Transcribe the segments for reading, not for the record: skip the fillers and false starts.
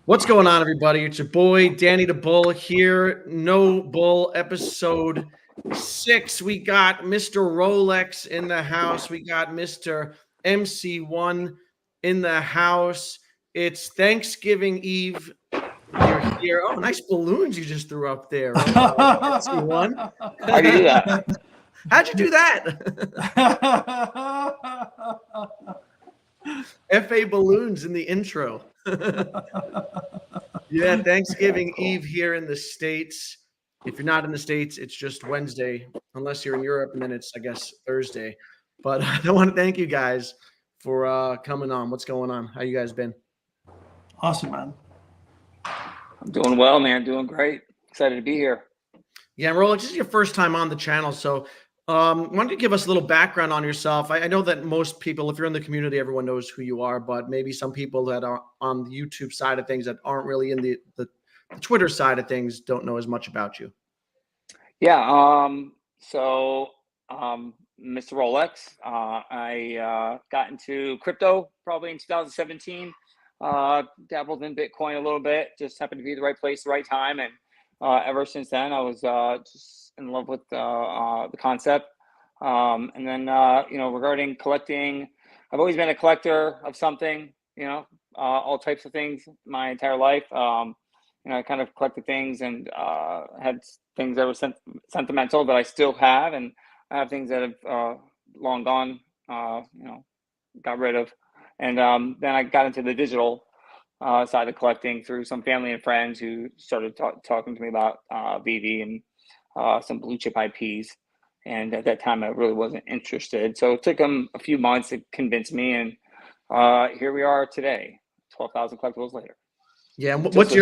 What's going on, everybody? It's your boy Danny the Bull here. No Bull episode 6. We got Mr. Rolex in the house. We got Mr. MC1 in the house. It's Thanksgiving Eve. You're here. Oh, nice balloons you just threw up there, MC1. How do you do that? How'd you do that? FA balloons in the intro. Yeah, Thanksgiving Eve here in the States. If you're not in the States, it's just Wednesday, unless you're in Europe, and then it's, I guess, Thursday. But I want to thank you guys for coming on. What's going on? How you guys been? Awesome, man. I'm doing well, man. Doing great. Excited to be here. Yeah, Rolex, this is your first time on the channel, so why don't you give us a little background on yourself? I know that most people, if you're in the community, everyone knows who you are, but maybe some people that are on the YouTube side of things that aren't really in the Twitter side of things don't know as much about you. Yeah. Mr. Rolex. I got into crypto probably in 2017. Dabbled in Bitcoin a little bit. Just happened to be the right place, the right time, and ever since then, I was just in love with the concept. And then, regarding collecting, I've always been a collector of something, all types of things my entire life. I kind of collected things and had things that were sentimental that I still have. And I have things that have long gone, got rid of. And then I got into the digital side of collecting through some family and friends who started talking to me about Veve and some blue chip IPs. And at that time, I really wasn't interested. So it took them a few months to convince me. And here we are today, 12,000 collectibles later. Yeah. And what's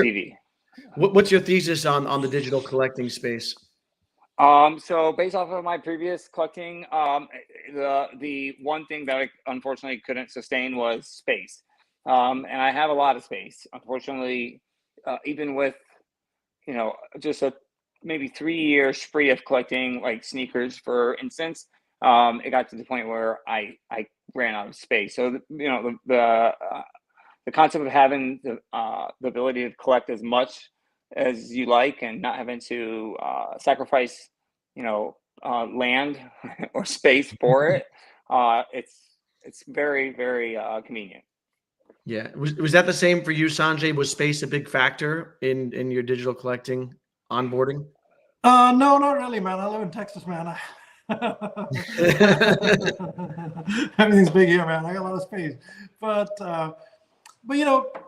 your thesis on the digital collecting space? So based off of my previous collecting, the one thing that I unfortunately couldn't sustain was space. And I have a lot of space. Unfortunately, even with, just a maybe 3-year spree of collecting like sneakers, for instance, it got to the point where I ran out of space. So, the concept of having the ability to collect as much as you like and not having to sacrifice, land or space for it, it's very, very convenient. Yeah. Was that the same for you, Sanjay? Was space a big factor in your digital collecting onboarding? No, not really, man. I live in Texas, man. Everything's big here, man. I got a lot of space, but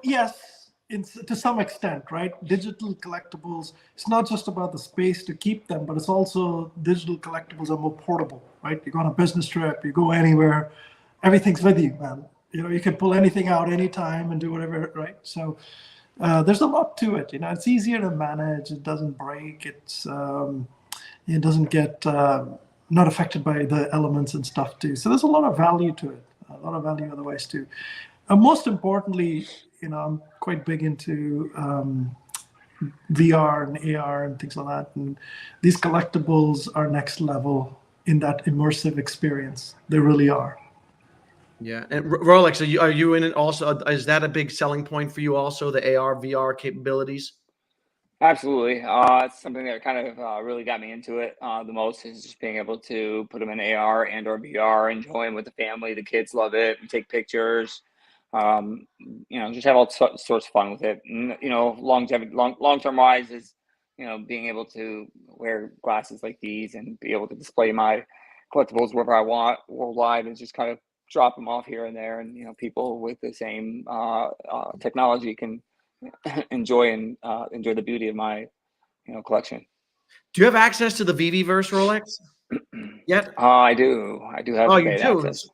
yes, to some extent, right? Digital collectibles. It's not just about the space to keep them, but it's also digital collectibles are more portable, right? You go on a business trip, you go anywhere, everything's with you, man. You can pull anything out anytime and do whatever, right? So there's a lot to it. It's easier to manage. It doesn't break. It doesn't get not affected by the elements and stuff too. So there's a lot of value to it. A lot of value otherwise too. Most importantly, I'm quite big into VR and AR and things like that. And these collectibles are next level in that immersive experience. They really are. Yeah, and Rolex, are you in it also? Is that a big selling point for you also, the AR, VR capabilities? Absolutely. It's something that kind of really got me into it the most, is just being able to put them in AR and or VR, enjoy them with the family. The kids love it. We take pictures. Just have all sorts of fun with it. And, long-term wise is, being able to wear glasses like these and be able to display my collectibles wherever I want worldwide, and just kind of drop them off here and there. And, people with the same technology can enjoy the beauty of my, collection. Do you have access to the Veveverse, Rolex? Yet? I do. I do have paid access.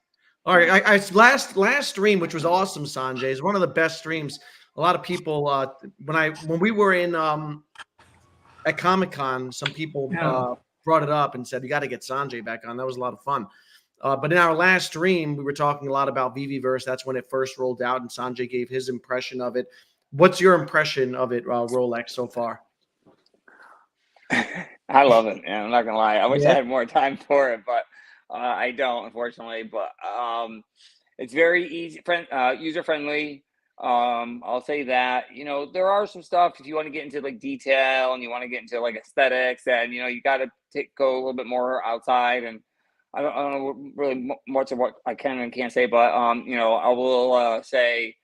All right. I last stream, which was awesome, Sanjay, is one of the best streams. A lot of people when we were in at Comic-Con, some people brought it up and said, you got to get Sanjay back on. That was a lot of fun. But in our last stream, we were talking a lot about Veveverse. That's when it first rolled out, and Sanjay gave his impression of it. What's your impression of it, Rolex, so far? I love it, man. I'm not gonna lie. I wish I had more time for it, but I don't, unfortunately. But it's very easy, user friendly. I'll say that, there are some stuff if you want to get into like detail and you want to get into like aesthetics, and you got to go a little bit more outside. And I don't know really much of what I can and can't say, but I will say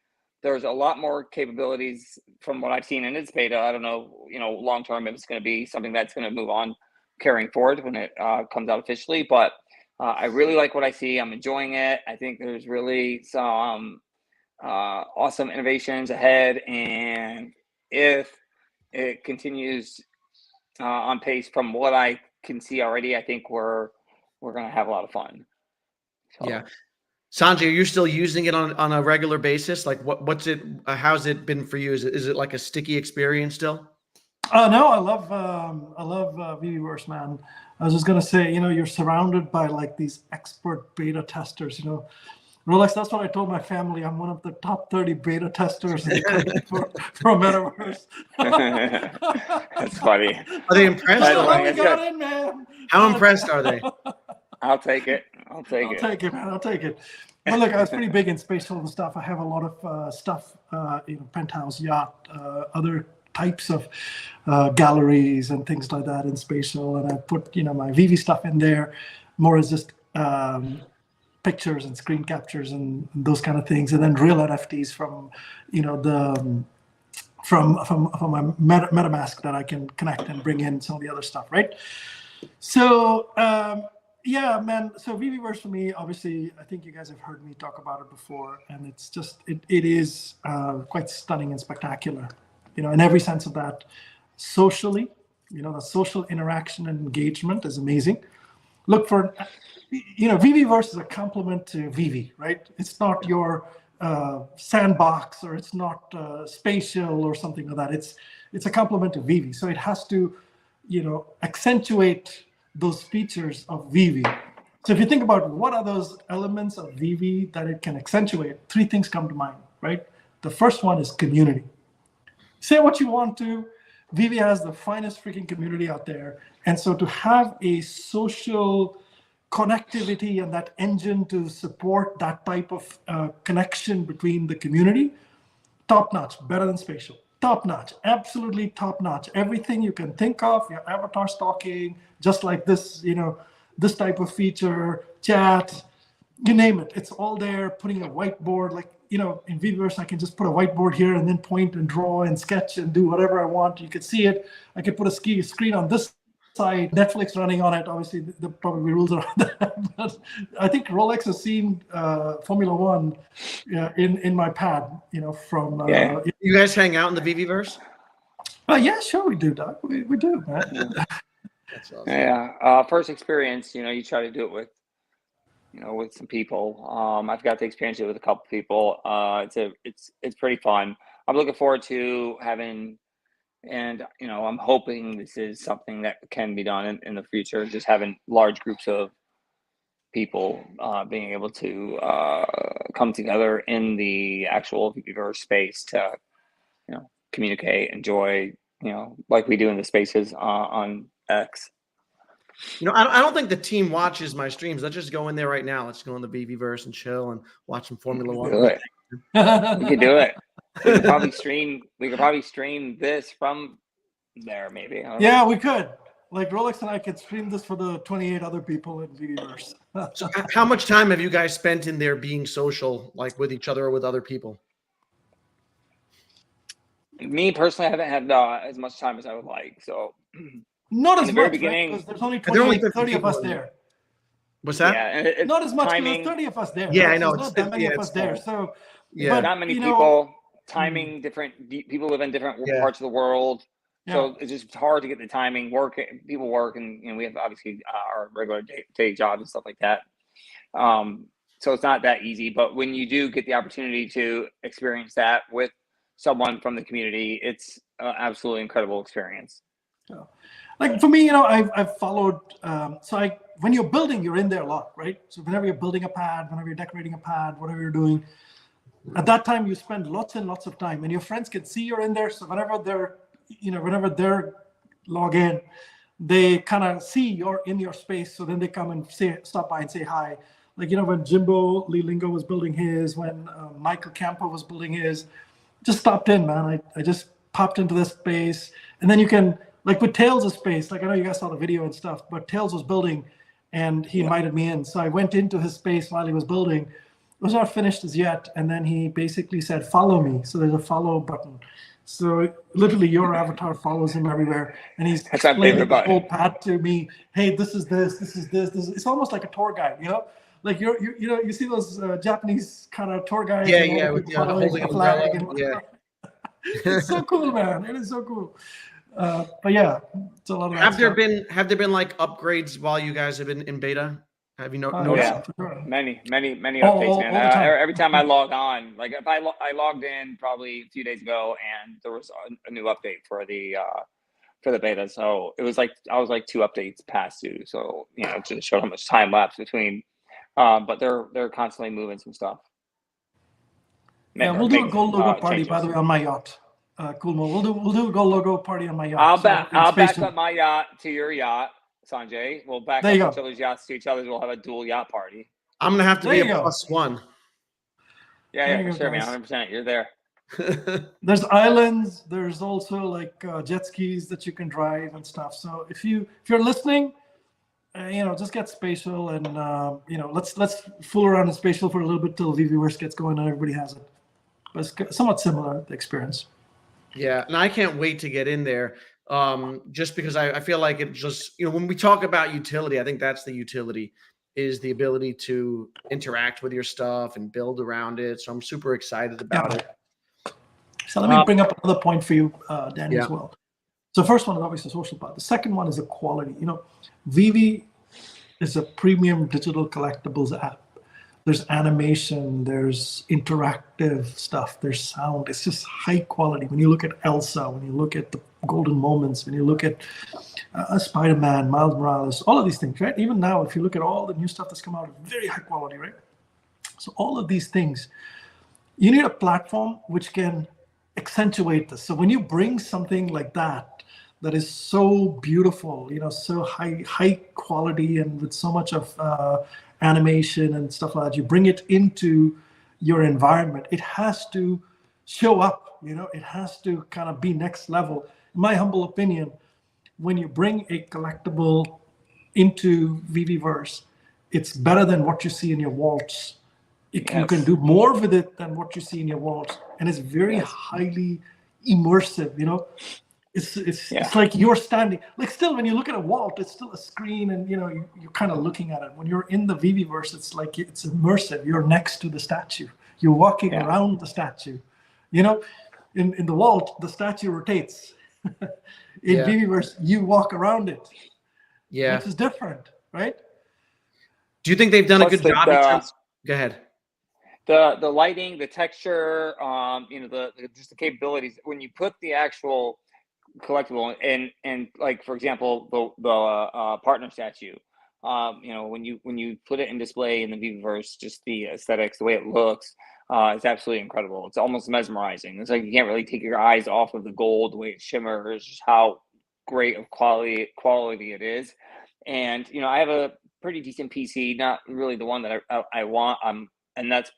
there's a lot more capabilities from what I've seen in its beta. I don't know, long term if it's going to be something that's going to move on carrying forward when it comes out officially, but I really like what I see. I'm enjoying it. I think there's really some awesome innovations ahead, and if it continues on pace from what I can see already, I think we're gonna have a lot of fun. So. Yeah. Sanjay, are you still using it on a regular basis? Like what's it, how's it been for you? Is it like a sticky experience still? No, I love Veveverse, man. I was just gonna say, you're surrounded by like these expert beta testers. Rolex, that's what I told my family. I'm one of the top 30 beta testers in the country for Metaverse. That's funny. Are they impressed? How impressed are they? I'll take it. I'll take it, man. I'll take it. Well, look, I was pretty big in spatial and stuff. I have a lot of stuff, penthouse, yacht, other types of galleries and things like that in spatial. And I put, my Veve stuff in there more as just pictures and screen captures and those kind of things. And then real NFTs from, from my MetaMask that I can connect and bring in some of the other stuff, right? So, yeah, man. So Veveverse for me, obviously, I think you guys have heard me talk about it before, and it's just it is quite stunning and spectacular, in every sense of that. Socially, the social interaction and engagement is amazing. Look for, Veveverse is a complement to Veve, right? It's not your sandbox, or it's not spatial or something like that. It's a complement to Veve, so it has to, accentuate those features of Veve. So if you think about what are those elements of Veve that it can accentuate, three things come to mind, right? The first one is community. Say what you want to, Veve has the finest freaking community out there. And so to have a social connectivity and that engine to support that type of connection between the community, top notch, better than spatial. Top notch, absolutely top notch. Everything you can think of, your avatar stalking, just like this, this type of feature, chat, you name it. It's all there. Putting a whiteboard, like, in Veveverse, I can just put a whiteboard here and then point and draw and sketch and do whatever I want. You can see it. I could put a screen on this side, Netflix running on it. Obviously, there probably rules around that. But I think Rolex has seen Formula One in my pad, from... You guys hang out in the Veveverse? Yeah, sure we do, Doug. We do, man. That's awesome. Yeah, first experience, you try to do it with, with some people. I've got to experience it with a couple people. It's pretty fun. I'm looking forward to having... And, I'm hoping this is something that can be done in the future, just having large groups of people being able to come together in the actual Veveverse space to, communicate, enjoy, like we do in the spaces on X. I don't think the team watches my streams. Let's just go in there right now. Let's go in the Veveverse and chill and watch some Formula One. Do it. We could do it. We could probably stream this from there, maybe. Yeah, we could. Like Rolex and I could stream this for the 28 other people in Veveverse. So how much time have you guys spent in there being social, like with each other or with other people? Me personally, I haven't had as much time as I would like. So not as much, beginning, right? There's only 30 of us there. What's that? Yeah, not as much. There's 30 of us there. Yeah, right? I know. There's not that many of us there. So yeah, but, not many people. Timing different. People live in different parts of the world, so it's just hard to get the timing. People work, and we have obviously our regular day jobs and stuff like that. So it's not that easy. But when you do get the opportunity to experience that with someone from the community, it's an absolutely incredible experience. Like for me, I've followed. When you're building, you're in there a lot, right? So whenever you're building a pad, whenever you're decorating a pad, whatever you're doing, at that time you spend lots and lots of time, and your friends can see you're in there. So whenever they're log in, they kind of see you're in your space. So then they come and stop by and say hi. Like when Jimbo Lee Lingo was building his, when Michael Campo was building his, just stopped in, man. I just popped into this space, and then you can, like with Tails' space, like I know you guys saw the video and stuff, but Tails was building, and he invited me in. So I went into his space while he was building. It was not finished as yet, and then he basically said, "Follow me." So there's a follow button. So literally, your avatar follows him everywhere, and he's That's my explaining favorite the button. whole path to me. Hey, this is this, this is this, this. It's almost like a tour guide, you know. Like you see those Japanese kind of tour guides, Yeah, and all yeah, the with people following holding the an flag umbrella. and Yeah. it's so cool, man. It is so cool. But yeah, it's a lot of that Have there stuff. been like upgrades while you guys have been in beta? Have you Oh noticed? yeah, for sure. Many All, updates, all, man. all the time. Every time I log on, like if I logged in probably a few days ago, and there was a new update for the beta. So it was like I was like 2 updates past due. So to show how much time lapse between. But they're constantly moving some stuff. Yeah, we'll do a gold logo party, by the way, on my yacht. Cool, Mo. We'll do a gold logo party on my yacht. I'll back up my yacht to your yacht, Sanjay. We'll back There up you each go. other's yachts to each other's. We'll have a dual yacht party. I'm gonna have to There be you a go. +1. Yeah, There you for go, sure, man. guys. 100%. You're there. There's islands. There's also like jet skis that you can drive and stuff. So if you're listening, just get spatial and let's fool around in spatial for a little bit till VVverse gets going and everybody has it. But it's somewhat similar, the experience. Yeah, and I can't wait to get in there. Just because I feel like it just, when we talk about utility, I think that's the utility, is the ability to interact with your stuff and build around it. So I'm super excited about it. So let me bring up another point for you, Danny, Yeah. as well. So first one is obviously the social part. The second one is the quality. Veve is a premium digital collectibles app. There's animation, there's interactive stuff, there's sound. It's just high quality. When you look at Elsa, when you look at the Golden Moments, when you look at Spider-Man, Miles Morales, all of these things, right? Even now, if you look at all the new stuff that's come out, very high quality, right? So all of these things, you need a platform which can accentuate this. So when you bring something like that is so beautiful, so high quality and with so much of animation and stuff like that, you bring it into your environment, it has to show up, it has to kind of be next level. In my humble opinion, when you bring a collectible into VVverse, it's better than what you see in your vaults. You can do more with it than what you see in your vaults, and it's very highly immersive. It's like you're standing. Like still, when you look at a vault, it's still a screen, and you're kind of looking at it. When you're in the VVverse, it's like it's immersive. You're next to the statue. You're walking around the statue. In the vault, the statue rotates. In VVverse, you walk around it. Yeah, which is different, right? Do you think they've done a good job? Go ahead. The lighting, the texture, just the capabilities. When you put the actual collectible and like, for example, the partner statue, when you put it in display in the VVverse, just the aesthetics, the way it looks, it's absolutely incredible. It's almost mesmerizing. It's like you can't really take your eyes off of the gold, the way it shimmers, just how great of quality it is. And I have a pretty decent PC, not really the one that I want. And that's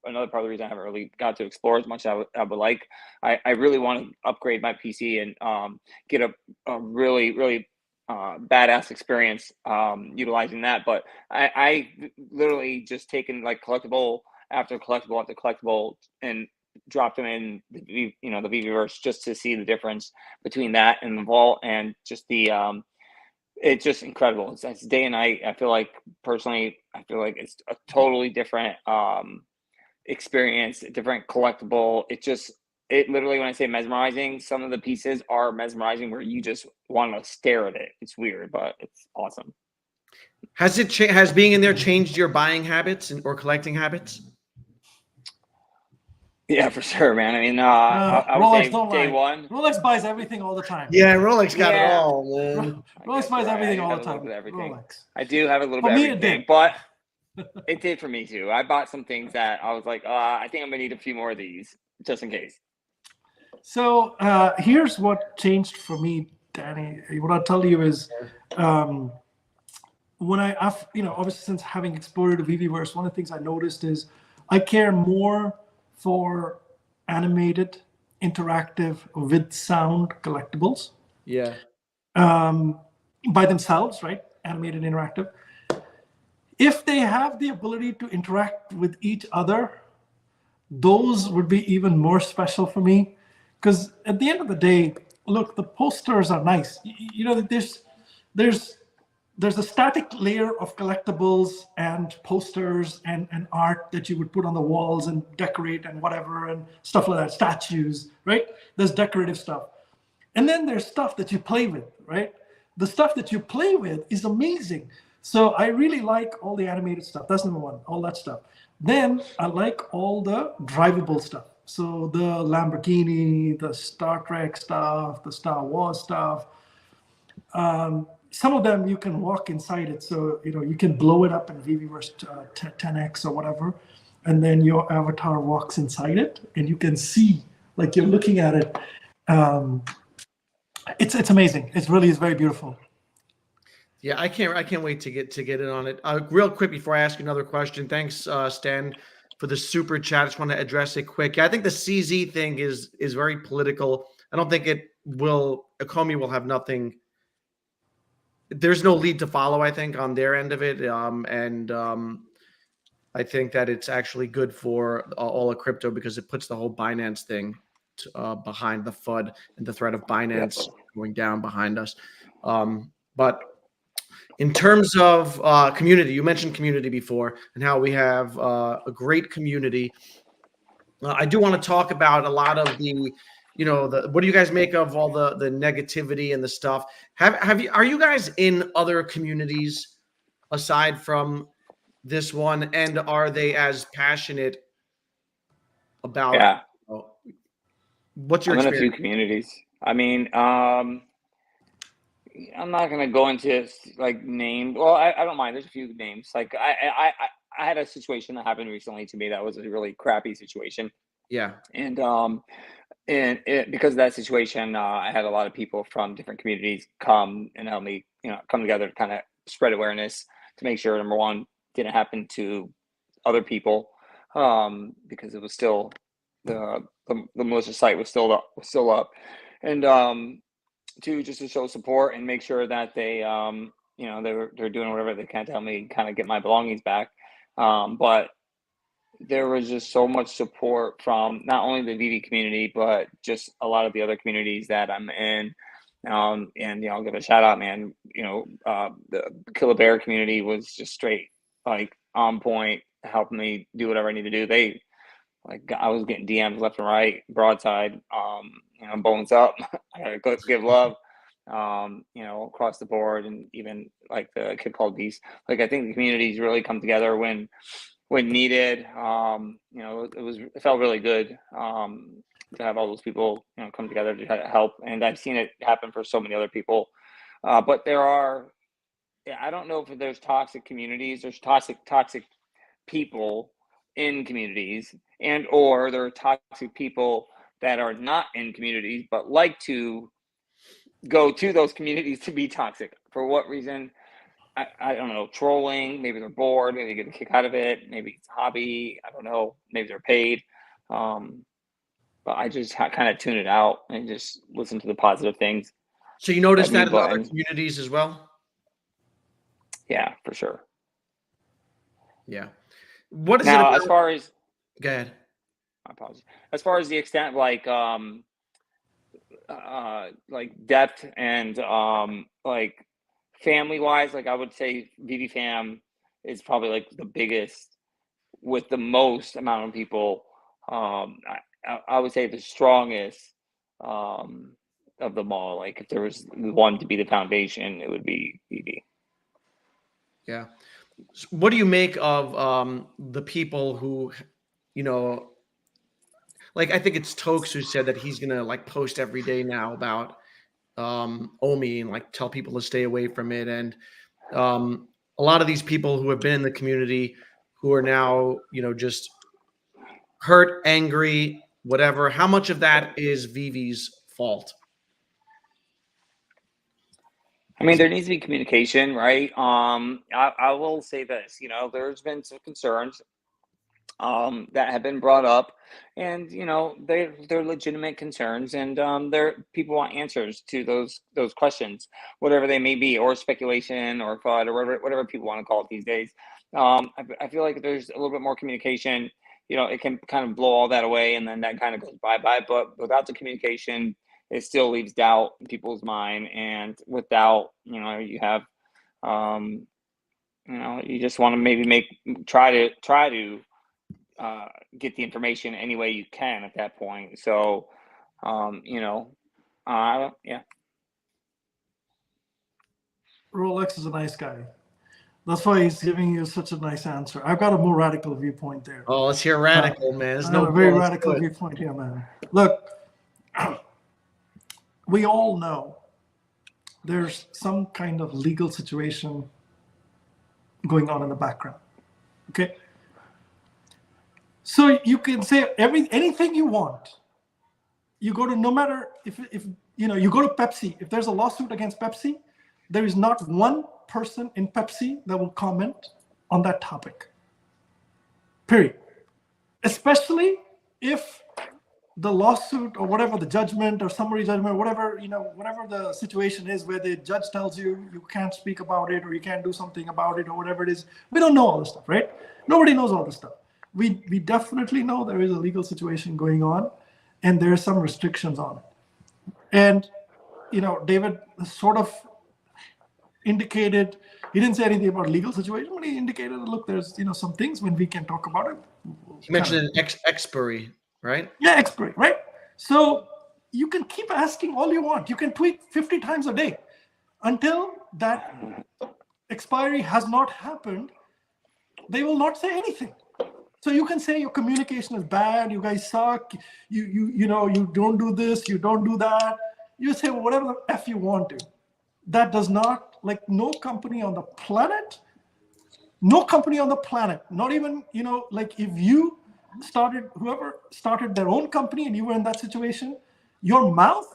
another part of the reason I haven't really got to explore as much as I would like. I really want to upgrade my PC and get a really, really badass experience utilizing that. But I literally just taken like collectible after collectible after collectible and dropped them in the VVverse just to see the difference between that and the vault, and just the it's just incredible. It's day and night. I feel like it's a totally different experience, a different collectible. It literally, when I say mesmerizing, some of the pieces are mesmerizing where you just want to stare at it. It's weird, but it's awesome. Has being in there changed your buying habits or collecting habits? Yeah, for sure, man. I mean, I would Rolex, say day one. Rolex buys everything all the time. Yeah, Rolex got it all, man. Rolex buys everything all the time. Rolex. I do have a little bit of everything, but it did for me too. I bought some things that I was like, I think I'm gonna need a few more of these just in case. So here's what changed for me, Danny. What I'll tell you is, when obviously since having exposure to VVverse, one of the things I noticed is I care more for animated, interactive, with sound collectibles Yeah. by themselves, right? Animated, interactive. If they have the ability to interact with each other, those would be even more special for me. Because at the end of the day, look, the posters are nice. You know, there's there's a static layer of collectibles and posters and art that you would put on the walls and decorate and whatever and stuff like that, statues, right? There's decorative stuff. And then there's stuff that you play with, right? The stuff that you play with is amazing. So I really like all the animated stuff. That's number one, all that stuff. Then I like all the drivable stuff. So the Lamborghini, the Star Trek stuff, the Star Wars stuff. Some of them you can walk inside it. So, you know, you can blow it up in Viveverse 10x or whatever. And then your avatar walks inside it and you can see, like you're looking at it. It's amazing. It really is very beautiful. Yeah, I can't wait to get in on it. Real quick before I ask you another question, thanks, Stan, for the super chat. I just want to address it quick. I think the CZ thing is very political. I don't think it will. Ecomi will have nothing. There's no lead to follow, I think, on their end of it, I think that it's actually good for all of crypto because it puts the whole Binance thing behind the FUD and the threat of Binance going down behind us. But in terms of community, you mentioned community before and how we have a great community. I do want to talk about a lot of the, you know, what do you guys make of all the negativity and the stuff? Are you guys in other communities aside from this one, and are they as passionate about? Yeah, what's your I'm in a experience? few communities. I mean, I'm not gonna go into like name. Well, I don't mind. There's a few names. Like I had a situation that happened recently to me that was a really crappy situation, Yeah. and because of that situation, I had a lot of people from different communities come and help me, you know, come together to kind of spread awareness to make sure number one didn't happen to other people, because it was still the malicious site was still up, and two, just to show support and make sure that they you know, they're doing whatever they can to help me kind of get my belongings back, but there was just so much support from not only the Veve community but just a lot of the other communities that I'm in. And you know, I'll give a shout out, man. You know, the Kill a Bear community was just straight like on point, helping me do whatever I need to do. They like, I was getting DMs left and right, broadside, you know, bones up. I gotta go give love, you know, across the board, and even like the kid called Beast. Like, I think the communities really come together when needed. You know, it felt really good, to have all those people, you know, come together to try to help. And I've seen it happen for so many other people. But there are, I don't know if there's toxic communities. There's toxic people in communities, and or there are toxic people that are not in communities but like to go to those communities to be toxic. For what reason? I don't know. Trolling. Maybe they're bored. Maybe they get a kick out of it. Maybe it's a hobby. I don't know. Maybe they're paid. But I just kind of tune it out and just listen to the positive things. So you noticed that in other Button. communities as well? Yeah, for sure. Yeah. What is it Now, about? as far as, Go ahead. I apologize. As far as the extent, like depth and like family wise, like I would say Veve Fam is probably like the biggest with the most amount of people. I would say the strongest of them all. Like, if there was one to be the foundation, it would be Veve. Yeah. So what do you make of the people who, you know, like, I think it's Tokes who said that he's gonna like post every day now about Omi and like tell people to stay away from it. And a lot of these people who have been in the community who are now, you know, just hurt, angry, whatever. How much of that is Vive's fault? I mean, there needs to be communication, right? I will say this, you know, there's been some concerns that have been brought up, and they're legitimate concerns, and people want answers to those questions, whatever they may be, or speculation, or FUD, or whatever people want to call it these days. I feel like if there's a little bit more communication, it can kind of blow all that away, and then that kind of goes bye-bye. But without the communication, it still leaves doubt in people's mind, and with doubt, you have, you just want to maybe try to get the information any way you can at that point. So, yeah. Rolex is a nice guy. That's why he's giving you such a nice answer. I've got a more radical viewpoint there. Oh, let's hear radical, man. There's no a very radical viewpoint here, man. Look, we all know there's some kind of legal situation going on in the background. Okay. So you can say anything you want. You go to, no matter if you go to Pepsi. If there's a lawsuit against Pepsi, there is not one person in Pepsi that will comment on that topic. Period. Especially if the lawsuit or whatever, the judgment or summary judgment, whatever the situation is where the judge tells you you can't speak about it or you can't do something about it or whatever it is. We don't know all this stuff, right? Nobody knows all this stuff. We definitely know there is a legal situation going on, and there are some restrictions on it. And David sort of indicated, he didn't say anything about legal situation, but he indicated, look, there's some things when we can talk about it. He mentioned an expiry, right? Yeah, expiry, right? So you can keep asking all you want. You can tweet 50 times a day until that expiry has not happened. They will not say anything. So you can say your communication is bad, you guys suck, you don't do this, you don't do that. You say whatever the F you want to. That does not, like, no company on the planet, not even, like if you whoever started their own company and you were in that situation, your mouth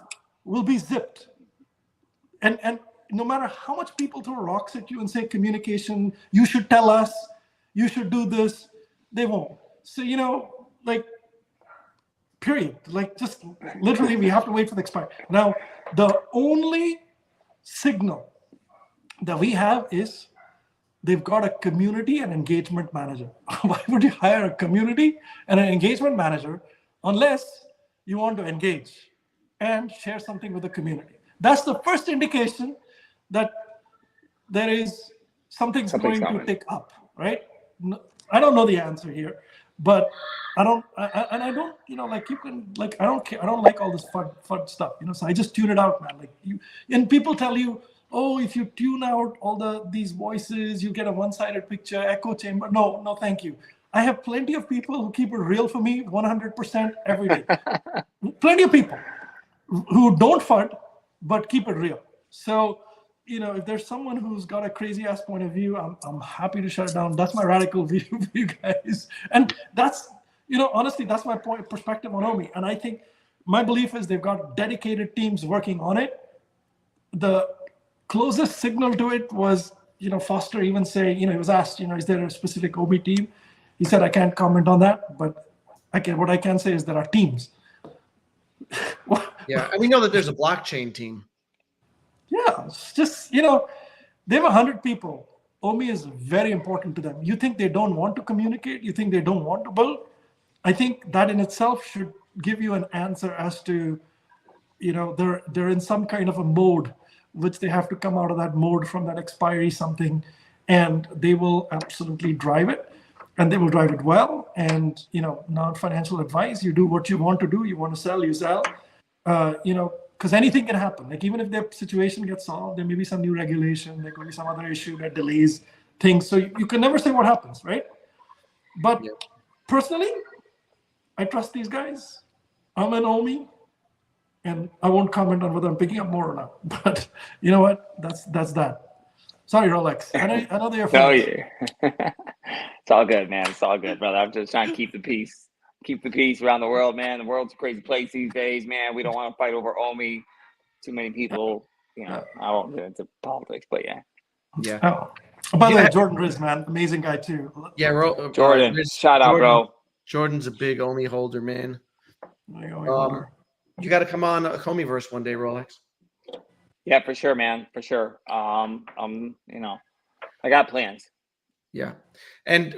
will be zipped. And no matter how much people throw rocks at you and say communication, you should tell us, you should do this, they won't. So, like, period. Like, just literally, we have to wait for the expiry. Now, the only signal that we have is they've got a community and engagement manager. Why would you hire a community and an engagement manager unless you want to engage and share something with the community? That's the first indication that there is something's going to tick up, right? I don't know the answer here, but I don't care. I don't like all this fun stuff, so I just tune it out, man. And people tell you, oh, if you tune out all these voices, you get a one-sided picture, echo chamber. No, thank you. I have plenty of people who keep it real for me 100% every day. Plenty of people who don't FUD, but keep it real. So, if there's someone who's got a crazy ass point of view, I'm happy to shut it down. That's my radical view for you guys. And that's, honestly, that's my perspective on OMI. And I think my belief is they've got dedicated teams working on it. The closest signal to it was, Foster even saying, he was asked, is there a specific OMI team? He said, I can't comment on that, but what I can say is there are teams. Yeah, and we know that there's a blockchain team. Yeah, it's just, they have 100 people. OMI is very important to them. You think they don't want to communicate? You think they don't want to build? I think that in itself should give you an answer as to, they're in some kind of a mode, which they have to come out of that mode from that expiry something, and they will absolutely drive it, and they will drive it well. And, non-financial advice, you do what you want to do. You want to sell, you sell, because anything can happen. Like, even if their situation gets solved, there may be some new regulation, there could be some other issue that delays things. So you can never say what happens, right? But personally, I trust these guys. I'm an OMI, and I won't comment on whether I'm picking up more or not. But you know what? That's that. Sorry, Rolex. I know they're. No, yeah. It's all good, man. It's all good, brother. I'm just trying to keep the peace. Keep the peace around the world, man. The world's a crazy place these days, man. We don't want to fight over OMI. Too many people, I won't get into politics, but yeah. Oh. By the way, Jordan Riz, man, amazing guy too. Yeah, Jordan, shout out, bro. Jordan's a big Omi holder, man. Like, oh, holder. You got to come on a Comiverse one day, Rolex. Yeah, for sure, man, for sure. You know, I got plans. Yeah. And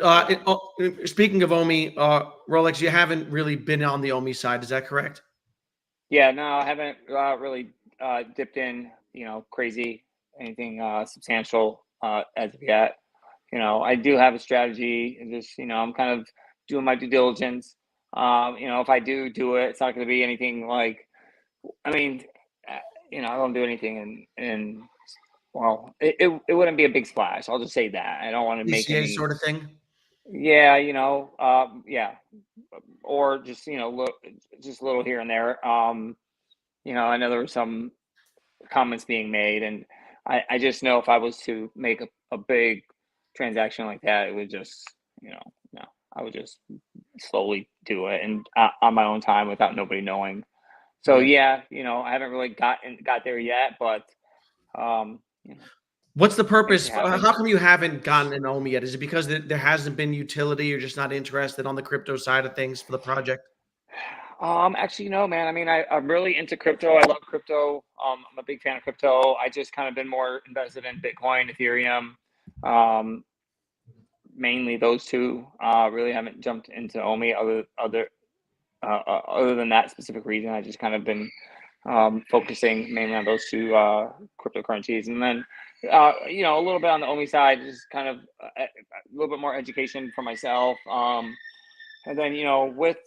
speaking of Omi, Rolex, you haven't really been on the Omi side. Is that correct? Yeah, no, I haven't really dipped in, you know, crazy anything substantial as of yet. You know, I do have a strategy, and just, you know, I'm kind of doing my due diligence. You know, if I do it, it's not going to be anything like, I mean, you know, I don't do anything and well, it wouldn't be a big splash. I'll just say that. I don't want to make DCA any, sort of thing. yeah, you know, yeah, or just, you know, look, just a little here and there. You know, I know there were some comments being made, and I just know if I was to make a big transaction like that, it would just, you know, no, I would just slowly do it and on my own time without nobody knowing. So Yeah. yeah, you know, I haven't really got there yet, but you know, What's the things purpose? can happen. How come you haven't gotten an Omi yet? Is it because there hasn't been utility? You're just not interested on the crypto side of things for the project? Actually, no, man. I mean, I'm really into crypto. I love crypto. I'm a big fan of crypto. I just kind of been more invested in Bitcoin, Ethereum, um, mainly those two. Really haven't jumped into Omi other than that specific reason. I just kind of been focusing mainly on those two cryptocurrencies, and then you know, a little bit on the Omi side, just kind of a little bit more education for myself. And then, you know, with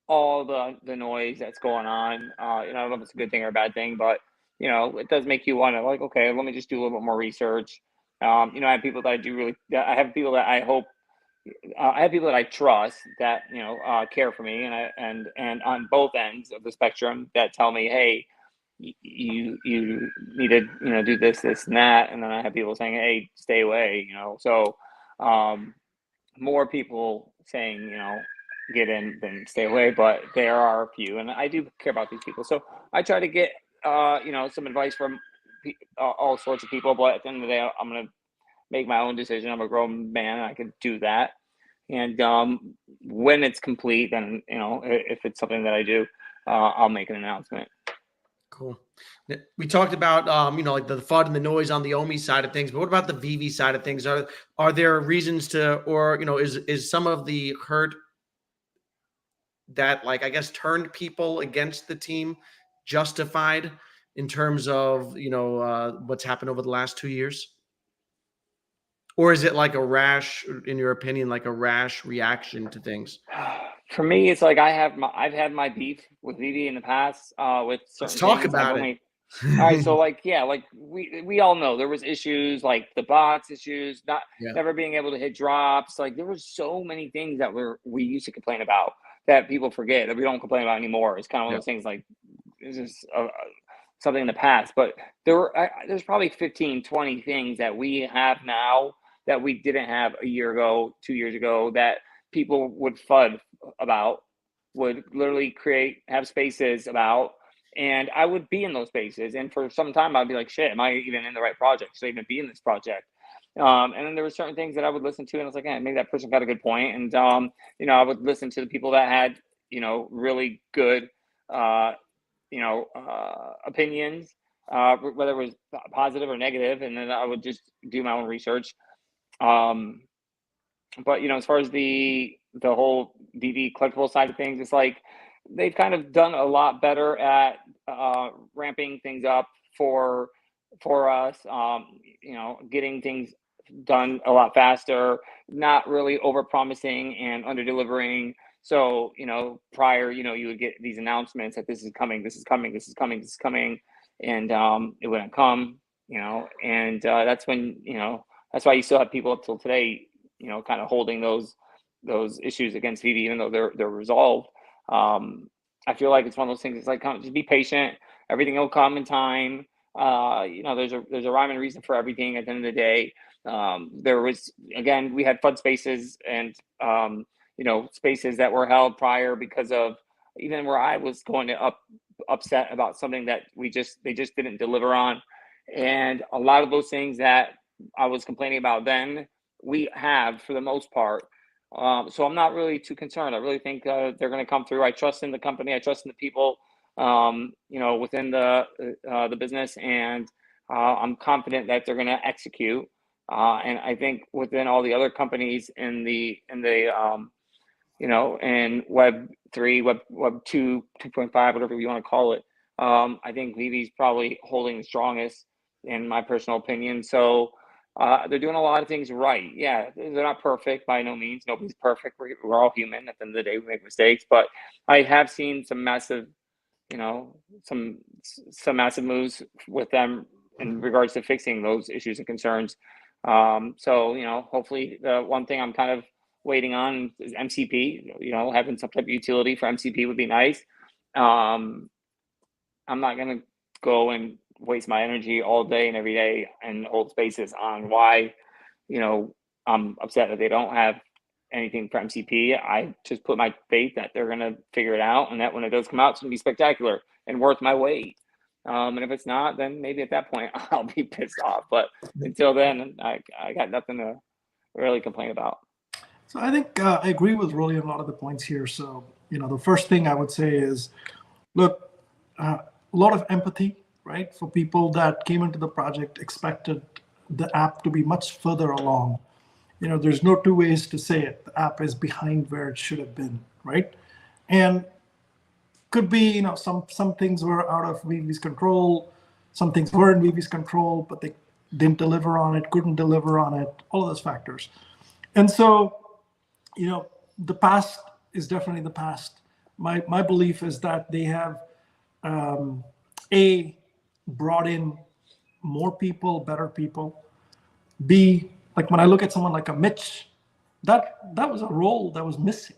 all the noise that's going on, you know, I don't know if it's a good thing or a bad thing, but you know, it does make you want to, like, okay, let me just do a little bit more research. You know, I have people that I do really, I have people that I hope, I have people that I trust that, you know, care for me, and and on both ends of the spectrum that tell me, hey, you need to, you know, do this and that, and then I have people saying, hey, stay away, you know. So more people saying, you know, get in than stay away, but there are a few, and I do care about these people. So I try to get, you know, some advice from all sorts of people, but at the end of the day, I'm gonna make my own decision. I'm a grown man, and I can do that. And when it's complete, then, you know, if it's something that I do, I'll make an announcement. Cool. We talked about you know, like the FUD and the noise on the Omi side of things, but what about the Veve side of things? Are there reasons to, or you know, is some of the hurt that, like, I guess turned people against the team justified in terms of, you know, what's happened over the last 2 years? Or is it like a rash, in your opinion, like a rash reaction to things? For me, it's like I've had my beef with Veve in the past with Let's certain talk things. I've about it. only All right, so like, yeah, like we all know there was issues like the box issues, not Yeah. never being able to hit drops. Like there was so many things that we used to complain about that people forget that we don't complain about anymore. It's kind of one Yeah. of those things like it's just something in the past. But there's probably 15, 20 things that we have now that we didn't have a year ago, 2 years ago, that people would FUD about, would literally have spaces about, and I would be in those spaces. And for some time, I'd be like, shit, am I even in the right project? Should I even be in this project? And then there were certain things that I would listen to, and I was like, maybe that person got a good point. And, you know, I would listen to the people that had, you know, really good, you know, opinions, whether it was positive or negative. And then I would just do my own research. Um, but you know, as far as the whole DD collectible side of things, it's like they've kind of done a lot better at ramping things up for us. You know, getting things done a lot faster, not really over promising and under delivering. So you know, prior, you know, you would get these announcements that this is coming, this is coming, this is coming, this is coming, and it wouldn't come. You know, and that's when, you know, that's why you still have people up till today, you know, kind of holding those issues against Veve, even though they're resolved. I feel like it's one of those things. It's like, just be patient. Everything will come in time. You know, there's a rhyme and reason for everything. At the end of the day, there was, again, we had FUD spaces and you know, spaces that were held prior because of even where I was going to upset about something that they just didn't deliver on, and a lot of those things that I was complaining about then, we have, for the most part, So I'm not really too concerned. I really think they're going to come through. I trust in the company. I trust in the people, within the business, and I'm confident that they're going to execute. And I think within all the other companies in Web 3, Web 2, 2.5, whatever you want to call it, I think Vive's probably holding the strongest, in my personal opinion. So they're doing a lot of things right. Yeah, they're not perfect by no means. Nobody's perfect. We're all human. At the end of the day, we make mistakes. But I have seen some massive, some massive moves with them in regards to fixing those issues and concerns. So hopefully the one thing I'm kind of waiting on is MCP. Having some type of utility for MCP would be nice. Um, I'm not gonna go and waste my energy all day and every day and hold spaces on why, I'm upset that they don't have anything for MCP. I just put my faith that they're gonna figure it out, and that when it does come out, it's gonna be spectacular and worth my wait. And if it's not, then maybe at that point I'll be pissed off. But until then, I got nothing to really complain about. So I think I agree with Rolly on a lot of the points here. So, the first thing I would say is, look, a lot of empathy, right? For people that came into the project, expected the app to be much further along. There's no two ways to say it. The app is behind where it should have been, right? And could be, some things were out of Veve's control, some things were in Veve's control, but they didn't deliver on it, couldn't deliver on it, all of those factors. And so, the past is definitely the past. My belief is that they have brought in more people, better people. B, like when I look at someone like a Mitch, that was a role that was missing.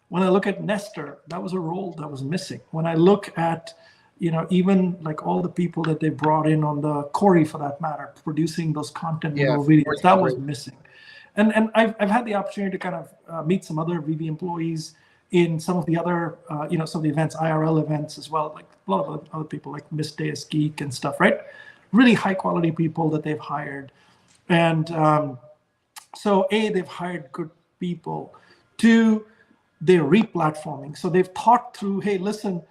When I look at Nestor, that was a role that was missing. When I look at, even like all the people that they brought in on the Corey, for that matter, producing those content videos, that was missing. And I've had the opportunity to kind of meet some other Veve employees in some of the other, some of the events, IRL events as well, like a lot of other people like Miss Deus Geek and stuff, right? Really high quality people that they've hired. And so they've hired good people. Two, they're replatforming. So they've thought through, hey, listen,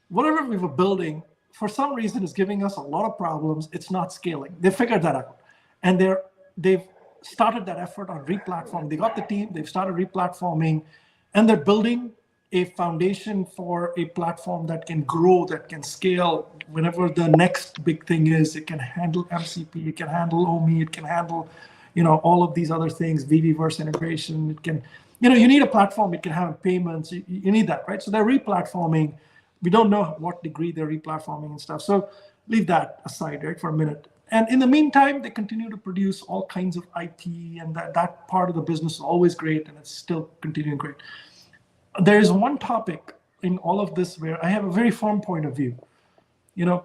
whatever we were building, for some reason is giving us a lot of problems. It's not scaling. They figured that out. And they've started that effort on replatforming. They got the team, they've started replatforming, and they're building a foundation for a platform that can grow, that can scale whenever the next big thing is. It can handle MCP, it can handle OMI, it can handle, all of these other things, Veveverse integration. It can, you need a platform, it can have payments, you need that, right? So they're replatforming. We don't know what degree they're replatforming and stuff. So leave that aside, right, for a minute. And in the meantime, they continue to produce all kinds of IP, and that part of the business is always great, and it's still continuing great. There is one topic in all of this where I have a very firm point of view.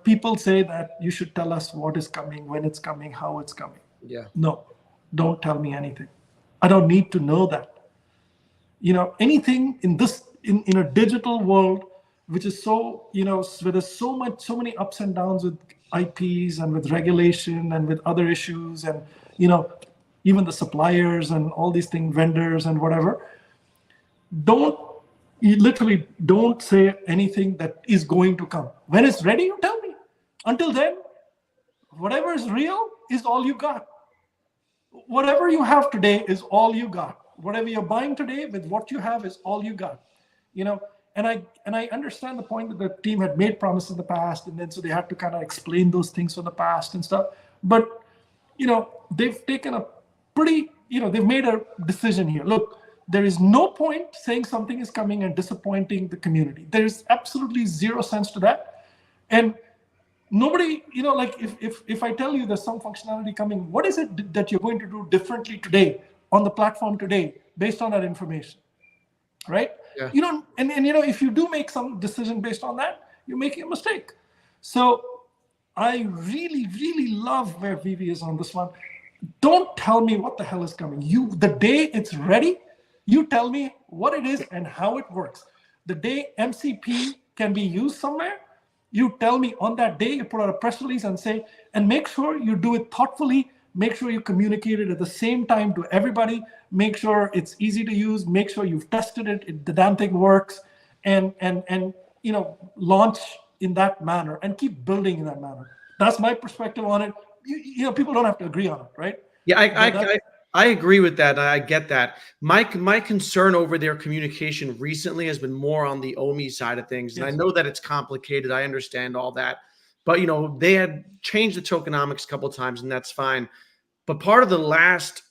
People say that you should tell us what is coming, when it's coming, how it's coming. Yeah. No, don't tell me anything. I don't need to know that. Anything in a digital world, which is so, where there's so many ups and downs with IPs and with regulation and with other issues and, even the suppliers and all these things, vendors and whatever. You literally don't say anything that is going to come. When it's ready, you tell me. Until then, whatever is real is all you got. Whatever you have today is all you got. Whatever you're buying today with what you have is all you got. And I understand the point that the team had made promises in the past, and then so they had to kind of explain those things from the past and stuff. But they've taken a pretty, they've made a decision here. Look, there is no point saying something is coming and disappointing the community. There is absolutely zero sense to that. And nobody, like if I tell you there's some functionality coming, what is it that you're going to do differently today on the platform today based on that information, right? Yeah. And if you do make some decision based on that, you're making a mistake. So I really, really love where Veve is on this one. Don't tell me what the hell is coming. The day it's ready, you tell me what it is and how it works. The day MCP can be used somewhere, you tell me on that day, you put out a press release and say, and make sure you do it thoughtfully, Make sure you communicate it at the same time to everybody. Make sure it's easy to use. Make sure you've tested it. The damn thing works, and launch in that manner and keep building in that manner. That's my perspective on it. People don't have to agree on it, right? Yeah, I agree with that. I get that. My concern over their communication recently has been more on the OMI side of things. And I know that it's complicated. I understand all that. But, they had changed the tokenomics a couple of times, and that's fine. But part of the last,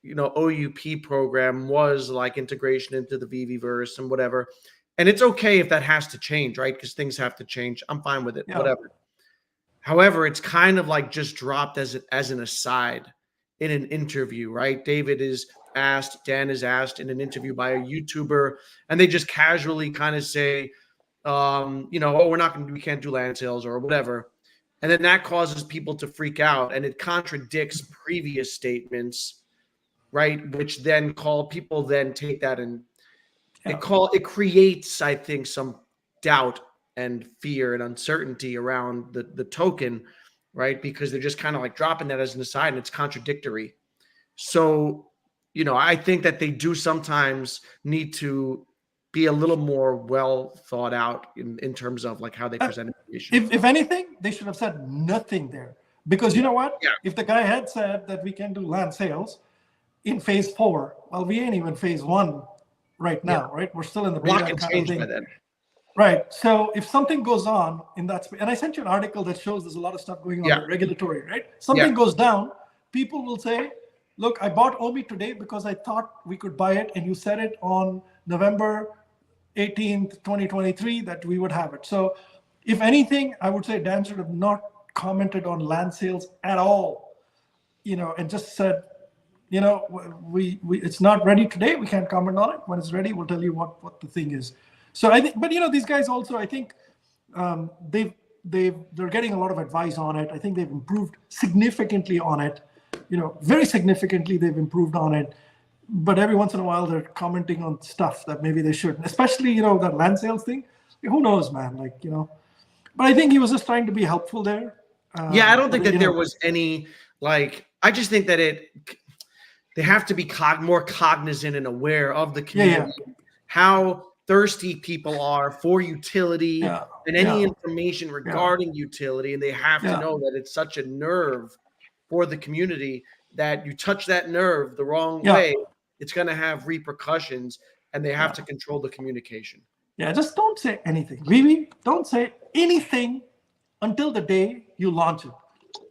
OUP program was like integration into the Veveverse and whatever. And it's okay if that has to change, right? Because things have to change. I'm fine with it, whatever. However, it's kind of like just dropped as an aside in an interview, right? Dan is asked in an interview by a YouTuber, and they just casually kind of say, we can't do land sales or whatever. And then that causes people to freak out, and it contradicts previous statements, right? Which then people then take that and it creates, I think, some doubt and fear and uncertainty around the token, right? Because they're just kind of like dropping that as an aside, and it's contradictory. So, I think that they do sometimes need to be a little more well thought out in terms of like how they present information. If anything, they should have said nothing there, because you know what? Yeah. If the guy had said that we can do land sales in phase 4, well, we ain't even phase 1 right now, right? We're still in the beta kind of thing. By then. Right. So if something goes on in that space, and I sent you an article that shows there's a lot of stuff going on regulatory, right? Something goes down, people will say, look, I bought OMI today because I thought we could buy it, and you said it on November 18th, 2023, that we would have it. So if anything, I would say Dan should have not commented on land sales at all, and just said, it's not ready today. We can't comment on it. When it's ready, we'll tell you what the thing is. So I think, but these guys also, I think they're getting a lot of advice on it. I think they've improved significantly on it. Very significantly they've improved on it. But every once in a while they're commenting on stuff that maybe they shouldn't. Especially that land sales thing. Who knows, man? But I think he was just trying to be helpful there. I don't think that there was any I just think that they have to be more cognizant and aware of the community, how thirsty people are for utility and any information regarding utility, and they have to know that it's such a nerve for the community that you touch that nerve the wrong way, it's going to have repercussions, and they have to control the communication. Just don't say anything. Really, don't say anything until the day you launch it,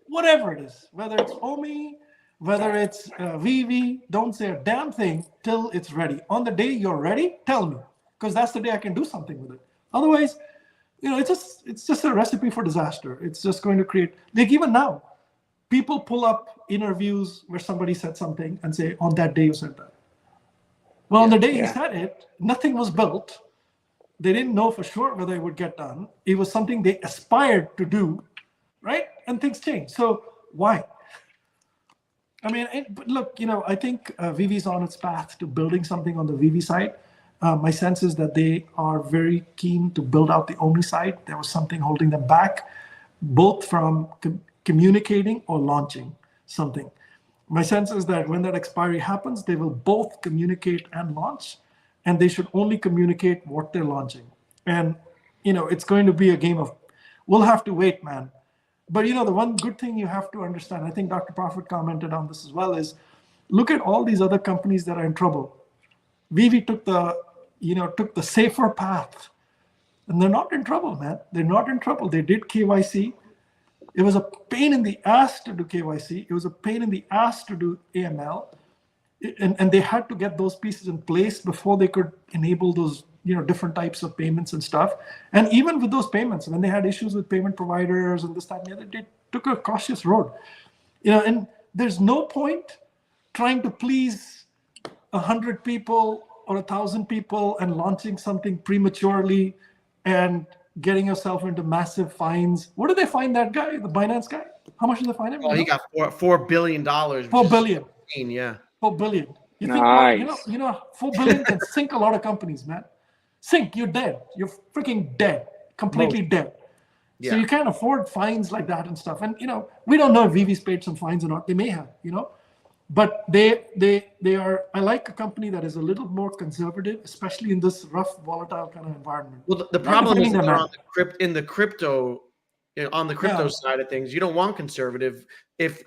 whatever it is, whether it's OMI, whether it's Veve, don't say a damn thing till it's ready. On the day you're ready, tell me, because that's the day I can do something with it. Otherwise, it's just a recipe for disaster. It's just going to create, even now, people pull up interviews where somebody said something and say, on that day you said that. Well, on the day he said it, nothing was built. They didn't know for sure whether it would get done. It was something they aspired to do, right? And things change. So why? I mean, but look, I think Veve's on its path to building something on the Veve side. My sense is that they are very keen to build out the OMI side. There was something holding them back, both from communicating or launching something. My sense is that when that expiry happens, they will both communicate and launch, and they should only communicate what they're launching. And, it's going to be a game of, we'll have to wait, man. But, the one good thing you have to understand, I think Dr. Prophet commented on this as well, is look at all these other companies that are in trouble. Veve took the safer path, and they're not in trouble, man. They're not in trouble. They did KYC. It was a pain in the ass to do KYC. It was a pain in the ass to do AML. And they had to get those pieces in place before they could enable those, different types of payments and stuff. And even with those payments, when they had issues with payment providers and this, that, and the other, they took a cautious road. And there's no point trying to please 100 people or 1,000 people and launching something prematurely and getting yourself into massive fines. What did they fine that guy, the Binance guy? How much did they fine him? Oh, he got $4 billion. $4 billion. Yeah. $4 billion. You think, nice. $4 billion can sink a lot of companies, man. Sink, you're dead. You're freaking dead. Completely dead. Yeah. So you can't afford fines like that and stuff. And we don't know if Veve's paid some fines or not. They may have, but they are. I like a company that is a little more conservative, especially in this rough, volatile kind of environment. Well, the problem is that they're on the crypto. On the crypto side of things, you don't want conservative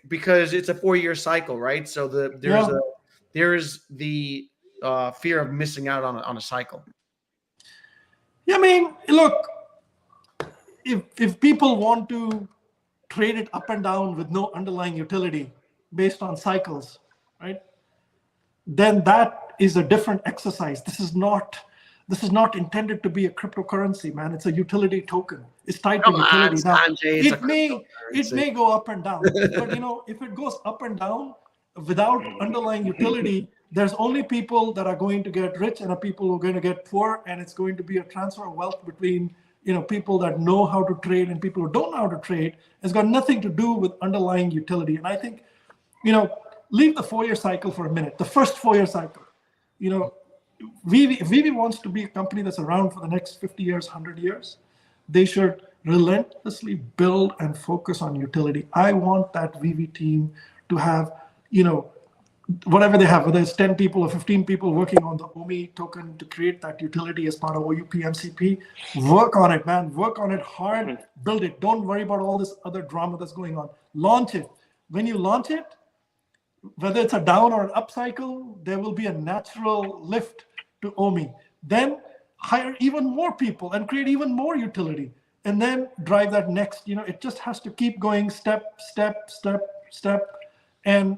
because it's a 4-year cycle, right? So there's the fear of missing out on a cycle. Yeah, I mean, look, if people want to trade it up and down with no underlying utility based on cycles, right? Then that is a different exercise. This is not intended to be a cryptocurrency, man. It's a utility token. It's tied to utility. Now, it may go up and down, but if it goes up and down without underlying utility, there's only people that are going to get rich and people who are going to get poor, and it's going to be a transfer of wealth between people that know how to trade and people who don't know how to trade. It's got nothing to do with underlying utility. And I think, leave the 4-year cycle for a minute. The first 4-year cycle, Veve wants to be a company that's around for the next 50 years, 100 years. They should relentlessly build and focus on utility. I want that Veve team to have, whatever they have, whether it's 10 people or 15 people working on the OMI token to create that utility as part of OUP MCP. Work on it, man. Work on it hard. Build it. Don't worry about all this other drama that's going on. Launch it. When you launch it, whether it's a down or an up cycle, there will be a natural lift to OMI. Then hire even more people and create even more utility, and then drive that next. It just has to keep going step, and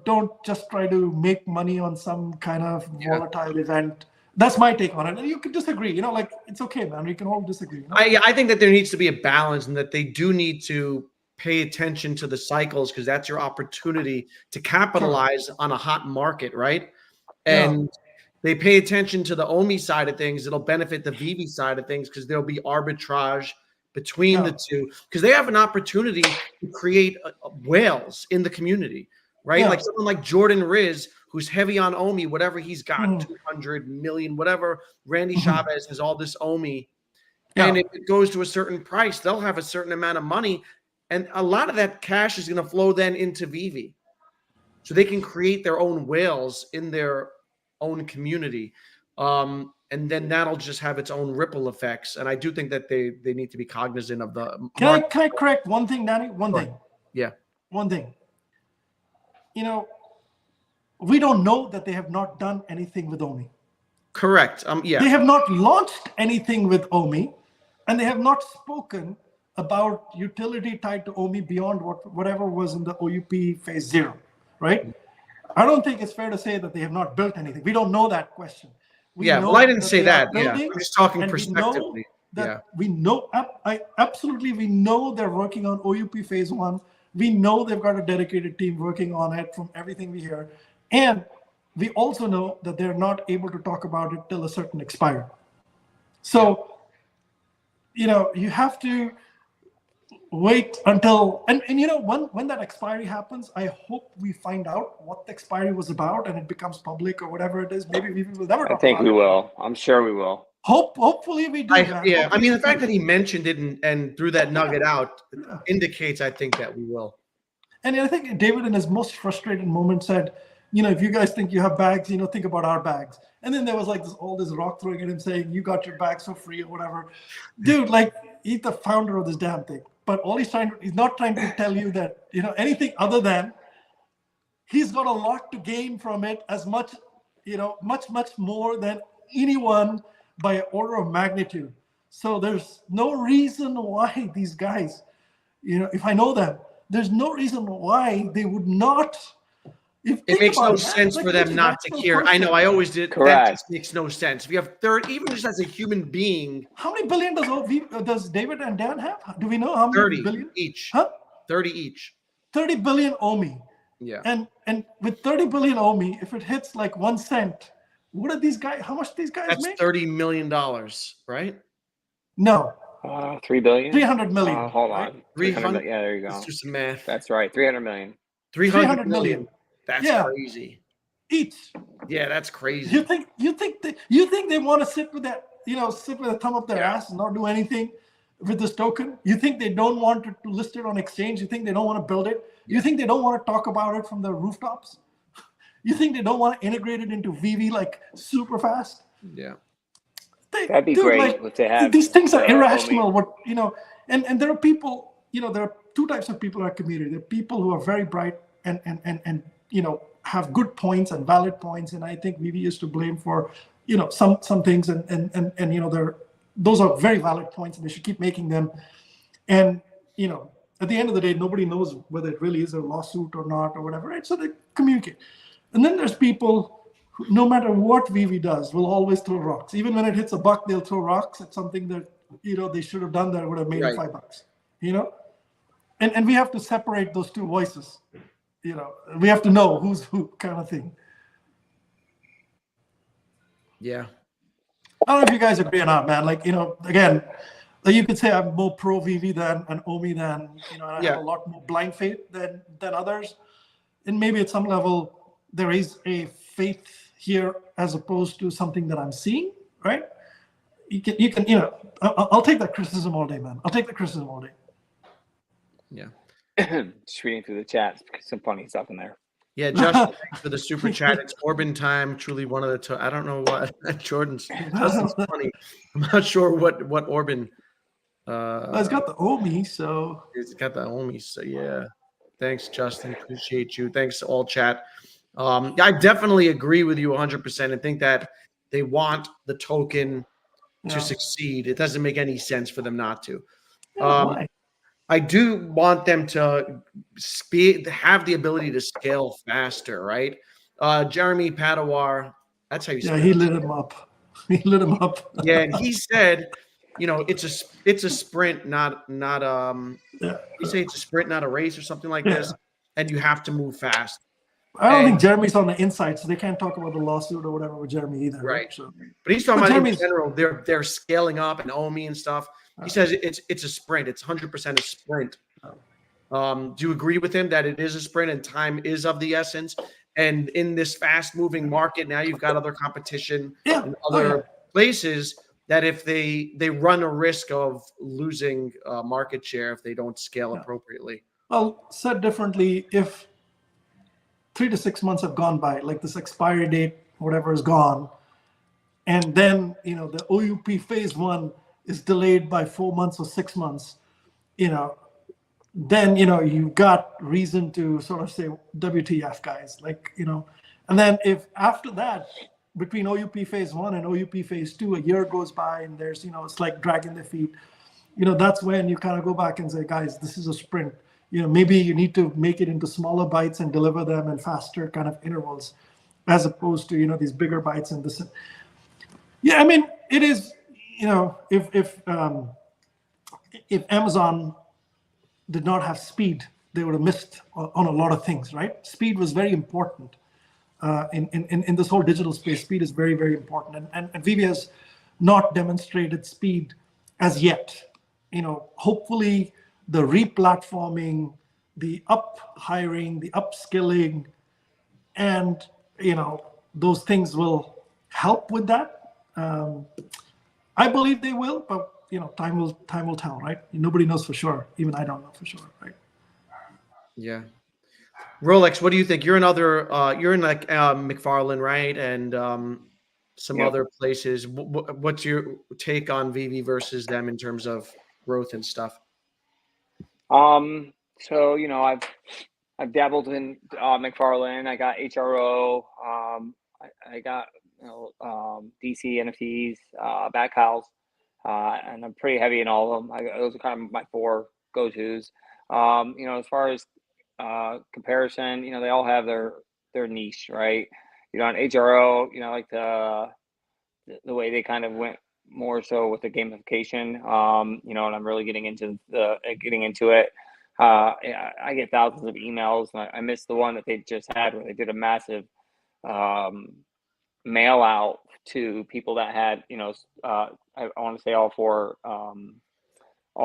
don't just try to make money on some kind of volatile event. That's my take on it. And you can disagree, it's okay, man. We can all disagree. I think that there needs to be a balance, and that they do need to pay attention to the cycles, because that's your opportunity to capitalize on a hot market, right? And they pay attention to the OMI side of things. It'll benefit the Veve side of things, because there'll be arbitrage between the two, because they have an opportunity to create whales in the community, right? Like someone like Jordan Riz, who's heavy on OMI, whatever he's got, 200 million, whatever. Randy Chavez has all this OMI. And if it goes to a certain price, they'll have a certain amount of money. And a lot of that cash is going to flow then into Veve. So they can create their own whales in their own community. And then that'll just have its own ripple effects. And I do think that they need to be cognizant of the Can I correct one thing, Danny? One thing. Yeah. One thing. We don't know that they have not done anything with OMI. Correct. Yeah. They have not launched anything with OMI, and they have not spoken about utility tied to OMI beyond whatever was in the OUP phase 0, right? I don't think it's fair to say that they have not built anything. We don't know that question. Well, I didn't say that. Yeah, I'm just talking prospectively. We know, absolutely, we know they're working on OUP phase 1. We know they've got a dedicated team working on it from everything we hear. And we also know that they're not able to talk about it till a certain expiry. So, you have to wait until, and when that expiry happens, I hope we find out what the expiry was about and it becomes public or whatever it is. Maybe we will never talk about it. I think we will. I'm sure we will. Hopefully we do. I mean, the fact that he mentioned it and threw that nugget out indicates, I think, that we will. And I think David, in his most frustrated moment, said, if you guys think you have bags, think about our bags. And then there was like all this rock throwing at him saying, you got your bags for free or whatever. Dude, he's the founder of this damn thing. But all he's not trying to tell you that, anything other than he's got a lot to gain from it, as much, much more than anyone by order of magnitude. So there's no reason why these guys, if I know them, there's no reason why they would not. It makes no sense for them not to care. I know, I always did. Correct. That just makes no sense. If you have 30, even just as a human being. How many billion does David and Dan have? Do we know how many 30 billion? Each. Huh? 30 each. 30 billion OMI. Yeah. And with 30 billion OMI, if it hits like 1 cent, what are these guys? How much do these guys make? That's $30 million, right? No. 3 billion? 300 million. Hold on. 300. Yeah, there you go. Let's do some math. That's right. 300 million. 300 million. That's crazy. Each. Yeah, that's crazy. You think they want to sit with that, sit with a thumb up their ass and not do anything? with this token? You think they don't want it to list it on exchange? You think they don't want to build it? You think they don't want to talk about it from the rooftops? You think they don't want to integrate it into Veve like super fast? Yeah. That'd be great if they have these things are the irrational. And there are people, there are two types of people in our community. There are people who are very bright and have good points and valid points. And I think Veve is to blame for, some things and those are very valid points and they should keep making them. And, at the end of the day, nobody knows whether it really is a lawsuit or not or whatever, right? So they communicate. And then there's people who, no matter what Veve does, will always throw rocks. Even when it hits a buck, they'll throw rocks at something that, they should have done that would have made it $5, And we have to separate those two voices. We have to know who's who kind of thing. Yeah. I don't know if you guys agree or not, man. Again, you could say I'm more pro Veve than an Omi than, I have a lot more blind faith than others. And maybe at some level, there is a faith here as opposed to something that I'm seeing, right? You can, I'll take that criticism all day, man. I'll take the criticism all day. Yeah. Just reading through the chat, some funny stuff in there. Yeah, Justin, thanks for the super chat. It's Orban time. Truly one of the. I don't know what Justin's funny. I'm not sure what Orban. It's got the Omi, so it's got the Omi. So yeah, thanks, Justin. Appreciate you. Thanks to all chat. I definitely agree with you 100%. and think that they want the token to succeed. It doesn't make any sense for them not to. Why? I do want them to have the ability to scale faster, right? Jeremy Padawar, that's how you say he lit him up. He lit him up. Yeah, and he said, it's a sprint, not you say it's a sprint, not a race or something like this, and you have to move fast. I don't think Jeremy's on the inside, so they can't talk about the lawsuit or whatever with Jeremy either. Right. So. But he's talking about in general, they're scaling up and Omi and stuff. He says it's a sprint. It's 100% a sprint. Do you agree with him that it is a sprint and time is of the essence? And in this fast-moving market, now you've got other competition in other places that if they run a risk of losing market share if they don't scale appropriately. Well, said differently, if 3 to 6 months have gone by, like this expiry date, whatever is gone, and then the OUP phase 1 is delayed by 4 months or 6 months, then you've got reason to sort of say WTF, guys, and then if after that, between OUP phase 1 and OUP phase 2, a year goes by and there's it's like dragging their feet, that's when you kind of go back and say, guys, this is a sprint. Maybe you need to make it into smaller bites and deliver them in faster kind of intervals, as opposed to these bigger bites and this. Yeah, I mean, it is. If Amazon did not have speed, they would have missed on a lot of things, right? Speed was very important in this whole digital space. Speed is very, very important, and Veve has not demonstrated speed as yet. Hopefully the replatforming, the up-hiring, the upskilling, and those things will help with that. I believe they will, but time will tell, right? Nobody knows for sure. Even I don't know for sure, right? Yeah. Rolex, what do you think? You're in like McFarland, right? And some other places. What's your take on Veve versus them in terms of growth and stuff? So I've dabbled in McFarland. I got HRO. I got DC NFTs, Backhouse, and I'm pretty heavy in all of them. Those are kind of my 4 go-tos. As far as comparison, they all have their niche, right? On HRO, like the way they kind of went more so with the gamification, and I'm really getting into it. I get thousands of emails, and I missed the one that they just had where they did a massive mail out to people that had, I want to say all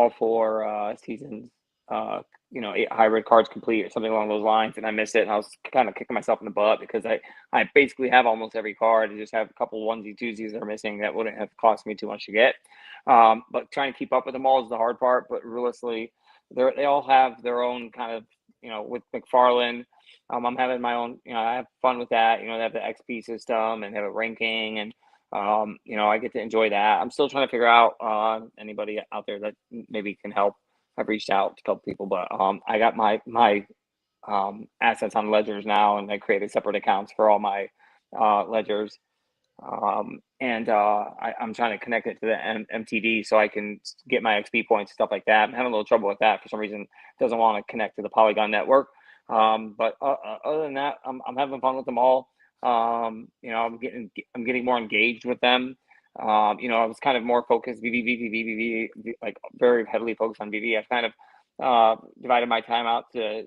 four seasons hybrid cards complete or something along those lines, and I missed it, and I was kind of kicking myself in the butt because I basically have almost every card. I just have a couple onesie twosies that are missing that wouldn't have cost me too much to get. But trying to keep up with them all is the hard part. But realistically, they all have their own kind of, with McFarlane. I'm having my own, I have fun with that. They have the XP system and have a ranking, and I get to enjoy that. I'm still trying to figure out anybody out there that maybe can help. I've reached out to a couple people, but I got my assets on ledgers now, and I created separate accounts for all my ledgers. I'm trying to connect it to the MTD so I can get my XP points, stuff like that. I'm having a little trouble with that for some reason. It doesn't want to connect to the Polygon network. But other than that, I'm having fun with them all. I'm getting more engaged with them. I was kind of more focused, VV, like very heavily focused on VV. I've kind of divided my time out to,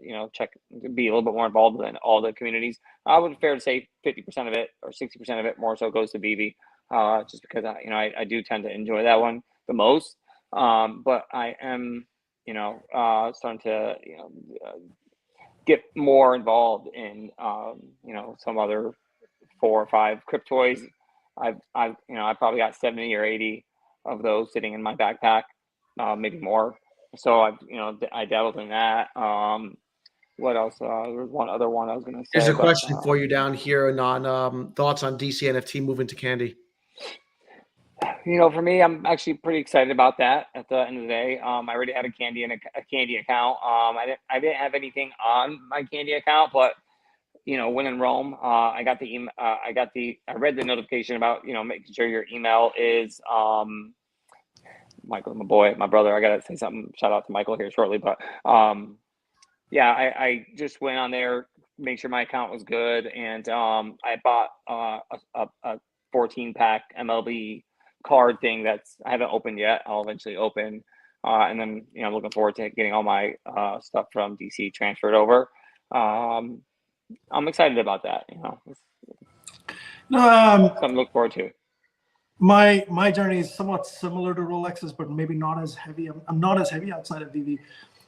be a little bit more involved in all the communities. I would fair to say 50% of it or 60% of it more so goes to VV, just because I do tend to enjoy that one the most. But I am, starting to, get more involved in, some other 4 or 5 cryptoys. I probably got 70 or 80 of those sitting in my backpack, maybe more. So I dabbled in that. What else? There was one other one I was going to say. There's a question for you down here on thoughts on DC NFT moving to Candy. For me, I'm actually pretty excited about that. At the end of the day, I already had a Candy account. I didn't have anything on my Candy account, but when in Rome, I got the email. I read the notification about making sure your email is Michael, my brother. I gotta say something. Shout out to Michael here shortly, but I just went on there, make sure my account was good, and I bought a 14-pack MLB card thing that's I haven't opened yet. I'll eventually open, and then I'm looking forward to getting all my stuff from DC transferred over. I'm excited about that. Something to look forward to. My journey is somewhat similar to Rolex's, but maybe not as heavy. I'm not as heavy outside of VV,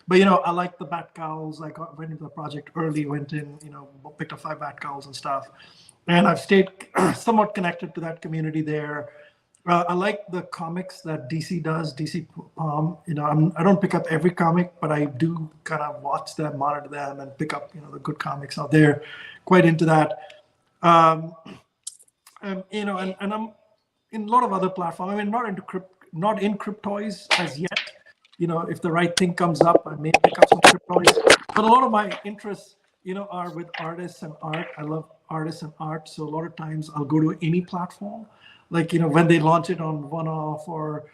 but I like the bat cows. I went into the project early, went in, picked up 5 bat cows and stuff, and I've stayed somewhat connected to that community there. I like the comics that DC does, DC Palm. I don't pick up every comic, but I do kind of watch them, monitor them, and pick up the good comics out there. Quite into that. And I'm in a lot of other platforms. I mean, not in cryptoys as yet. If the right thing comes up, I may pick up some cryptoys. But a lot of my interests, are with artists and art. I love artists and art, so a lot of times I'll go to any platform. Like, when they launch it on One-Off or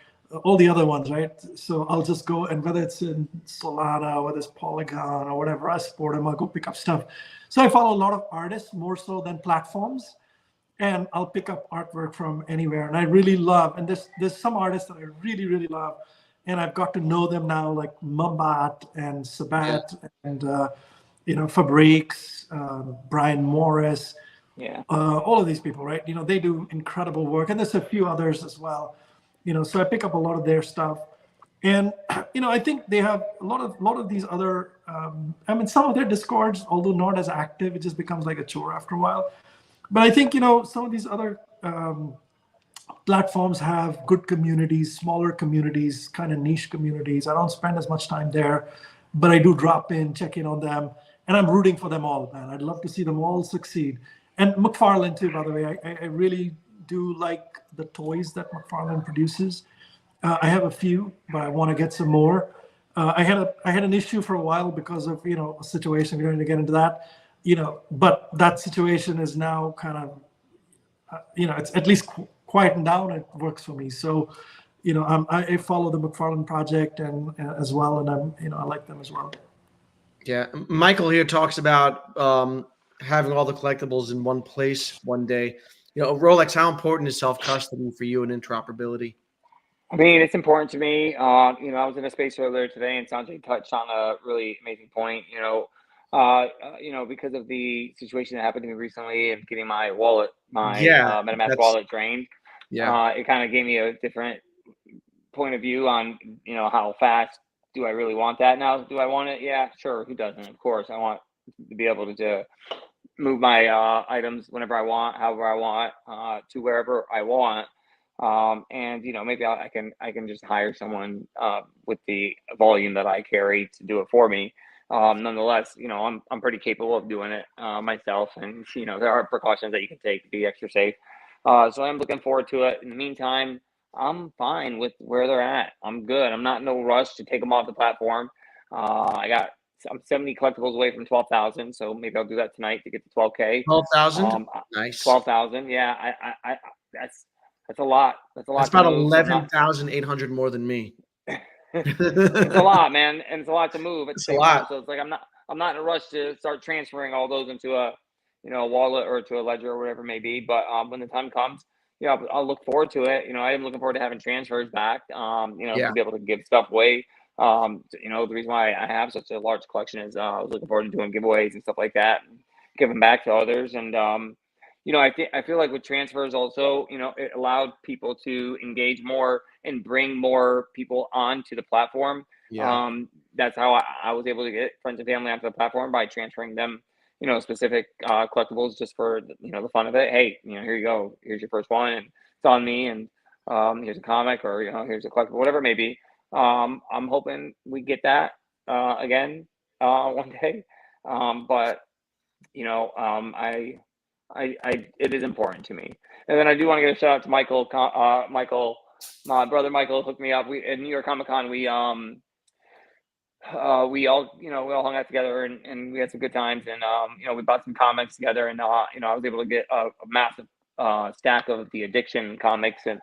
all the other ones, right? So I'll just go, and whether it's in Solana, whether it's Polygon or whatever, I support them, I'll go pick up stuff. So I follow a lot of artists more so than platforms, and I'll pick up artwork from anywhere. And I really love, and there's some artists that I really, really love, and I've got to know them now, like Mumbat and Sabat and, Fabriks, Brian Morris. Yeah. All of these people, right? They do incredible work, and there's a few others as well. So I pick up a lot of their stuff, and I think they have a lot of these other. Some of their Discords, although not as active, it just becomes like a chore after a while. But I think some of these other platforms have good communities, smaller communities, kind of niche communities. I don't spend as much time there, but I do drop in, check in on them, and I'm rooting for them all, man. I'd love to see them all succeed. And McFarlane too, by the way. I really do like the toys that McFarlane produces. I have a few, but I want to get some more. I had an issue for a while because of a situation. We don't need to get into that, But that situation is now kind of, it's at least quietened down. It works for me. So, I follow the McFarlane project and as well, and I like them as well. Yeah, Michael here talks about having all the collectibles in one place one day. Rolex, how important is self-custody for you and interoperability? I mean, it's important to me. I was in a space earlier today, and Sanjay touched on a really amazing point. Because of the situation that happened to me recently and getting my wallet, MetaMask wallet drained. Yeah, it kind of gave me a different point of view on how fast do I really want that now? Do I want it? Yeah, sure. Who doesn't? Of course, I want to be able to move my items whenever I want, however I want, to wherever I want. And maybe I can just hire someone with the volume that I carry to do it for me. Nonetheless, I'm pretty capable of doing it myself, and there are precautions that you can take to be extra safe. So I'm looking forward to it. In the meantime, I'm fine with where they're at. I'm good. I'm not in no rush to take them off the platform. I'm 70 collectibles away from 12,000, so maybe I'll do that tonight to get to 12K. 12,000. Nice. 12,000. Yeah, I that's a lot. That's a lot. That's about to move, so 11,800 more than me. it's a lot, man, and it's a lot to move at the same time. lot. So it's like I'm not in a rush to start transferring all those into a wallet or to a ledger or whatever it may be. But when the time comes, I'll look forward to it. I am looking forward to having transfers back. Yeah. To be able to give stuff away. The reason why I have such a large collection is I was looking forward to doing giveaways and stuff like that, and giving back to others. And I feel like with transfers also, it allowed people to engage more and bring more people onto the platform. Yeah. That's how I was able to get friends and family onto the platform, by transferring them, specific collectibles just for the fun of it. Hey, here you go. Here's your first one, and it's on me. And here's a comic, or here's a collectible, whatever it may be. I'm hoping we get that again one day. But it is important to me. And then I do want to get a shout out to Michael. My brother Michael hooked me up. We at New York Comic Con. We all hung out together, and we had some good times. And we bought some comics together. And I was able to get a massive stack of the Addiction comics. And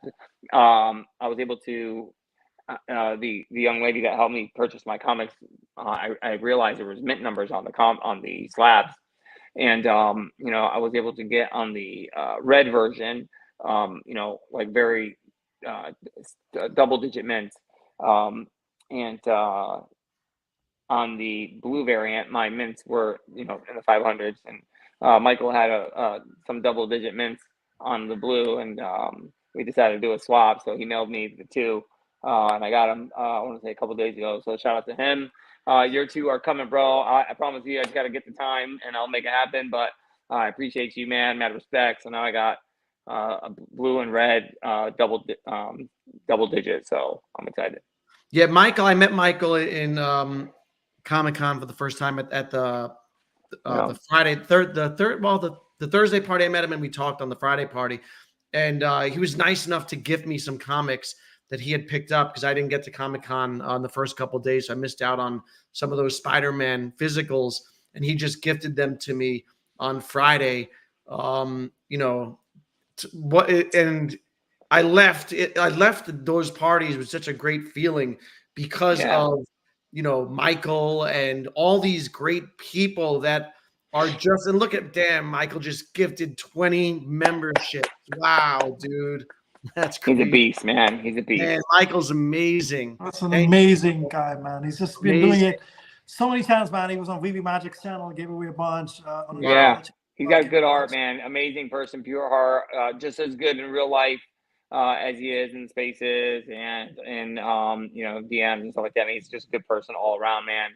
I was able to. The young lady that helped me purchase my comics, I realized there was mint numbers on the slabs. And I was able to get on the red version, like very double-digit mints, and on the blue variant, my mints were in the 500s, and Michael had some double-digit mints on the blue, and we decided to do a swap. So he mailed me the two, and I got them. I want to say a couple days ago. So shout out to him. Your two are coming, bro. I promise you, I just got to get the time and I'll make it happen. But I appreciate you, man. Mad respect. So now I got a blue and red double digit. So I'm excited. Yeah, Michael. I met Michael in Comic-Con for the first time at the Friday the Thursday party. I met him and we talked on the Friday party, and he was nice enough to gift me some comics that he had picked up, because I didn't get to Comic-Con on the first couple of days. So I missed out on some of those Spider-Man physicals, and he just gifted them to me on Friday. And I left those parties with such a great feeling because of, Michael and all these great people that are just, and look at, damn, Michael just gifted 20 memberships. Wow, dude. That's crazy. He's a beast, man. He's a beast. Man, Michael's amazing. That's an amazing guy, man. He's just been doing it so many times, man. He was on Veve Magic's channel, gave away a bunch. He's got good art, man. Amazing person, pure heart. Just as good in real life as he is in spaces and in DMs and stuff like that. I mean, he's just a good person all around, man.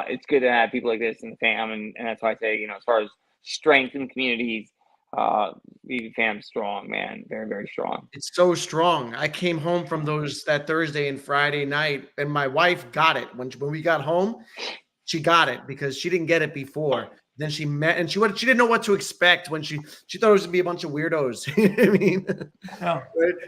It's good to have people like this in the fam, and that's why I say, as far as strength in communities, Veve fam's strong, man. Very, very strong. It's so strong. I came home from that Thursday and Friday night, and my wife got it when we got home. She got it because she didn't get it before. Then she met, and she didn't know what to expect when she thought it was gonna be a bunch of weirdos. I mean, yeah.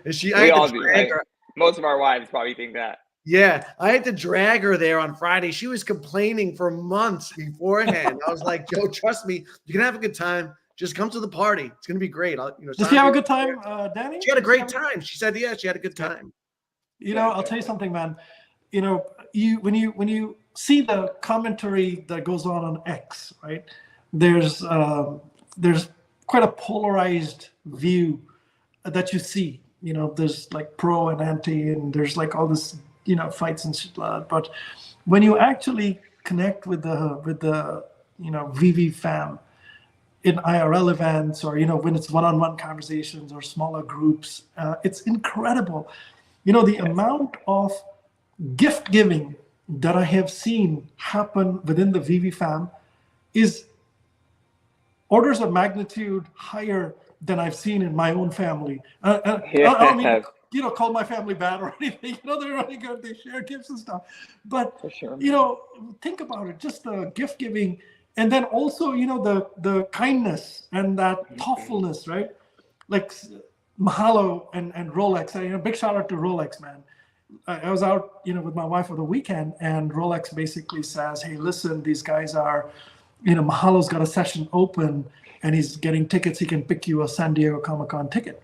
And we all do, right? Most of our wives probably think that. Yeah, I had to drag her there on Friday. She was complaining for months beforehand. I was like, "Joe, trust me, you can have a good time. Just come to the party. It's gonna be great." Did she have a good time, Danny? She had a great time. She said, "Yeah, she had a good time." I'll tell you something, man. When you see the commentary that goes on X, right? There's quite a polarized view that you see. There's like pro and anti, and there's like all this fights and shit like that. But when you actually connect with the Veve fam in IRL events, or when it's one-on-one conversations or smaller groups, it's incredible. The amount of gift giving that I have seen happen within the Veve fam is orders of magnitude higher than I've seen in my own family. I don't mean to, call my family bad or anything. They're really good. They share gifts and stuff. But For sure. think about it. Just the gift giving, and then also the kindness and that thoughtfulness, right? Like Mahalo and Rolex. Big shout out to Rolex, man. I was out, with my wife for the weekend, and Rolex basically says, "Hey, listen, these guys are, Mahalo's got a session open, and he's getting tickets. He can pick you a San Diego Comic-Con ticket.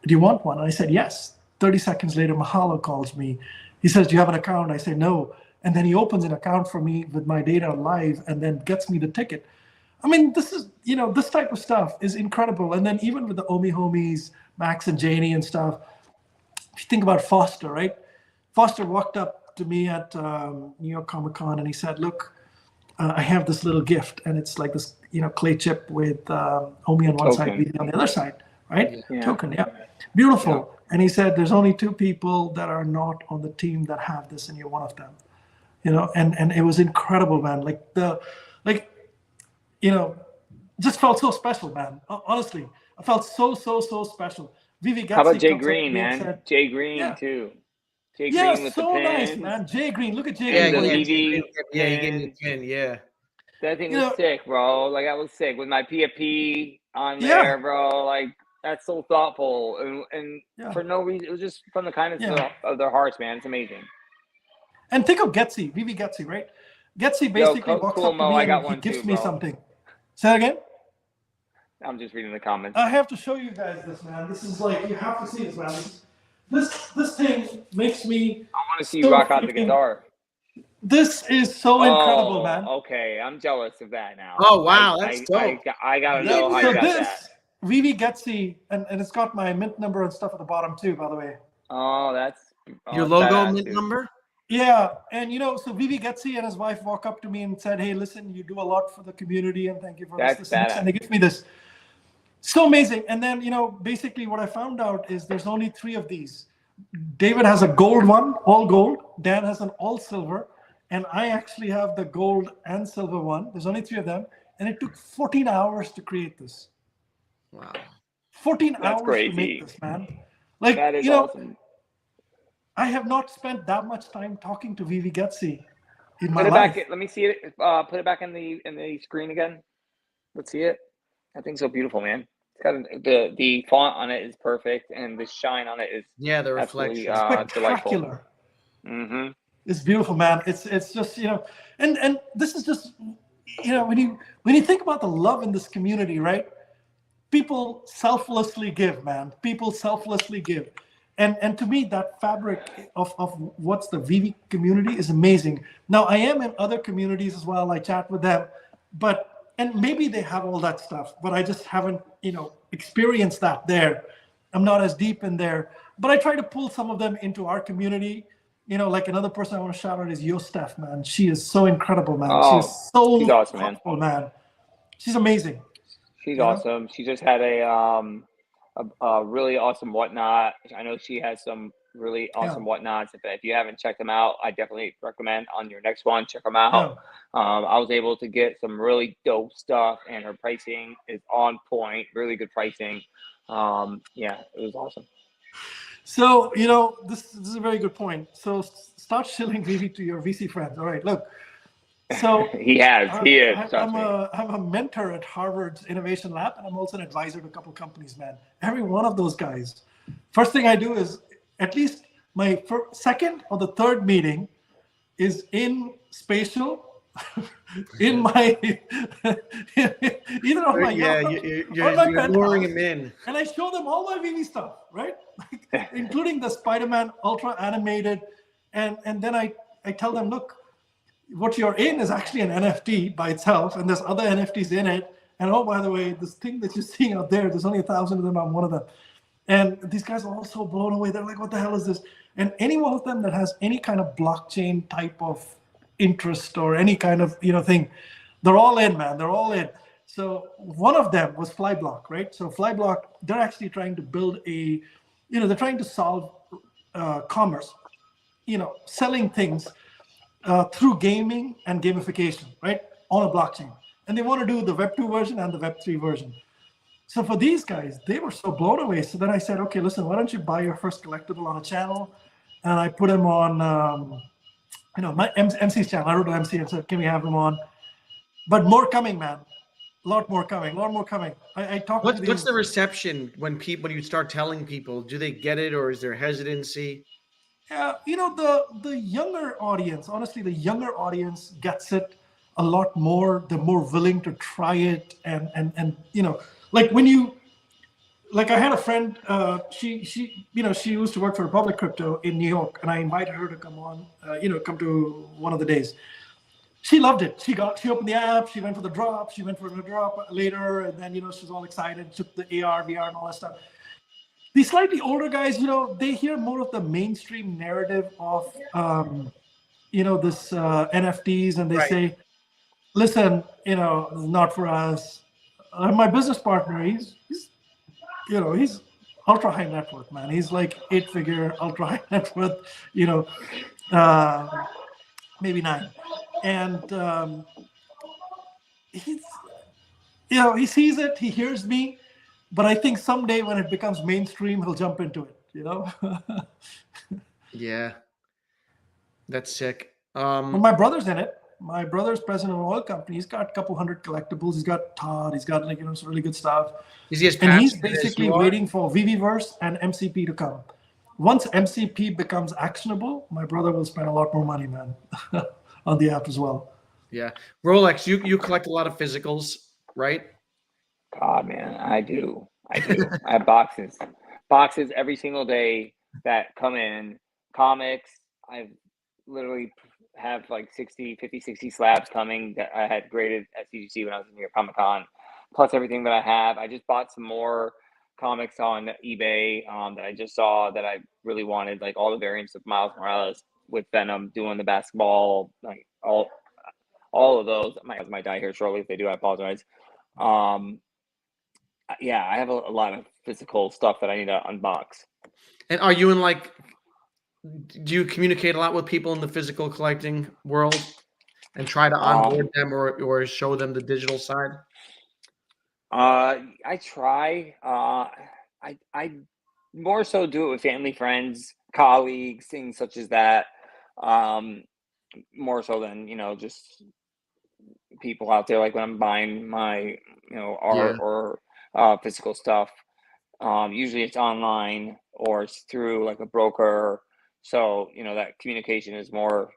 Do you want one?" And I said, "Yes." 30 seconds later, Mahalo calls me. He says, "Do you have an account?" I say, "No." And then he opens an account for me with my data live, and then gets me the ticket. I mean, this is, this type of stuff is incredible. And then even with the Omi homies, Max and Janie and stuff, if you think about Foster, right? Foster walked up to me at New York Comic Con, and he said, "Look, I have this little gift, and it's like this, clay chip with Omi on one side, Veve on the other side, right? Yeah. Token, yeah, beautiful." Yeah. And he said, "There's only 2 people that are not on the team that have this, and you're one of them." And it was incredible, man. Just felt so special, man. Honestly, I felt so special. Veve Gatsby. How about Jay Green, man? Said, Jay Green too. Jay Green with so the pins. Nice, man. Jay Green, look at Jay Green. The he gave me a pin. Yeah. That thing was sick, bro. Like, I was sick with my PFP on there, bro. Like, that's so thoughtful, and for no reason. It was just from the kindness of their hearts, man. It's amazing. And think of Getsy, Veve Getsy, right? Getsy basically walks up to me and he gives me something. Say that again? I'm just reading the comments. I have to show you guys this, man. This is like, you have to see this, man. This thing makes me. I want to see you rock out the guitar. This is so incredible, man. Okay, I'm jealous of that now. Oh wow, that's dope. I gotta know how you got that. Veve Getsy, and it's got my mint number and stuff at the bottom too, by the way. Oh, that's your logo mint number. Yeah, and so Veve Getsy and his wife walk up to me and said, "Hey, listen, you do a lot for the community, and thank you for this." And they give me this. So amazing. And then, basically what I found out is there's only 3 of these. David has a gold one, all gold. Dan has an all silver. And I actually have the gold and silver one. There's only 3 of them. And it took 14 hours to create this. Wow. 14 hours to make this, man. Like, that is awesome. I have not spent that much time talking to Veve Getsy in my life. Back. Let me see it. Put it back in the screen again. Let's see it. That thing's so beautiful, man. It's got the font on it is perfect, and the shine on it is the reflection spectacular. Mm-hmm. It's beautiful, man. It's just and this is just when you think about the love in this community, right? People selflessly give, man. People selflessly give, and to me that fabric of what's the Veve community is amazing. Now I am in other communities as well. I chat with them, and maybe they have all that stuff, but I just haven't, experienced that there. I'm not as deep in there, but I try to pull some of them into our community. Like another person I want to shout out is Yostef, man. She is so incredible, man. She's awesome, man. She's amazing. She's awesome. She just had a really awesome whatnot. I know she has some really awesome whatnots. If you haven't checked them out, I definitely recommend on your next one, check them out. I was able to get some really dope stuff, and her pricing is on point, really good pricing. It was awesome. So, this is a very good point. So start shilling Veve to your VC friends. All right, look. So he is. I'm a mentor at Harvard's Innovation Lab, and I'm also an advisor to a couple companies, man. Every one of those guys, first thing I do is at least my second or the third meeting is in spatial, in my either on my you're luring him in, and I show them all my Veve stuff, right? Including the Spider-Man Ultra animated, and then I tell them, look, what you're in is actually an NFT by itself, and there's other NFTs in it. And oh, by the way, this thing that you're seeing out there's only 1,000 of them. I'm one of them. And these guys are all so blown away. They're like, what the hell is this? And any one of them that has any kind of blockchain type of interest or any kind of thing, they're all in, man. They're all in. So one of them was Flyblock, right? So Flyblock, they're actually trying to build they're trying to solve commerce, selling things through gaming and gamification, right, on a blockchain. And they want to do the Web 2 version and the Web 3 version. So for these guys, they were so blown away. So then I said, okay, listen, why don't you buy your first collectible on a channel? And I put him on, my MC's channel. I wrote to MC and said, can we have him on? But more coming, man. A lot more coming. I talked to What's the reception when you start telling people? Do they get it, or is there hesitancy? Yeah, the younger audience, honestly, the younger audience gets it a lot more. They're more willing to try it. And like when you, like I had a friend, she used to work for Republic Crypto in New York, and I invited her to come on, come to one of the days. She loved it. She opened the app. She went for the drop. She went for the drop later, and then she's all excited. Took the AR, VR, and all that stuff. These slightly older guys, they hear more of the mainstream narrative of, this NFTs, and they say, "Listen, not for us." My business partner, he's ultra high net worth, man. He's like 8-figure ultra high net worth, maybe 9. And he's, he sees it, he hears me, but I think someday when it becomes mainstream, he'll jump into it, Yeah, that's sick. Well, my brother's in it. My brother's president of an oil company. He's got a couple hundred collectibles. He's got Todd. He's got some really good stuff. Is he as and he's passionate as basically you are? waiting for Veveverse and MCP to come. Once MCP becomes actionable, my brother will spend a lot more money, man, on the app as well. Yeah, Rolex. You collect a lot of physicals, right? God, man, I do. I have boxes every single day that come in. Comics. I've literally have like 50, 60 slabs coming that I had graded at CGC when I was in New York Comic Con, plus everything that I have. I just bought some more comics on eBay that I just saw that I really wanted, like all the variants of Miles Morales with Venom doing the basketball, like all of those. Might die here shortly. If they do, I apologize. Yeah, I have a lot of physical stuff that I need to unbox. And are you in do you communicate a lot with people in the physical collecting world and try to onboard them or show them the digital side? I try. I more so do it with family, friends, colleagues, things such as that. More so than just people out there. Like when I'm buying my art or physical stuff. Usually it's online or it's through like a broker. So, that communication is more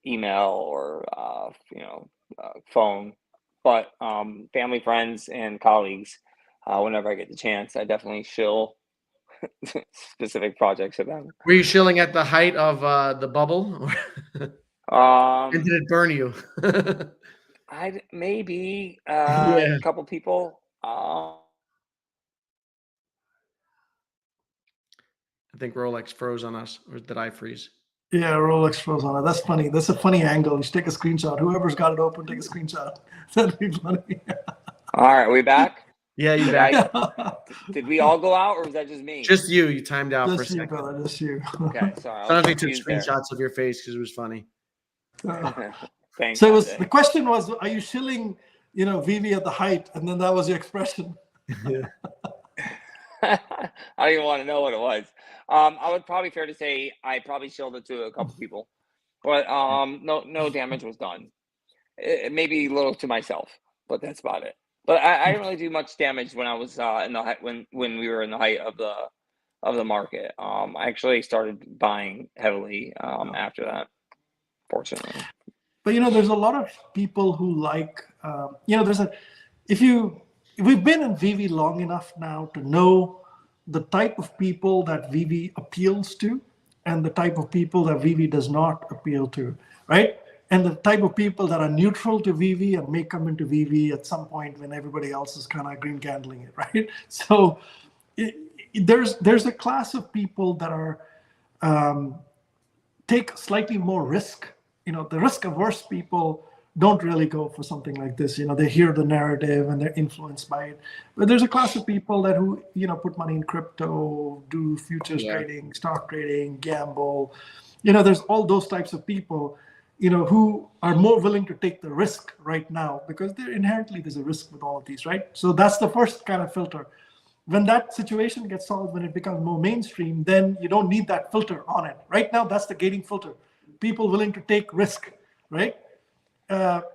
email or, phone, but family, friends, and colleagues, whenever I get the chance, I definitely shill specific projects of them. Were you shilling at the height of the bubble? And did it burn you? Maybe a couple people. I think Rolex froze on us, or did I freeze? Yeah, Rolex froze on it. That's funny. That's a funny angle. You should take a screenshot. Whoever's got it open, take a screenshot. That'd be funny. All right, we back? Yeah, you back. Did we all go out, or was that just me? Just you. You timed out for a second. Brother, just you. Okay, sorry. Sometimes we took screenshots of your face because it was funny. Thanks. So the question was, are you shilling, Veve at the height? And then that was your expression. Yeah. I don't even want to know what it was. I would probably fair to say I probably shilled it to a couple people, but no damage was done. It maybe a little to myself, but that's about it. But I didn't really do much damage when I was in the height, when we were in the height of the market. I actually started buying heavily after that, fortunately. But there's a lot of people who like we've been in Veve long enough now to know the type of people that Veve appeals to and the type of people that Veve does not appeal to, right? And the type of people that are neutral to Veve and may come into Veve at some point when everybody else is kind of green candling it, right? So there's a class of people that are take slightly more risk. The risk-averse people don't really go for something like this. They hear the narrative and they're influenced by it. But there's a class of people who put money in crypto, do futures trading, stock trading, gamble. There's all those types of people. who are more willing to take the risk right now, because there's a risk with all of these, right? So that's the first kind of filter. When that situation gets solved, when it becomes more mainstream, then you don't need that filter on it. Right now, that's the gating filter. People willing to take risk, right?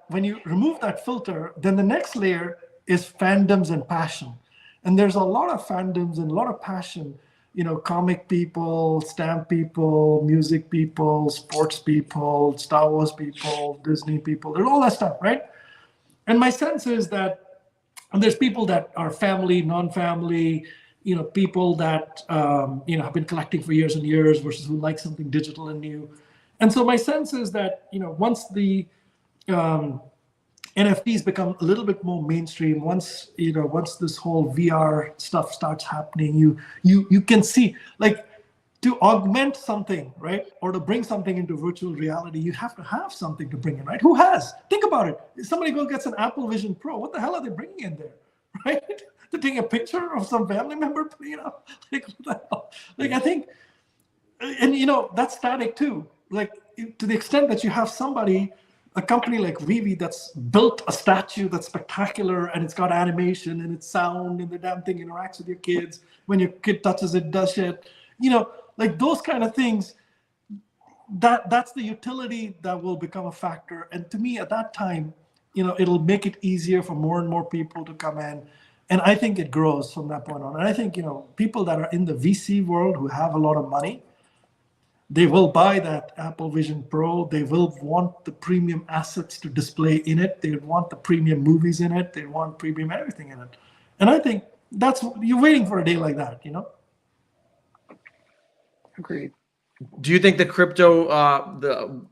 When you remove that filter, then the next layer is fandoms and passion. And there's a lot of fandoms and a lot of passion, comic people, stamp people, music people, sports people, Star Wars people, Disney people, there's all that stuff, right? And my sense is that there's people that are family, non-family, people that have been collecting for years and years versus who like something digital and new. And so my sense is that once the NFTs become a little bit more mainstream, once this whole VR stuff starts happening, you can see, like, to augment something, right, or to bring something into virtual reality, you have to have something to bring in, right? Who has? Think about it. If somebody goes gets an Apple Vision Pro, what the hell are they bringing in there, right? To take a picture of some family member, like, what the hell? Like, I think, and that's static too. Like, to the extent that you have a company like Veve that's built a statue that's spectacular, and it's got animation and it's sound, and the damn thing interacts with your kids. When your kid touches it, does shit. Like those kind of things, that's the utility that will become a factor. And to me, at that time, it'll make it easier for more and more people to come in. And I think it grows from that point on. And I think, people that are in the VC world who have a lot of money, they will buy that Apple Vision Pro. They will want the premium assets to display in it. They want the premium movies in it. They want premium everything in it. And I think you're waiting for a day like that, Agreed. Do you think the crypto,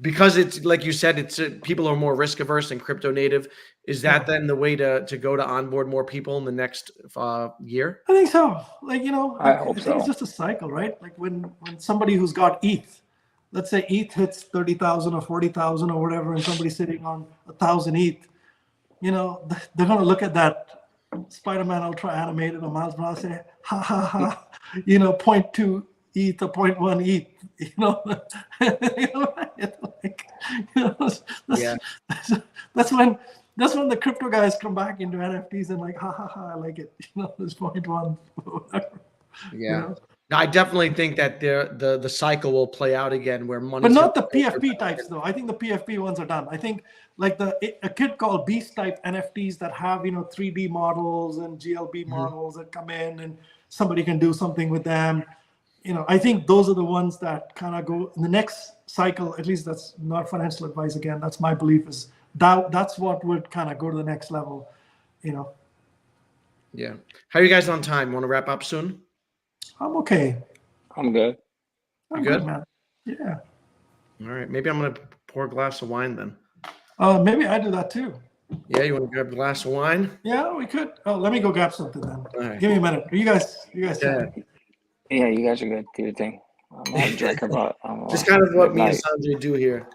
because it's like you said, it's people are more risk averse and crypto native? Is that then the way to go to onboard more people in the next year? I think so. Like, I hope think so. it's just a cycle, right? Like when somebody who's got ETH, let's say ETH hits 30,000 or 40,000 or whatever, and somebody's sitting on 1,000 ETH, they're going to look at that Spider-Man Ultra animated or Miles Morales, say, ha ha ha, 0.2 ETH or 0.1 ETH, Yeah. That's when the crypto guys come back into NFTs and like, ha ha ha, I like it. This 0.1, whatever. Yeah. I definitely think that the cycle will play out again where money. But not the PFP types, though. I think the PFP ones are done. I think like a kit called Beast type NFTs that have 3D models and GLB models that come in and somebody can do something with them. I think those are the ones that kind of go in the next cycle. At least that's not financial advice. Again, that's my belief, is that's what would kind of go to the next level. Yeah. How are you guys on time? Want to wrap up soon? I'm okay. I'm good. I'm good, man. Yeah. All right. Maybe I'm going to pour a glass of wine then. Maybe I do that too. Yeah, you want to grab a glass of wine? Yeah, we could. Oh, let me go grab something then. All right. Give me a minute. You guys. Yeah. Yeah, you guys are good. Do your thing. I'm not a drinker, but Just kind of what me and midnight. Sanjay do here.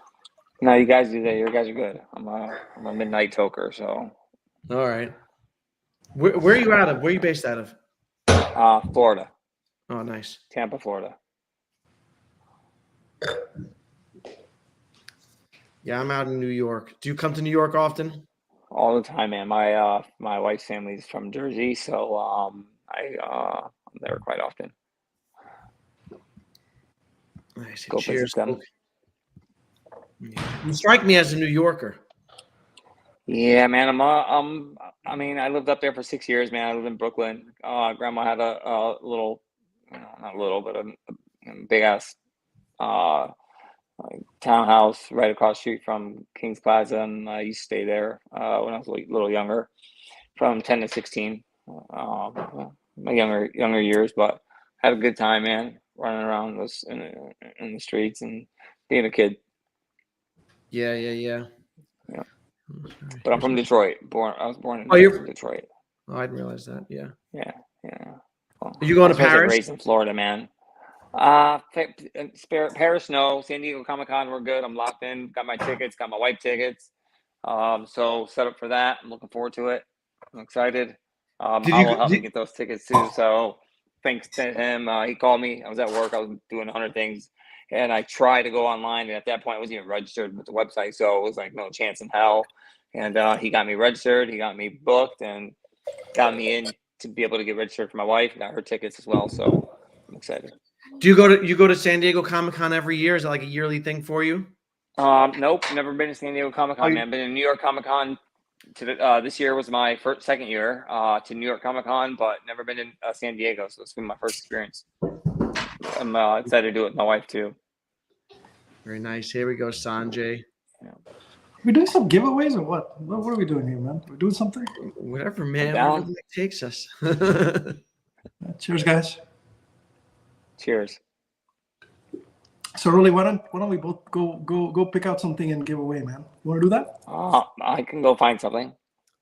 No, you guys do that. You guys are good. I'm a midnight toker, so. All right. Where are you out of? Where are you based out of? Florida, Oh, nice. Tampa, Florida. Yeah, I'm out in New York. Do you come to New York often? All the time, man. My wife's family's from Jersey, so I'm there quite often. Nice. Go Cheers. visit them. You strike me as a New Yorker. Yeah, man. I mean, I lived up there for 6 years, man. I lived in Brooklyn. Grandma had a little, not little, but a big ass like townhouse right across the street from Kings Plaza, and I used to stay there when I was a little younger, from 10 to 16. My younger years, but had a good time, man. Running around in the streets and being a kid. Yeah. Yeah. But I'm from Detroit. I was born in Detroit. Oh, I didn't realize that. Yeah. Yeah. Well, Are you going to I was Paris? raised in Florida, man. Paris, no. San Diego Comic-Con, we're good. I'm locked in. Got my tickets. Got my wife tickets. So set up for that. I'm looking forward to it. I'm excited. I will help me get those tickets too. So thanks to him. He called me. I was at work. I was doing 100 things. and I tried to go online, and at that point I wasn't even registered with the website, so it was like no chance in hell. And he got me registered, he got me booked, and got me in to be able to get registered for my wife. Got her tickets as well, so I'm excited. Do you go to San Diego Comic-Con every year? Is it like a yearly thing for you? Nope, never been to San Diego Comic-Con, man. Been in New York Comic-Con. This year was my second year to New York Comic-Con, but never been in San Diego, so it's been my first experience. I'm excited to do it with my wife too. Very nice. Here we go, Sanjay. Yeah. We doing some giveaways or what? What are we doing here, man? We're doing something? Whatever, man. Down. Wherever it takes us. Cheers, guys. Cheers. So really, why don't we both go pick out something and give away, man? You want to do that? I can go find something.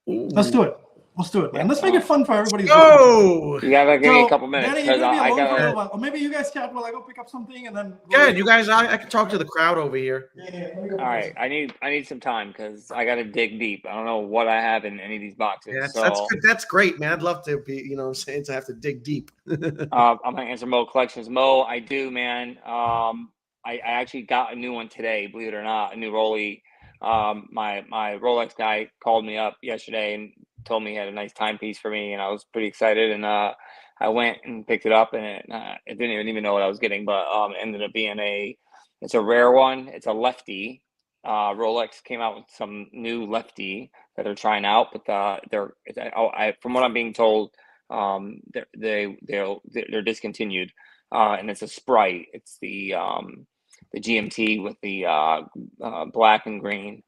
Ooh. Let's do it. Let's do it, man. Let's make it fun for everybody. Oh, You gotta give me a couple minutes because I gotta. Or maybe you guys chat while I go pick up something and then. good. You guys, I can talk to the crowd over here. Yeah. All right, I need some time because I gotta dig deep. I don't know what I have in any of these boxes. Yeah, so that's good. That's great, man. I'd love to be, you know what I'm saying, to have to dig deep. I'm gonna answer Mo Collections. Mo, I do, man. I actually got a new one today, believe it or not, a new Rolly. My Rolex guy called me up yesterday and told me he had a nice timepiece for me, and I was pretty excited. And I went and picked it up, and it didn't even know what I was getting, but it ended up being it's a rare one. It's a lefty. Rolex came out with some new lefty that they're trying out, but from what I'm being told, they're discontinued, and it's a Sprite. It's the GMT with the black and green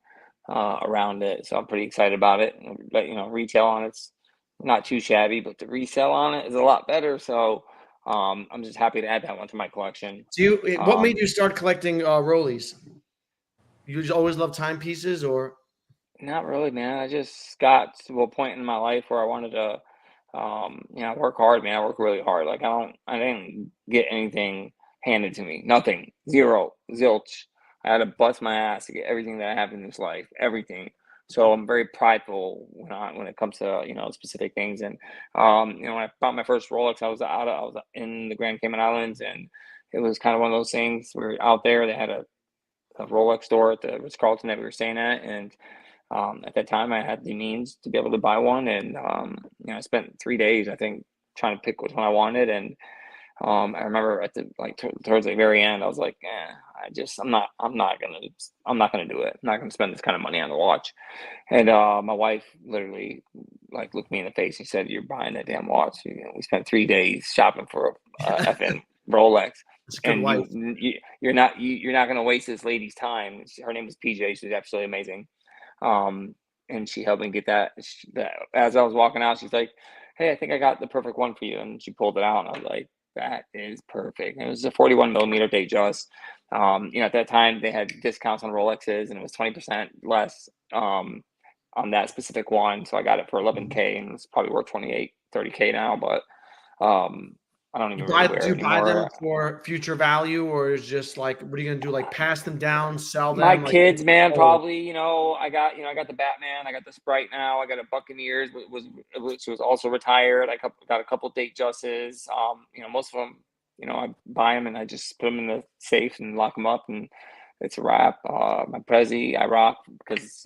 around it, so I'm pretty excited about it. But retail on it's not too shabby, but the resale on it is a lot better. So I'm just happy to add that one to my collection. What made you start collecting Rollies? You just always loved timepieces, or? Not really, man. I just got to a point in my life where I wanted to, work hard, man. I work really hard. Like I didn't get anything handed to me. Nothing. Zero. Zilch. I had to bust my ass to get everything that I have in this life. Everything. So I'm very prideful when it comes to specific things. And when I bought my first Rolex, I was in the Grand Cayman Islands, and it was kind of one of those things where out there they had a Rolex store at the Ritz-Carlton that we were staying at, and at that time I had the means to be able to buy one, and I spent 3 days, I think, trying to pick which one I wanted. And I remember at the towards the very end, I was like, I'm not gonna do it. I'm not gonna spend this kind of money on the watch. And my wife literally looked me in the face and said, "You're buying that damn watch." We spent 3 days shopping for a effing Rolex. And you're not going to waste this lady's time. Her name is PJ. She's absolutely amazing. And she helped me get that. As I was walking out, she's like, "Hey, I think I got the perfect one for you." And she pulled it out, and I was like, "That is perfect." And it was a 41 millimeter Datejust. At that time they had discounts on Rolexes, and it was 20% less on that specific one. So I got it for $11K, and it's probably worth 28, 30K now. But I don't even really wear do you buy anymore. them for future value, or is just what are you gonna do? Like pass them down, sell them? My kids, man, probably. I got the Batman, I got the Sprite now, I got a Buccaneers, which was also retired. I got a couple Datejusts. Most of them, I buy them and I just put them in the safe and lock them up, and it's a wrap. My Prezi, I rock because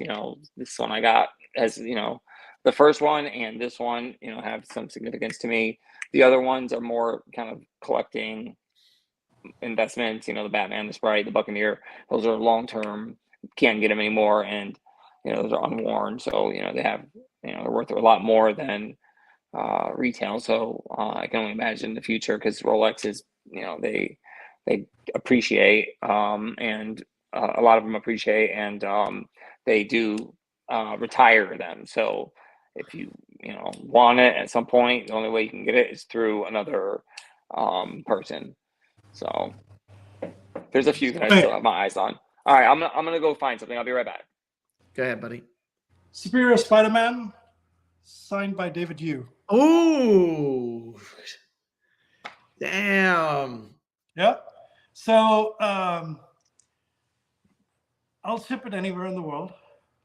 this one I got has the first one and this one have some significance to me. The other ones are more kind of collecting investments, the Batman, the Sprite, the Buccaneer. Those are long-term, can't get them anymore. And, those are unworn. So, they have, they're worth a lot more than retail. So I can only imagine the future, because Rolex is, they appreciate, and a lot of them appreciate, and they do retire them. So if you want it at some point, the only way you can get it is through another person. So there's a few that I still have my eyes on. All right, I'm gonna go find something. I'll be right back. Go ahead, buddy. Superior Spider-Man, signed by David Yu. Oh, damn. Yeah. So I'll ship it anywhere in the world.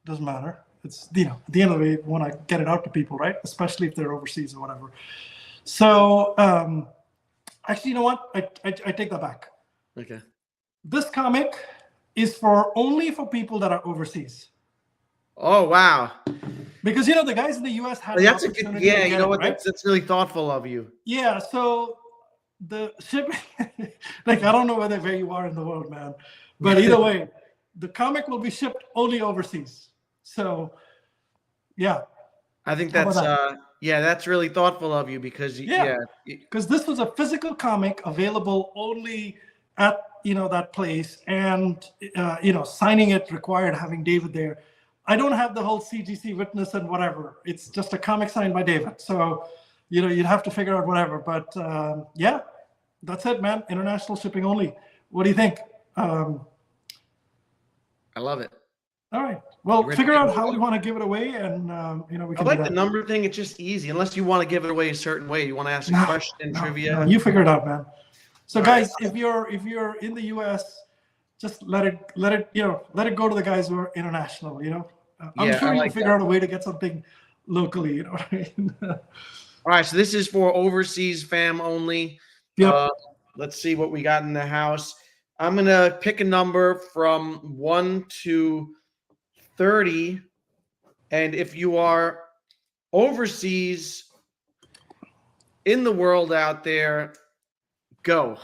Doesn't matter. It's at the end of the day, want to get it out to people, right? Especially if they're overseas or whatever. So actually, you know what? I take that back. Okay. This comic is only for people that are overseas. Oh wow. Because the guys in the US had That's an a good. opportunity Yeah, to you get know it, what? right? That's really thoughtful of you. Yeah, so the shipping, like I don't know where you are in the world, man, but either way, the comic will be shipped only overseas. So, yeah. I think How about that's that? yeah, that's really thoughtful of you because Yeah, because this was a physical comic available only at that place, and signing it required having David there. I don't have the whole CGC witness and whatever. It's just a comic signed by David. So, you'd have to figure out whatever. But yeah, that's it, man. International shipping only. What do you think? I love it. All right. Well, ready figure to out give it how away? we want to give it away, and we I can like do the that. number thing. It's just easy, unless you want to give it away a certain way. You want to ask a question, trivia. No, you figure it out, man. So, All guys, right. if you're in the U.S., just let it go to the guys who are international. I'm Yeah, sure I you'll like figure that. out a way to get something locally. Right? All right, so this is for overseas fam only. Yep. Let's see what we got in the house. I'm gonna pick a number from 1 to 30, and if you are overseas in the world out there, go.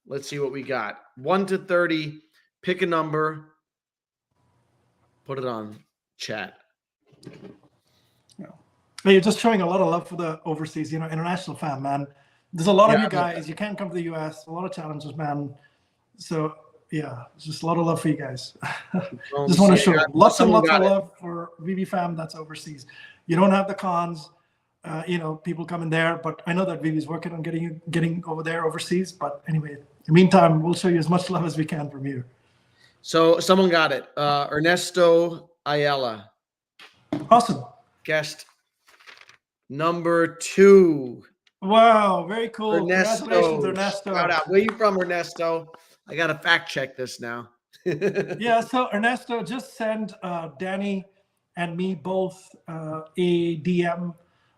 Let's see what we got. 1 to 30. Pick a number. Put it on chat. But you're just showing a lot of love for the overseas, international fan, man. There's a lot of Yeah, you guys. You can't come to the U.S. A lot of challenges, man. So yeah, it's just a lot of love for you guys. Just want to show lots and lots of love for Veve fam that's overseas. You don't have the cons, people coming there, but I know that Vivi's working on getting over there overseas. But anyway, in the meantime, we'll show you as much love as we can from here. So someone got it. Ernesto Ayala. Awesome. Guest number 2. Wow, very cool. Ernesto. Congratulations, Ernesto. Shout out. Where you from, Ernesto? I got to fact check this now. Yeah, so Ernesto, just send Danny and me both a DM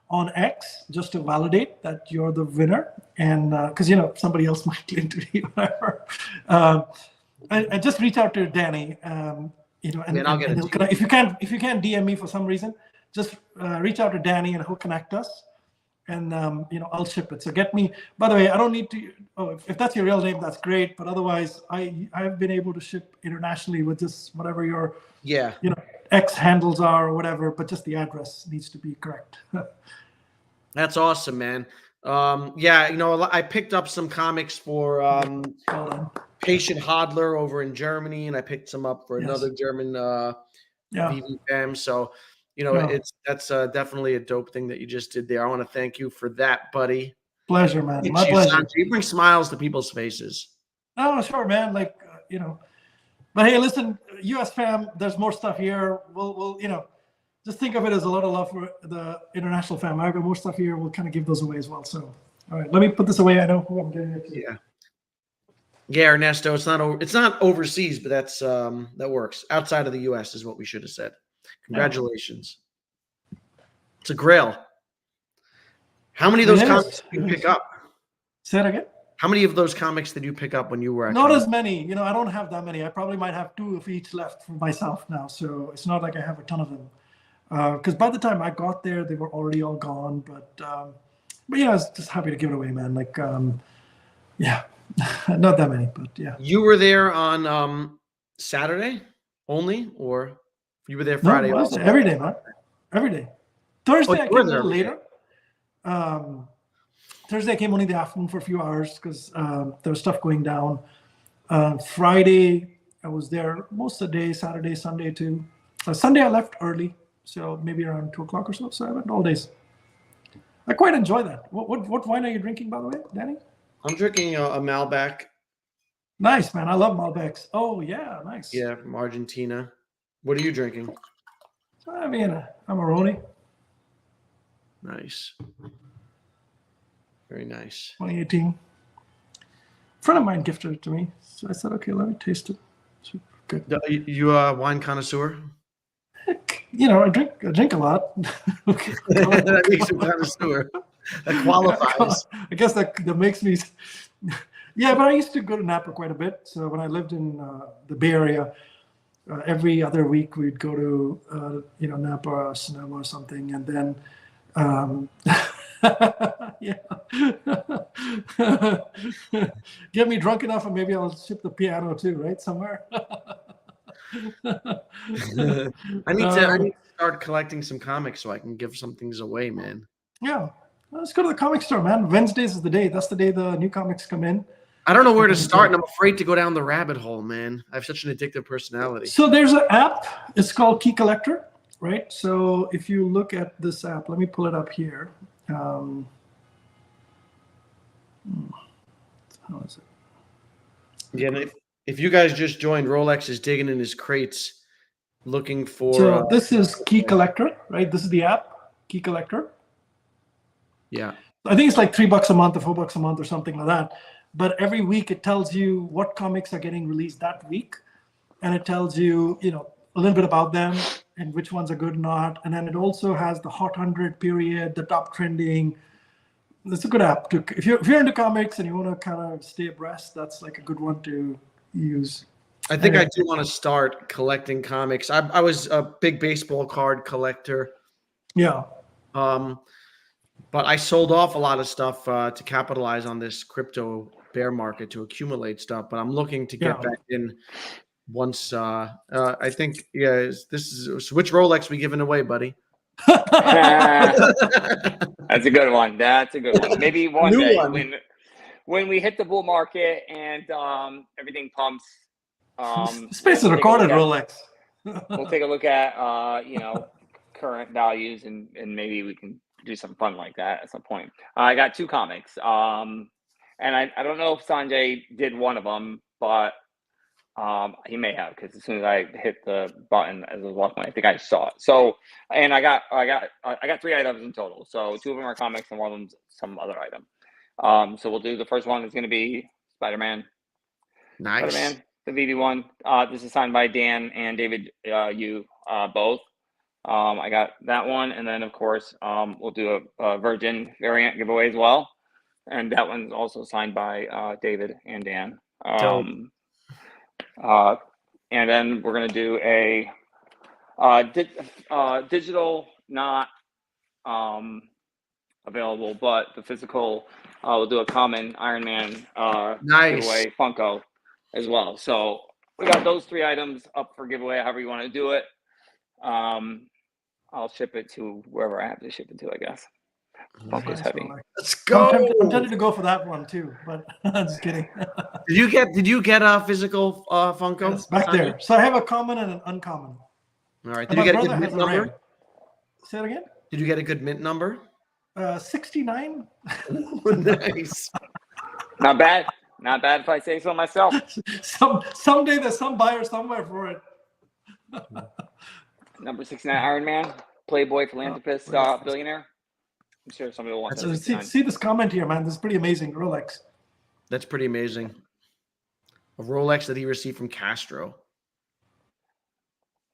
on X just to validate that you're the winner. And because, somebody else might claim to be whatever. And just reach out to Danny, and I'll get it. If you can't DM me for some reason, just reach out to Danny and he'll connect us. And I'll ship it. So get me. By the way, I don't need to. Oh, if that's your real name, that's great. But otherwise, I've been able to ship internationally with just whatever your X handles are or whatever. But just the address needs to be correct. That's awesome, man. I picked up some comics for Patient Hodler over in Germany, and I picked some up for another German Veve fam. So. That's definitely a dope thing that you just did there. I want to thank you for that, buddy. Pleasure, man. My pleasure. You bring smiles to people's faces. Oh, sure, man. But hey, listen, US fam, there's more stuff here. We'll just think of it as a lot of love for the international fam. I've got more stuff here. We'll kind of give those away as well. So, all right, let me put this away. I know who I'm getting it to. Yeah, Ernesto. It's not overseas, but that's that works. Outside of the US is what we should have said. Congratulations. It's a grail. How many of those comics did you pick up? Say it again? How many of those comics did you pick up when you were at Not as many. I don't have that many. I probably might have 2 of each left for myself now. So it's not like I have a ton of them. Because by the time I got there, they were already all gone. But I was just happy to give it away, man. Not that many, but yeah. You were there on Saturday only, or you were there Friday? No, also? Every day, man. Every day. Thursday I came a little later. Thursday I came only in the afternoon for a few hours because there was stuff going down. Friday I was there most of the day. Saturday, Sunday too. Sunday I left early, so maybe around 2 o'clock or so. So I went all days. I quite enjoy that. What wine are you drinking, by the way, Danny? I'm drinking a Malbec. Nice, man. I love Malbecs. Oh yeah, nice. Yeah, from Argentina. What are you drinking? I mean, a Amarone. Nice. Very nice. 2018. A friend of mine gifted it to me, so I said, okay, let me taste it. Super good. You a wine connoisseur? I drink a lot. That makes you a connoisseur. That qualifies. I guess that makes me. Yeah, but I used to go to Napa quite a bit. So when I lived in the Bay Area, every other week we'd go to Napa or Sonoma or something, and then yeah, get me drunk enough, and maybe I'll ship the piano too, right, somewhere. I need to start collecting some comics so I can give some things away, man. Yeah, let's go to the comic store, man. Wednesdays is the day. That's the day the new comics come in. I don't know where to start, and I'm afraid to go down the rabbit hole, man. I have such an addictive personality. So there's an app. It's called Key Collector, right? So if you look at this app, let me pull it up here. How is it? Yeah, if you guys just joined, Rolex is digging in his crates, looking for. So this is Key Collector, right? This is the app, Key Collector. Yeah. I think it's like $3 a month or $4 a month or something like that. But every week it tells you what comics are getting released that week, and it tells you, a little bit about them and which ones are good or not. And then it also has the Hot 100 period, the top trending. It's a good app to if you're into comics and you want to kind of stay abreast. That's like a good one to use. I think I do want to start collecting comics. I was a big baseball card collector. Yeah. But I sold off a lot of stuff to capitalize on this crypto bear market to accumulate stuff. But I'm looking to get back in once. I think, this is which Rolex we giving away, buddy? That's a good one. That's a good one. Maybe one day when we hit the bull market and everything pumps. Space is recorded, Rolex. We'll take a look at current values and maybe we can do some fun like that at some point. I got 2 comics, and I don't know if Sanjay did one of them, but he may have, because as soon as I hit the button as I was walking, I think I saw it. So, and I got 3 items in total. So 2 of them are comics and one of them's some other item. So we'll do the first one is going to be Spider-Man. Nice. Spider-Man, the Veve one. This is signed by Dan and David, you both. I got that one, and then of course we'll do a Virgin variant giveaway as well, and that one's also signed by David and Dan. And then we're gonna do a digital, not available, but the physical. We'll do a common Iron Man giveaway Funko as well. So we got those 3 items up for giveaway, however you want to do it. I'll ship it to wherever I have to ship it to, I guess. Funko's heavy. Let's go. I'm tempted to go for that one too, but I'm just kidding. Did you get a physical Funko? It's back there. So I have a common and an uncommon. All right. Did you get a good mint number? Say it again. Did you get a good mint number? 69. Nice. Not bad. Not bad if I say so myself. Someday there's some buyer somewhere for it. Number 69 Iron Man, Playboy philanthropist, billionaire. I'm sure somebody will want that. See this comment here, man. This is pretty amazing. Rolex. That's pretty amazing. A Rolex that he received from Castro.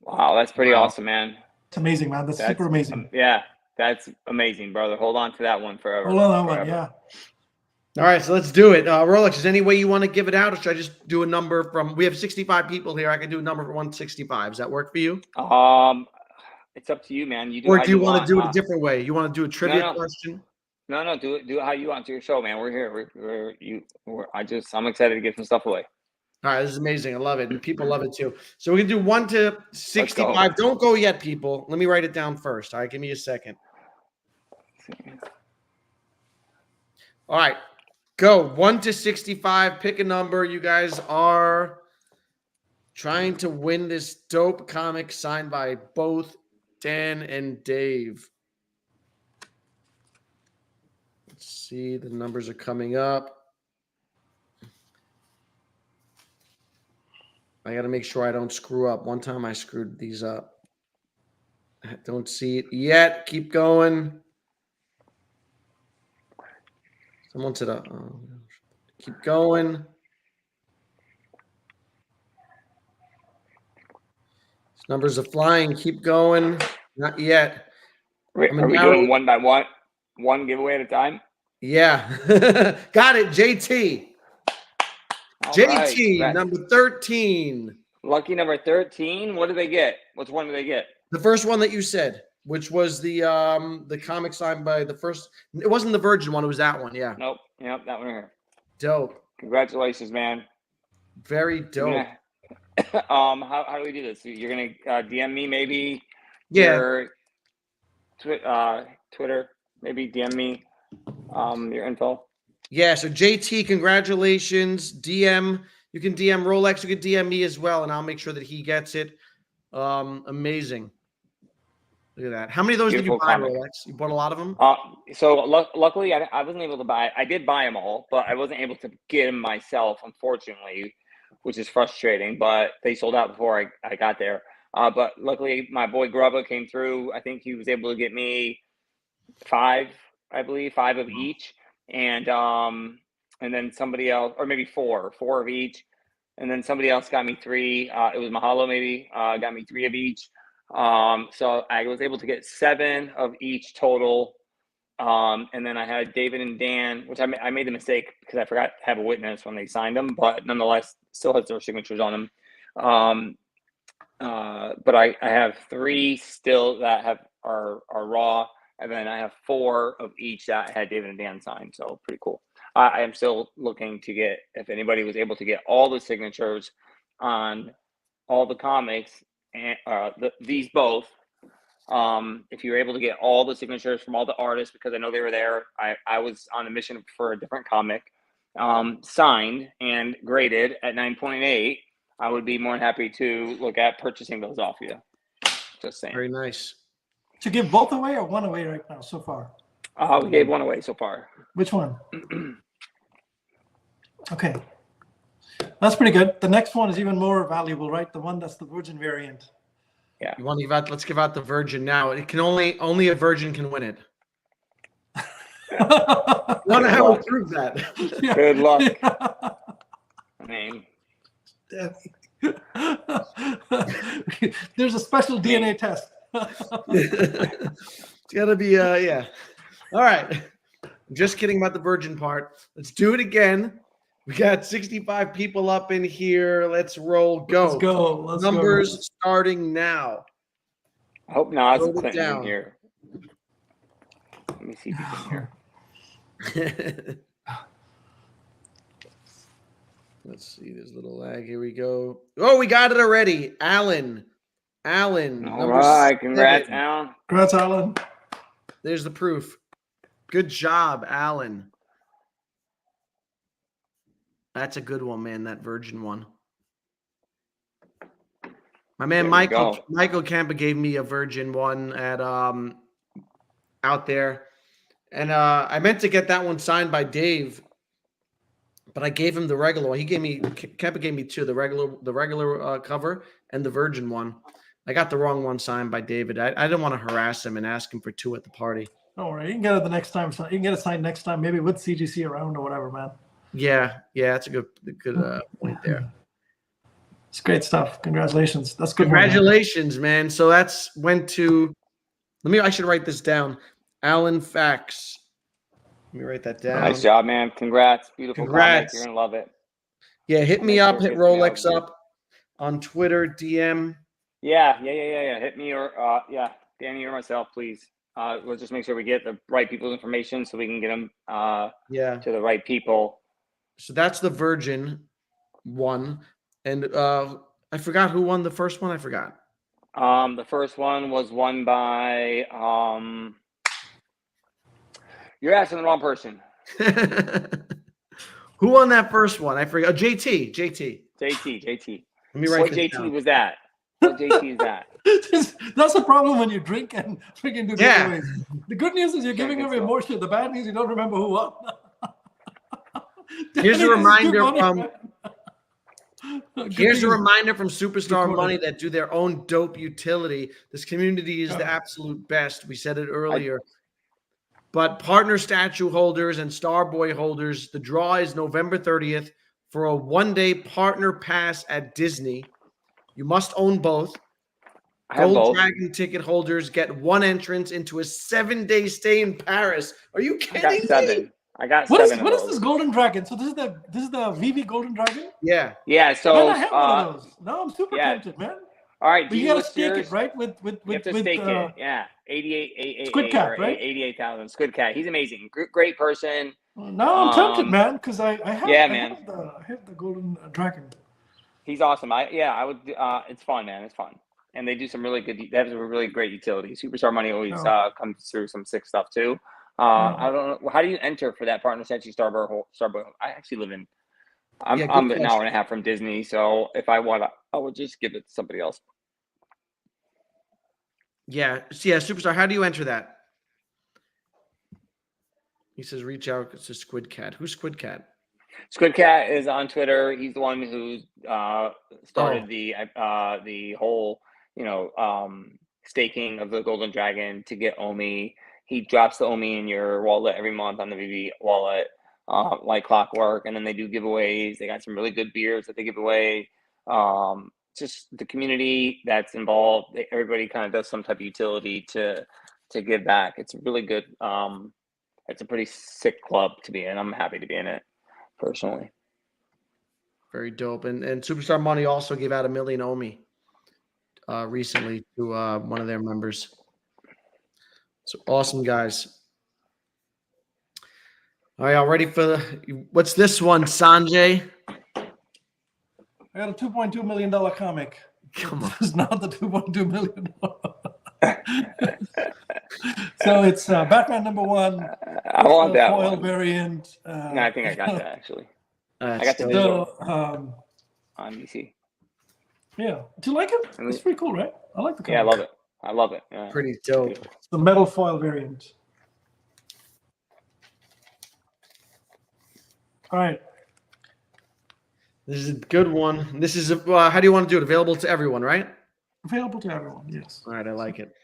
Wow, that's pretty awesome, man. It's amazing, man. That's super amazing. Yeah, that's amazing, brother. Hold on to that one forever. Hold on that one, yeah. All right, so let's do it. Rolex, is there any way you want to give it out, or should I just do a number from? We have 65 people here. I can do a number for 165. Does that work for you? It's up to you, man. You do. Or do you want to do it a different way? You want to do a trivia question? No. Do it how you want to your show, man. We're here. I'm excited to give some stuff away. All right, this is amazing. I love it, and people love it too. So we're gonna do 1 to 65. Don't go yet, people. Let me write it down first. All right, give me a second. All right. Go 1 to 65. Pick a number. You guys are trying to win this dope comic signed by both Dan and Dave. Let's see. The numbers are coming up. I got to make sure I don't screw up. One time I screwed these up. I don't see it yet. Keep going. Someone said, keep going. These numbers are flying. Keep going. Not yet. Wait, are we doing one by one giveaway at a time? Yeah. Got it, JT. JT, Congrats. number 13. Lucky number 13. What do they get? Which one do they get? The first one that you said, which was the comic signed by the first. It wasn't the Virgin one. It was that one. Yeah. Nope. Yep, that one here. Dope. Congratulations, man. Very dope. How do we do this? You're gonna DM me maybe. Yeah. Your Twitter, maybe DM me your info. Yeah. So JT, congratulations. DM. You can DM Rolex. You can DM me as well, and I'll make sure that he gets it. Amazing. Look at that. How many of those Beautiful did you buy, comic. Rolex? You bought a lot of them? So luckily I wasn't able to buy. I did buy them all, but I wasn't able to get them myself, unfortunately, which is frustrating. But they sold out before I got there. But luckily, my boy Grubba came through. I think he was able to get me 5, I believe, 5 of each, and then somebody else, or maybe 4 of each, and then somebody else got me 3. It was Mahalo, maybe, got me 3 of each. So I was able to get 7 of each total. And then I had David and Dan, which I made the mistake because I forgot to have a witness when they signed them, but nonetheless still has their signatures on them. But I have 3 still that are raw, and then I have 4 of each that had David and Dan signed. So pretty cool. I am still looking to get, if anybody was able to get all the signatures on all the comics and these both. If you were able to get all the signatures from all the artists, because I know they were there, I was on a mission for a different comic, signed and graded at 9.8, I would be more than happy to look at purchasing those off you. Just saying. Very nice. To give both away or one away right now so far? We gave one away so far. Which one? Okay. That's pretty good. The next one is even more valuable, right? The one that's the Virgin variant. Yeah. You want to give out? Let's give out the Virgin now. It can only a Virgin can win it. Wonder how we prove that. Yeah. Good luck. I mean, there's a special DNA test. It's gotta be yeah. All right. Just kidding about the Virgin part. Let's do it again. We got 65 people up in here. Let's roll. Go. Let's go. Let's Numbers go. starting now. I hope Nas Roll and it Clinton in down. here. Let me see if he's in here. Let's see. There's a little lag. Here we go. Oh, we got it already. Alan. All Number right, congrats, 7. Alan. Congrats, Alan. There's the proof. Good job, Alan. That's a good one, man. That Virgin one. My man Michael Campa gave me a Virgin one at out there, and I meant to get that one signed by Dave, but I gave him the regular one. Campa gave me 2, the regular cover and the Virgin one. I got the wrong one signed by David. I didn't want to harass him and ask him for 2 at the party. Don't worry, you can get it the next time. You can get it signed next time, maybe with CGC around or whatever, man. Yeah, that's a good point there. It's great stuff. Congratulations. That's good. Congratulations, man. So that's went to. I should write this down. Alan Fax. Let me write that down. Nice job, man. Congrats. Beautiful comic. Congrats. You're gonna love it. Yeah, hit me up. Hit Hit me Rolex up. up on Twitter, DM. Yeah. Hit me or Danny or myself, please. We'll just make sure we get the right people's information so we can get them to the right people. So that's the Virgin one. And I forgot who won the first one. I forgot. The first one was won by you're asking the wrong person. Who won that first one? I forgot. JT. JT. Let me write What this JT down. was that? What JT is that? That's the problem when you drink and freaking do Yeah. giveaways. The good news is you're giving away more shit. The bad news, you don't remember who won. Here's a reminder from Here's Superstar Money that do their own dope utility. This community is the absolute best. We said it earlier. But partner statue holders and Starboy holders, the draw is November 30th for a one-day partner pass at Disney. You must own both. Gold Dragon ticket holders get 1 entrance into a 7-day stay in Paris. Are you kidding me? I got What 7 of is those. this golden dragon? So this is the Veve golden dragon? Yeah. Yeah. So Man, I have one of those. Now I'm super yeah. tempted, man. All right. But you gotta stake it, right? With You have to stake it. Yeah. 88 Squid Cat, or right? 88,000. Squid Cat. He's amazing. Great person. Now I'm tempted, man, because I have I have the golden dragon. He's awesome. I would. It's fun, man. It's fun, and they do some really good. They have some really great utility. Superstar Money always comes through some sick stuff too. I don't know. How do you enter for that partner century Starboard? I actually live in. I'm an hour and a half from Disney, so if I want, I would just give it to somebody else. Yeah. Superstar. How do you enter that? He says, reach out to Squid Cat. Who's Squid Cat? Squid Cat is on Twitter. He's the one who started the whole, staking of the Golden Dragon to get OMI. He drops the OMI in your wallet every month on the Veve wallet, like clockwork. And then they do giveaways. They got some really good beers that they give away. Just the community that's involved. Everybody kind of does some type of utility to give back. It's really good. It's a pretty sick club to be in. I'm happy to be in it personally. Very dope. And Superstar Money also gave out 1 million OMI recently to one of their members. So awesome, guys. All right, y'all ready for what's this one, Sanjay? I got a $2.2 million comic. Come on. It's not the $2.2 million. So it's Batman #1. I want that foil one. variant. No, I think I got that actually. I got the digital on DC. Yeah, do you like it? It's pretty cool, right? I like the comic. Yeah, I love it. I love it. Yeah. Pretty dope. It's the metal foil variant. All right. This is a good one. This is how do you want to do it? Available to everyone, right? Available to everyone. Yes. All right, I like it.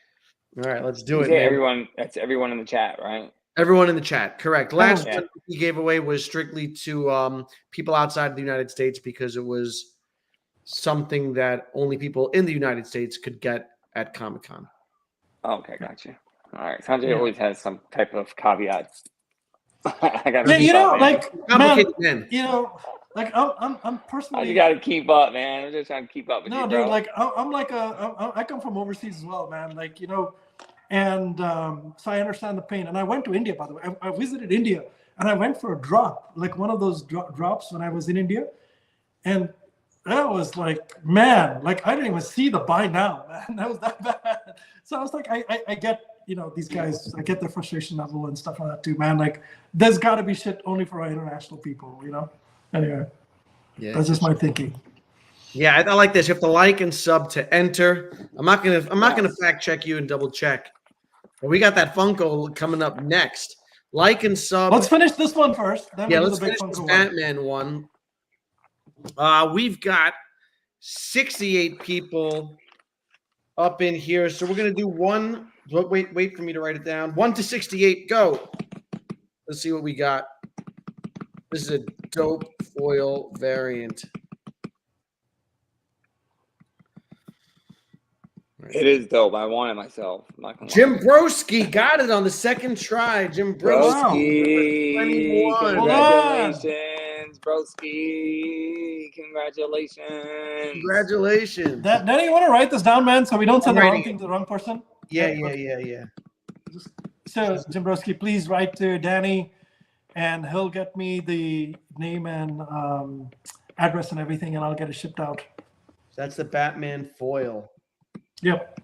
All right, let's do it. Man. Everyone. That's everyone in the chat, right? Everyone in the chat, correct. Last one we gave away was strictly to people outside the United States because it was something that only people in the United States could get at Comic-Con. Okay, gotcha. All right, Sanjay always has some type of caveats. I'm personally. You got to keep up, man. I'm just trying to keep up with you, dude. Bro. Like I come from overseas as well, man. Like and so I understand the pain. And I went to India, by the way. I visited India, and I went for a drop, like one of those drops when I was in India, and that was like, man, like I didn't even see the buy now, man. That was that bad. So I was like, I get, these guys, I get their frustration level and stuff like that too, man. Like there's got to be shit only for our international people, Anyway, that's just my thinking. Yeah, I like this. You have to like and sub to enter. I'm not gonna fact check you and double check. But we got that Funko coming up next. Like and sub. Let's finish this one first. Then let's finish this Batman one. We've got 68 people up in here, so we're gonna do one. Wait for me to write it down. 1 to 68, go. Let's see what we got. This is a dope foil variant. It is dope. I want it myself. Jim Broski got it on the second try. Jim Broski. Congratulations, Broski. Congratulations. Danny, you want to write this down, man, so we don't send the wrong thing to the wrong person? Yeah. So, Jim Broski, please write to Danny, and he'll get me the name and address and everything, and I'll get it shipped out. That's the Batman foil. Yep.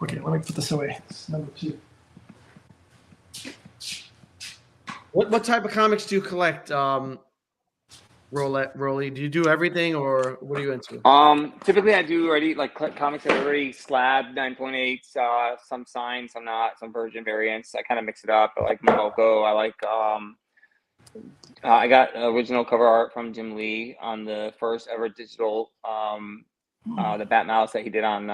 Okay, let me put this away. Number 2. What type of comics do you collect, Rolly? Do you do everything, or what are you into? Typically I do already like comics that are already slab 9.8s, some signed, some not, some virgin variants. I kind of mix it up. I like Momoko. I like I got original cover art from Jim Lee on the first ever digital the Bat Mouse that he did on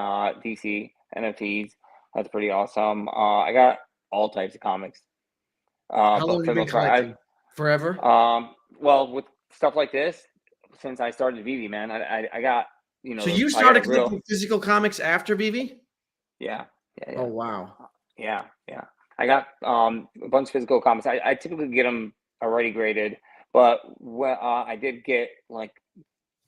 DC NFTs. That's pretty awesome. I got all types of comics. How long have you been collecting? Forever? Well, with stuff like this, since I started Veve, man, I got, So you started collecting physical comics after Veve? Yeah. Oh, wow. Yeah. I got a bunch of physical comics. I typically get them already graded. But I did get like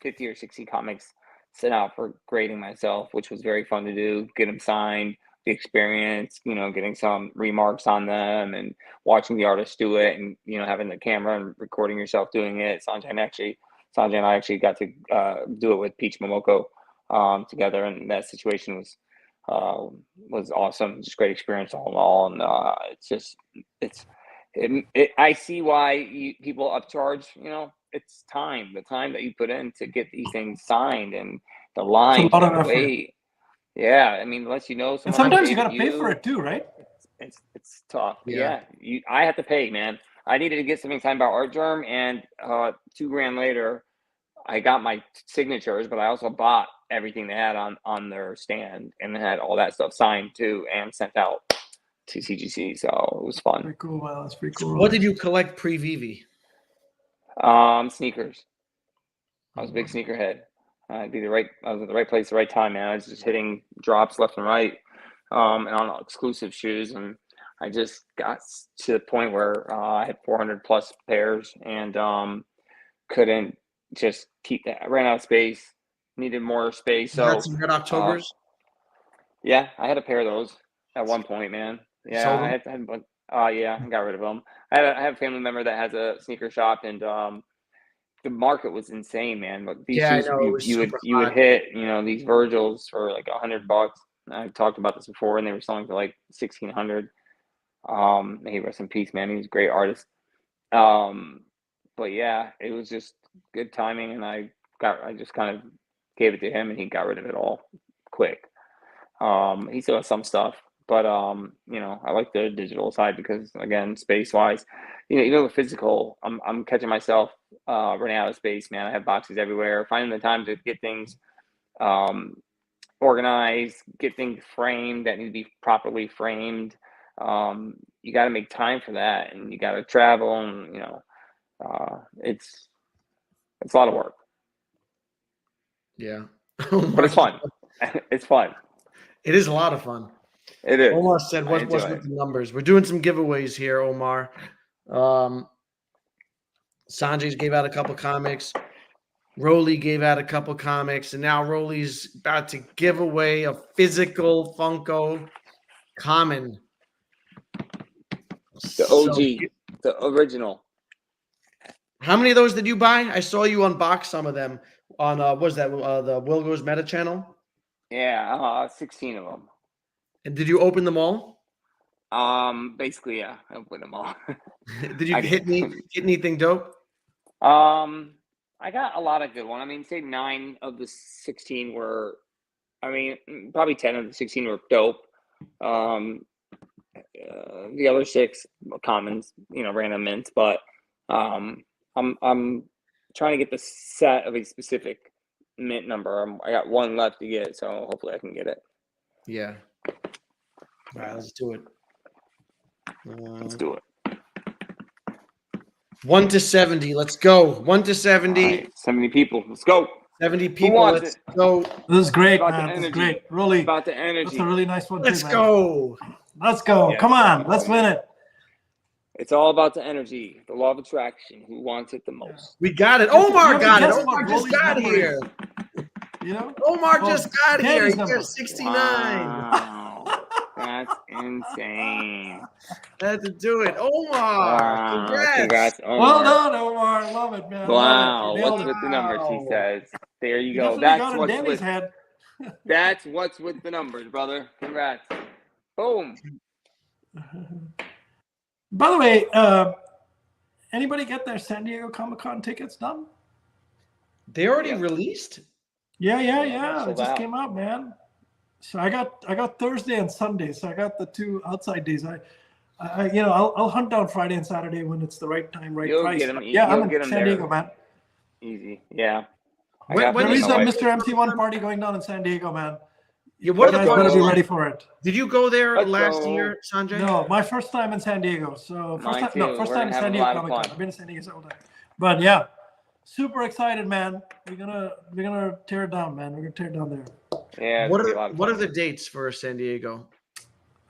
50 or 60 comics sent out for grading myself, which was very fun to do. Get them signed, the experience, getting some remarks on them and watching the artist do it, and having the camera and recording yourself doing it. Sanjay and I actually got to do it with Peach Momoko together, and that situation was awesome. Just great experience all in all, and I see why people upcharge. It's the time that you put in to get these things signed, and the lines, It's a lot of the effort. wait. Yeah, I mean, unless And someone sometimes you paid got to pay for it too, right? it's tough. Yeah. I have to pay, man. I needed to get something signed by Art Germ, and $2,000 later, I got my signatures, but I also bought everything they had on their stand, and they had all that stuff signed too and sent out to CGC. So it was fun. Pretty cool. Wow, that's pretty cool. What did you collect pre-Veve? Sneakers. I was a big sneakerhead. I was at the right place at the right time, man. I was just hitting drops left and right, and on exclusive shoes, and I just got to the point where I had 400 plus pairs, and couldn't just keep that. I ran out of space, needed more space. You got So some Red Octobers? yeah, I had a pair of those at one point, man. Yeah, Sold I them? yeah, I got rid of them. I have a family member that has a sneaker shop, and the market was insane, man. But these Yeah, I shoes, know, it was you would super hot. hit, these Virgils for like $100. I've talked about this before, and they were selling for like 1,600. May he rest in peace, man. He was a great artist. But yeah, it was just good timing, and I just kind of gave it to him, and he got rid of it all quick. He still has some stuff, but I like the digital side because, again, space wise, even with physical, I'm catching myself running out of space, man. I have boxes everywhere. Finding the time to get things organized, get things framed that need to be properly framed. You got to make time for that, and you got to travel, and it's a lot of work, Yeah. but it's fun. It's fun. It is a lot of fun. It is. Omar said, I what's enjoy with the numbers? We're doing some giveaways here, Omar. Sanjay's gave out a couple comics. Rolly gave out a couple comics, and now Rolly's about to give away a physical Funko Common. The OG, the original. How many of those did you buy? I saw you unbox some of them on what was that the Will Goes Meta channel? Yeah, 16 of them. And did you open them all? Basically, yeah, I opened them all. Did you hit anything dope? I got a lot of good ones. I mean, say 9 of the 16 were, probably 10 of the 16 were dope. The other 6 commons, random mints, but I'm trying to get the set of a specific mint number. I got 1 left to get, so hopefully I can get it. Yeah. All right, let's do it. Let's do it. 1 to 70. Let's go. 1 to 70. Right, 70 people. Let's go. 70 people. Let's go. This is great, About man. the This is energy. great. Really, About the energy. that's a really nice one. Let's too, man. go. Let's go. Yes. Come on. Let's win it. It's all about the energy, the law of attraction. Who wants it the most? We got it. You Omar have to got it. guess Omar what just Rolly's got number here. Omar just got here. Danny's He number. got 69. Wow. That's insane. Had to do it. Omar. Wow. Congrats, Omar. Well done, Omar. Love it, man. Wow. Love it. You What's nailed with it. the numbers, he says. There you go. Definitely That's got in what's Danny's with head. That's what's with the numbers, brother. Congrats. Boom. By the way, anybody get their San Diego Comic-Con tickets done? They already released? Yeah. Sold It just out. came out, man. So I got Thursday and Sunday. So I got the 2 outside days. I'll hunt down Friday and Saturday when it's the right time, right You'll price. get 'em. Yeah, You'll I'm get in 'em San there. Diego, man. Easy. Yeah. When Is is that my Mr. MC1 party going down in San Diego, man? Yeah, You what guys are better be the ready for it. Did you go there Let's last go. year, Sanjay? No, my first time in San Diego. So Mine first too. time We're in gonna have San a Diego lot of Comic Con. fun. I've been to San Diego several times. But yeah, super excited, man. We're gonna tear it down, man. We're gonna tear it down there. Yeah. What it's gonna be a lot of are fun. the dates for San Diego?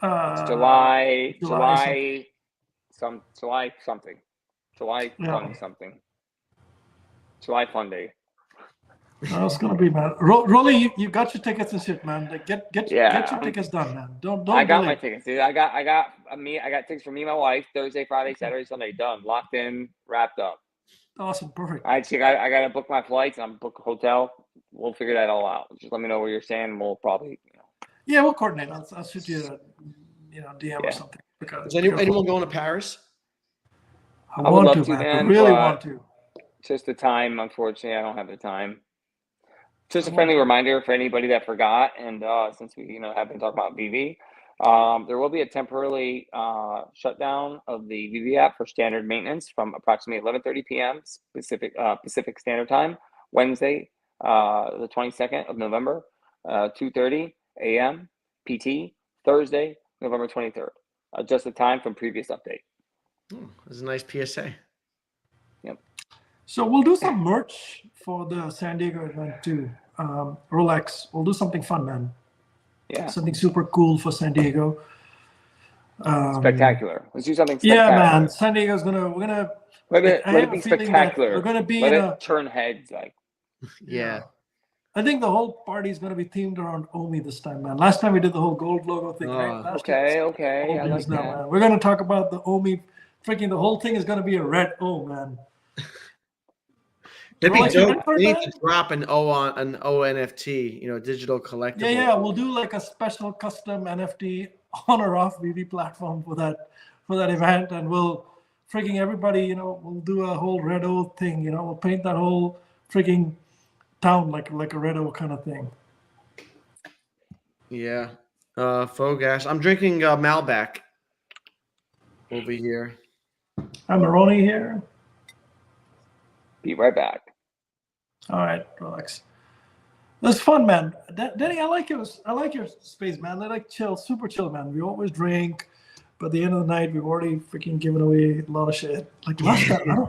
It's July July something. July fun something. July fun day. No, it's gonna be, man. Rolly, you got your tickets and shit, man. Like, get your tickets done, man. Don't I got delay. my tickets, dude. I got tickets for me and my wife Thursday, Friday, Saturday, Sunday. Done, locked in, wrapped up. Awesome, perfect. I gotta book my flights. I'm book a hotel. We'll figure that all out. Just let me know where you're staying. We'll probably, Yeah, we'll coordinate. I'll shoot you a DM or something. Is anyone going to Paris? I would love to, man. I really want to. Just the time, unfortunately, I don't have the time. Just a friendly reminder for anybody that forgot, and since we have been talking about Veve, there will be a temporary shutdown of the Veve app for standard maintenance from approximately 11:30 p.m. Pacific Standard Time, Wednesday, the 22nd of November, 2:30 a.m. PT, Thursday, November 23rd. Just the time from previous update. That's a nice PSA. Yep. So we'll do some merch for the San Diego event too. Rolex. We'll do something fun, man. Yeah. Something super cool for San Diego. Spectacular. Let's do something spectacular. Yeah, man. San Diego's we're gonna let it be spectacular. We're gonna be let it turn heads like. Yeah. I think the whole party is going to be themed around Omi this time, man. Last time we did the whole gold logo thing, right? Okay. I like that. Man. We're going to talk about the Omi. Freaking the whole thing is going to be a red O, man. It'd be dope. We need to drop an ONFT, digital collectible. Yeah. We'll do like a special custom NFT on or off Veve platform for that event, and we'll freaking everybody, we'll do a whole red O thing. We'll paint that whole freaking town like a red O kind of thing. Yeah. Fogash. I'm drinking Malbec over here. I'm Maroni here. Be right back. All right, relax. That's fun, man. Denny, I like your space, man. I like chill, super chill, man. We always drink, but at the end of the night, we've already freaking given away a lot of shit. Like last time,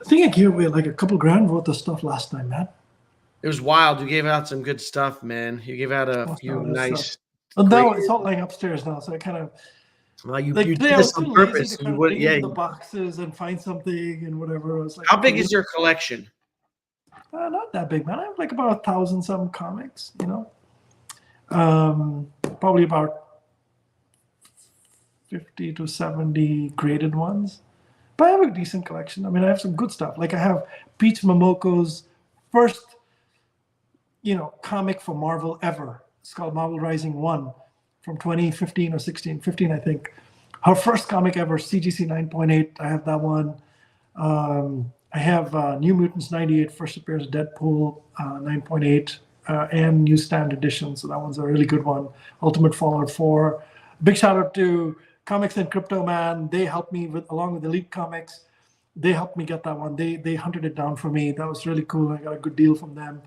I think I gave away like a couple grand worth of stuff last time, man. It was wild. You gave out some good stuff, man. You gave out a few nice. But now it's all lying upstairs now, so I kind of. Well, you did this on purpose. You would, the boxes and find something and whatever. I was like, how big is your collection? Not that big, man. I have like about 1,000 some comics. Probably about 50 to 70 graded ones. But I have a decent collection. I mean, I have some good stuff. Like I have Peach Momoko's first, comic for Marvel ever. It's called Marvel Rising 1 from 2015 or 15, I think. Her first comic ever, CGC 9.8. I have that one. I have New Mutants 98, first appearance of Deadpool 9.8, and New Stand Edition. So that one's a really good one. Ultimate Fallout 4. Big shout out to Comics and Crypto, man. They helped me along with Elite Comics. They helped me get that one. They hunted it down for me. That was really cool. I got a good deal from them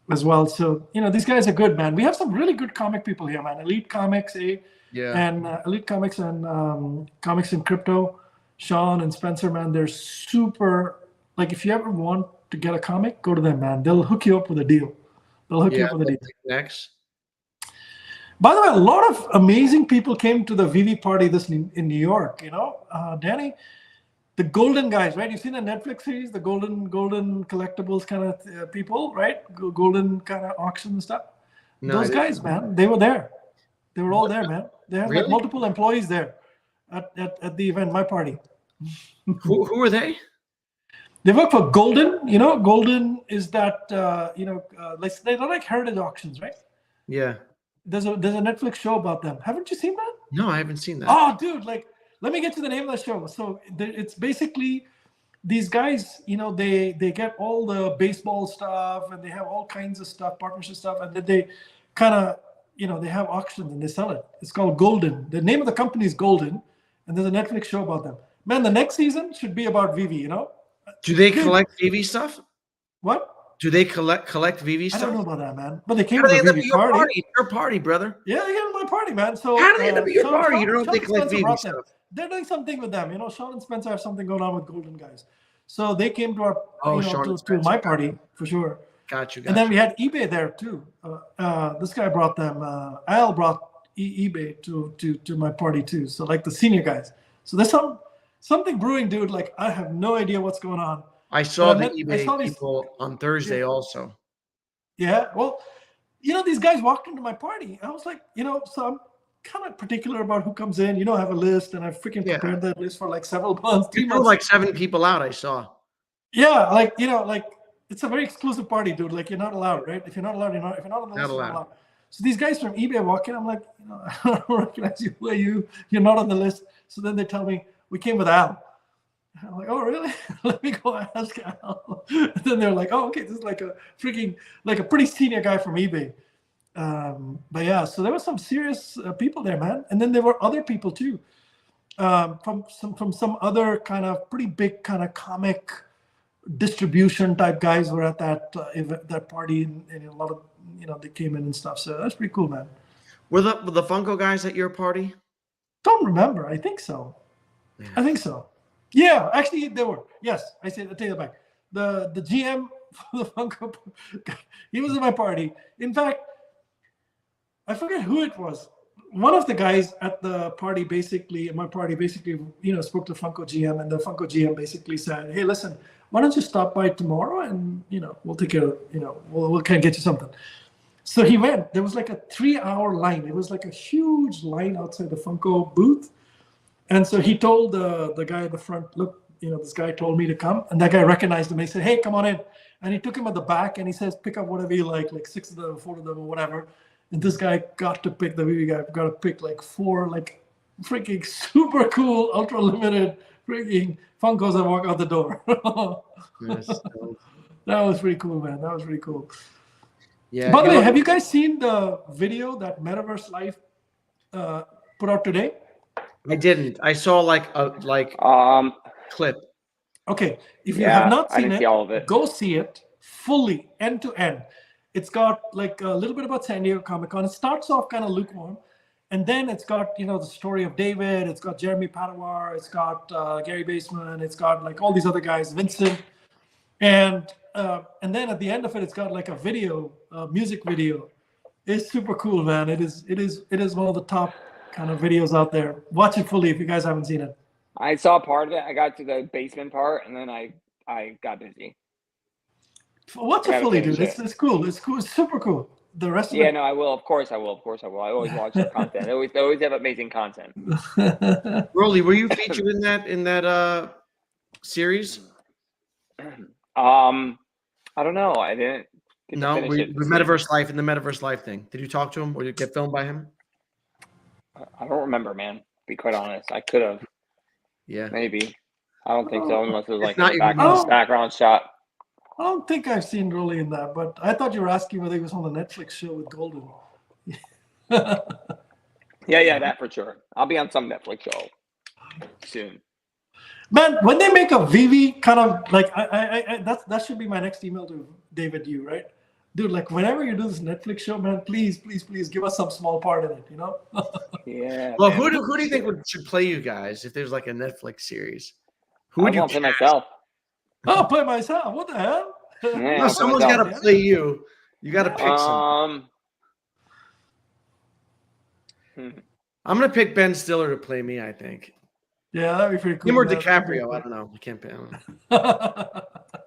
as well. So, these guys are good, man. We have some really good comic people here, man. Elite Comics, and Elite Comics and Comics and Crypto. Sean and Spencer, man, they're super. Like, if you ever want to get a comic, go to them, man. They'll hook you up with a deal. Next. By the way, a lot of amazing people came to the Veve party in New York. Danny, the Golden guys, right? You've seen the Netflix series, the Golden collectibles kind of people, right? Golden kind of auction and stuff. No, those guys, man, they were there. They were all there, man. They had like multiple employees there at the event, my party. Who are they? They work for Golden. Golden is that they're like heritage auctions, right? Yeah. There's a Netflix show about them. Haven't you seen that? No, I haven't seen that. Oh, dude, let me get to the name of the show. So it's basically these guys, they get all the baseball stuff and they have all kinds of stuff, partnership stuff, and then they kind of, they have auctions and they sell it. It's called Golden. The name of the company is Golden, and there's a Netflix show about them. Man, the next season should be about Veve, Do they collect Veve stuff? What? Do they collect Veve stuff? I don't know about that, man. But they came to the Veve party. It's your party, brother. Yeah, they came to my party, man. So how do they end up at your party? You don't know if they collect Veve stuff. They're doing something with them. Sean and Spencer have something going on with Golden guys. So they came to our to my party for sure. Got you. And then we had eBay there too. This guy brought them. Al brought eBay to my party too. So like the senior guys. So there's some something brewing, dude. Like I have no idea what's going on. I saw But the I eBay saw these. people on Thursday also. Yeah, well, these guys walked into my party. I was like, so I'm kind of particular about who comes in. I have a list, and I freaking Yeah. prepared that list for like several months. You 3 threw months. like 7 people out, I saw. Yeah, like like it's a very exclusive party, dude. Like you're not allowed, right? If you're not allowed, you're not. If you're not on the list, you're not allowed. So these guys from eBay walk in. I'm like, I don't recognize you. Who are you? You're not on the list. So then they tell me we came with Al. I'm like, oh really? Let me go ask Al. And then they're like, oh okay, this is like a pretty senior guy from eBay. But yeah, so there were some serious people there, man. And then there were other people too, from some other kind of pretty big kind of comic distribution type guys were at that party, and a lot of they came in and stuff. So that's pretty cool, man. Were the Funko guys at your party? Don't remember. I think so. Yeah. I think so. Yeah, actually they were. Yes, I take that back. The GM for the Funko, he was at my party. In fact, I forget who it was. One of the guys at the party, basically, spoke to Funko GM, and the Funko GM basically said, "Hey, listen, why don't you stop by tomorrow, and we'll take care of, we'll kind of get you something." So he went. There was like a 3-hour line. It was like a huge line outside the Funko booth, and so he told the guy at the front, "Look, this guy told me to come," and that guy recognized him. He said, "Hey, come on in," and he took him at the back, and he says, "Pick up whatever you like 6 of them, 4 of them, or whatever." And this guy got to pick, the Veve guy got to pick like 4 like freaking super cool, ultra limited freaking Funkos and walk out the door. Yes. That was pretty cool, man. That was pretty cool. Yeah. By the way, have you guys seen the video that Metaverse Life put out today? I didn't. I saw like a clip. Okay, if you have not seen it, go see it fully, end to end. It's got like a little bit about San Diego Comic-Con. It starts off kind of lukewarm, and then it's got the story of David. It's got Jeremy Padawar. It's got Gary Baseman. It's got like all these other guys, Vincent, and then at the end of it, it's got like a video, music video. It's super cool, man. It is one of the top kind of videos out there. Watch it fully if you guys haven't seen it. I saw part of it. I got to the basement part, and then I got busy. Watch it fully, dude. It's cool. It's cool. It's super cool. The rest of it. Yeah, no, I will. Of course, I will. I always watch their content. They always have amazing content. Rolly, were you featured in that series? I don't know. I didn't. No, the Metaverse Life and the Metaverse Life thing. Did you talk to him or did you get filmed by him? I don't remember, man. To be quite honest, I could have. Yeah. Maybe. I don't think so, unless it was like a background shot. I don't think I've seen Rolly in that, but I thought you were asking whether he was on the Netflix show with Golden. Yeah, that for sure. I'll be on some Netflix show soon. Man, when they make a Veve kind of like that should be my next email to David Yu, right? Dude, like whenever you do this Netflix show, man, please give us some small part in it, Yeah. Well, who do you think should play you guys if there's like a Netflix series? Who would you play myself? I'll play myself. What the hell? Yeah, no, someone's got to play you. You got to pick some. I'm gonna pick Ben Stiller to play me. I think. Yeah, that'd be pretty cool. Him or DiCaprio? I don't know. I can't pick.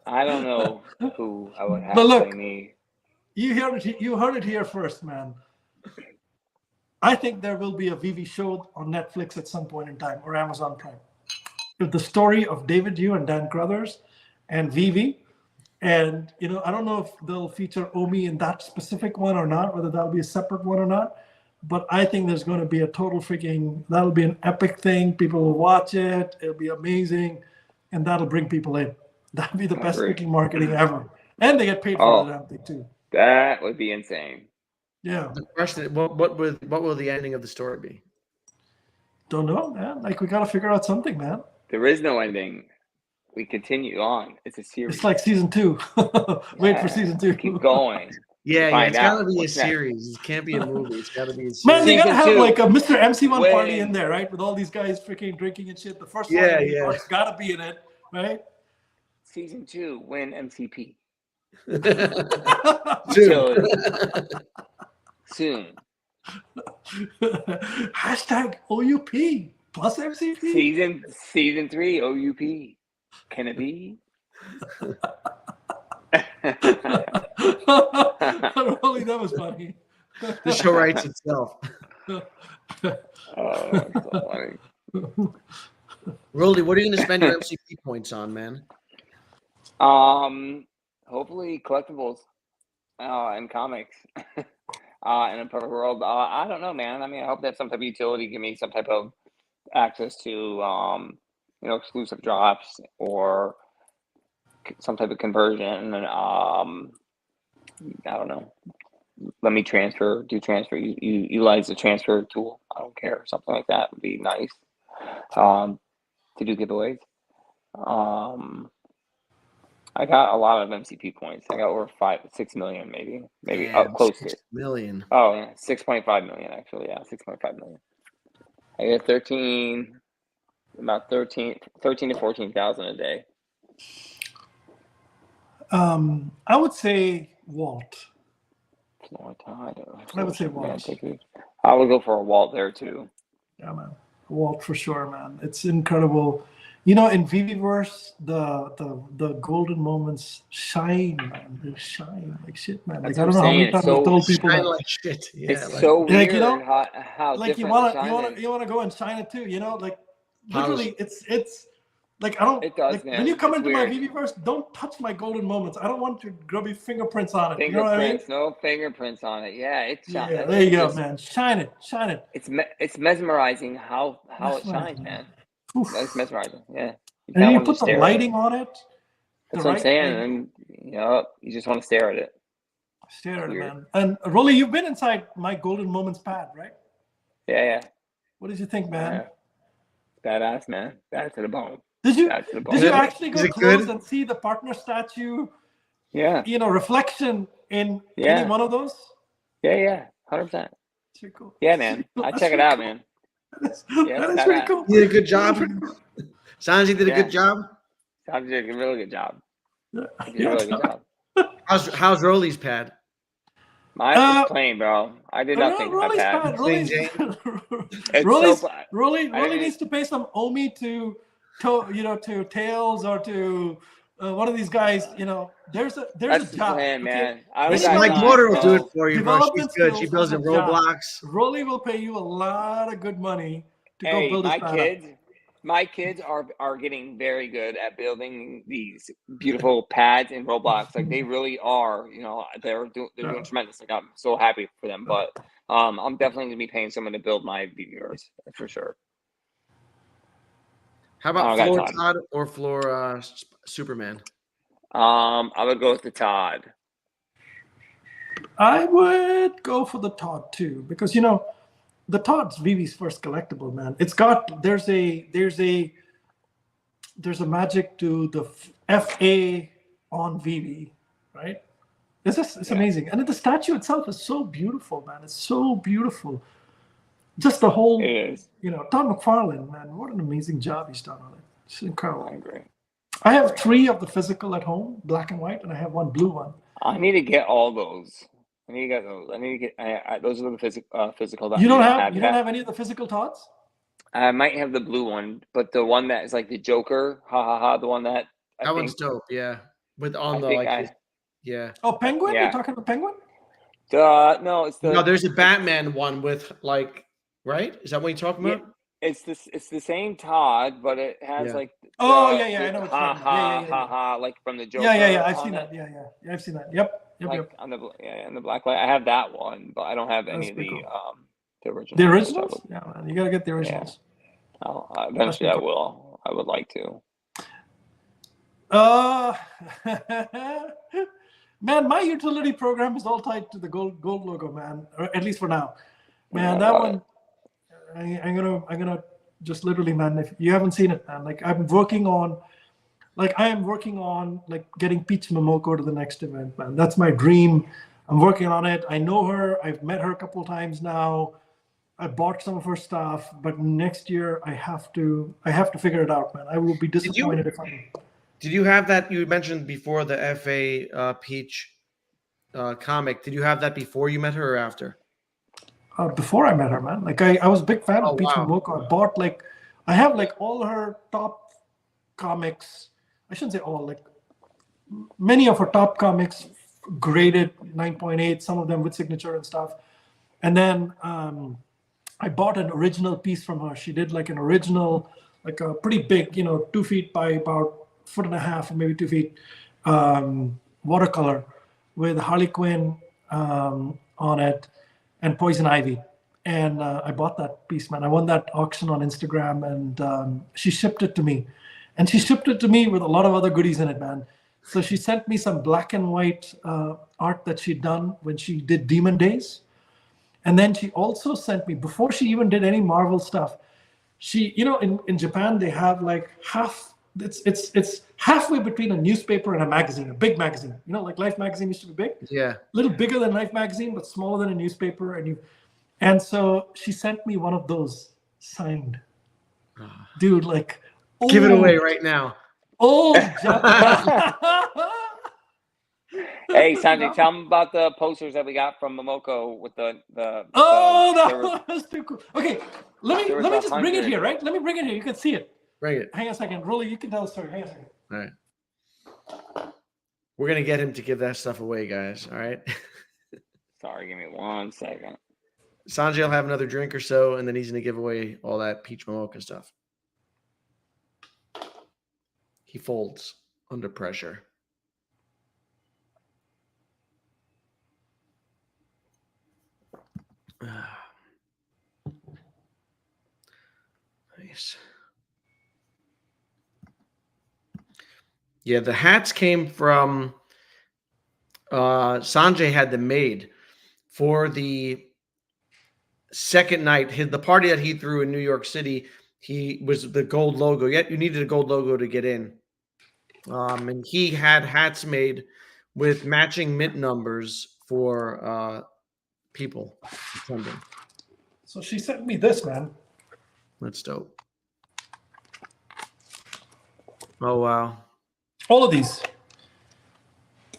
I don't know who I would have play me. You heard it here first, man. I think there will be a Veve show on Netflix at some point in time, or Amazon Prime. With the story of David Yu and Dan Crothers and Veve. And, I don't know if they'll feature Omi in that specific one or not, whether that'll be a separate one or not. But I think there's going to be a total that'll be an epic thing. People will watch it. It'll be amazing. And that'll bring people in. That'll be the best freaking marketing ever. And they get paid for the damn thing too. That would be insane. Yeah. The question: what will the ending of the story be? Don't know, man. Like we got to figure out something, man. There is no ending. We continue on. It's a series. It's like season 2. Wait for season 2. Keep going. Yeah, it's got to be a series. It can't be a movie. It's got to be a series. Man, they got to have like a Mr. MC1 party in there, right? With all these guys freaking drinking and shit. The first one it's got to be in it, right? Season 2, win MCP. Soon. Hashtag OUP. plus MCP. Season 3 OUP. Can it be? Rolly, that was funny. The show writes itself. Oh, it's so funny. Rolly, what are you going to spend your MCP points on, man? Hopefully collectibles, and comics. In a perfect world, I don't know, man. I mean, I hope that some type of utility give me some type of access to, exclusive drops or some type of conversion, and I don't know. Let me do transfer. You utilize the transfer tool. I don't care. Something like that would be nice. To do giveaways. I got a lot of MCP points. I got over 6 million, maybe Damn, up close 6 to. million. Oh yeah, 6.5 million actually. Yeah, 6.5 million. I get 13 to 14,000 a day. I would say Walt. I would say Walt. I would go for a Walt there too. Yeah, man. Walt for sure, man. It's incredible. You know, in Veveverse, the golden moments shine, man. They shine like shit, man. Like, I don't know how many times I've told people Shine that. like shit. Yeah, It's so weird, you know, how like you different wanna go and shine it too. You know, like literally, Polish. it's like I don't. It does, like, man. when you come It's into weird. my Veveverse, don't touch my golden moments. I don't want your grubby fingerprints on it. You know what I mean? Fingerprints, no fingerprints on it. Yeah, it's Yeah, there you go, man. Shine it, shine it. It's mesmerizing how it shines, Mesmerizing. man. Oof. It's mesmerizing. Yeah. And you put the lighting on it. That's what I'm saying, and you just want to stare at it. Stare at it, man. And Rolly, you've been inside my golden moments pad, right? Yeah. What did you think, man? Yeah. Badass, man. Bad to the bone. Did you Good. actually go Is it close good? and see the partner statue? Yeah. Reflection in any one of those? Yeah. 100%. That's pretty cool. Yeah, man. I check it out, man. That is pretty cool. You did a good job. Sanji did a good job. Sanji did a really good job. Yeah. He did a really good job. How's Rolly's pad? Mine is plain, bro. I did nothing. Rolly's pad. Rolly needs to pay some Omi to Tails or to one of these guys. There's a That's job. plan, man. My daughter will do it for you, bro. She's good. She builds in Roblox. Rolly will pay you a lot of good money to go build his pad. My kids are getting very good at building these beautiful pads in Roblox. Like they really are. They're doing tremendous. Like I'm so happy for them. But I'm definitely gonna be paying someone to build my Veveverse for sure. How about Floor Todd or Floor Superman? I would go with the Todd. I would go for the Todd too, because the Todd's Veve's first collectible, man. It's got there's a magic to the FA on Veve, right? It's amazing, and the statue itself is so beautiful, man. It's so beautiful. Just the whole, Todd McFarlane, man. What an amazing job he's done on it. It's incredible. I agree. I have 3 of the physical at home, black and white, and I have 1 blue one. I need to get all those. I need to get those. Those are the physical. You don't have any of the physical Todds? I might have the blue one, but the one that is like the Joker, the one that one's dope. Yeah, with on yeah. Oh, Penguin? Yeah. You're talking about Penguin? No, it's the. No, there's a Batman one with right? Is that what you're talking about? It's the same Todd, but it has like. Oh yeah, I know what you're talking about. Yeah, like from the Joker. Yeah. I've seen that. Yeah, I've seen that. Yep. On the black light, I have that one, but I don't have any of the originals. The originals? Yeah, man, you gotta get the originals. Yeah. Eventually, I will. I would like to. Man, my utility program is all tied to the gold logo, man. Or at least for now. Man, that one. I'm gonna just literally, man. If you haven't seen it, man, I am working on getting Peach Momoko to the next event, man. That's my dream. I'm working on it. I know her. I've met her a couple of times now. I bought some of her stuff, but next year I have to figure it out, man. I will be disappointed if I. Did you have that you mentioned before the FA Peach comic? Did you have that before you met her or after? Before I met her, man. I was a big fan of Peach Momoko. I bought I have like all her top comics. I shouldn't say all, like many of her top comics graded 9.8, some of them with signature and stuff. And then I bought an original piece from her. She did like an original, like a pretty big, 2 feet by about 1.5 feet, or maybe 2 feet, watercolor with Harley Quinn on it and Poison Ivy. And I bought that piece, man. I won that auction on Instagram, and she shipped it to me. And she shipped it to me with a lot of other goodies in it, man. So she sent me some black and white art that she'd done when she did Demon Days. And then she also sent me, before she even did any Marvel stuff, she, in Japan, they have like it's halfway between a newspaper and a magazine, a big magazine. Like Life magazine used to be big. Yeah. A little bigger than Life magazine, but smaller than a newspaper. And so she sent me one of those signed. Dude, like, give it away right now. Oh, Hey, Sanjay, tell them about the posters that we got from Momoko with the. That was too cool. Okay, let me just bring it here, right? Let me bring it here. You can see it. Bring it. Hang on a second. Rolly, you can tell the story. Hang on a second. All right. We're going to get him to give that stuff away, guys. All right. Sorry, give me 1 second. Sanjay will have another drink or so, and then he's going to give away all that peach mocha stuff. He folds under pressure. Nice. Yeah, the hats came from Sanjay had them made for the second night. The party that he threw in New York City, he was the gold logo. Yet you needed a gold logo to get in. And he had hats made with matching mint numbers for people attending. So she sent me this, man. That's dope. Oh, wow. All of these.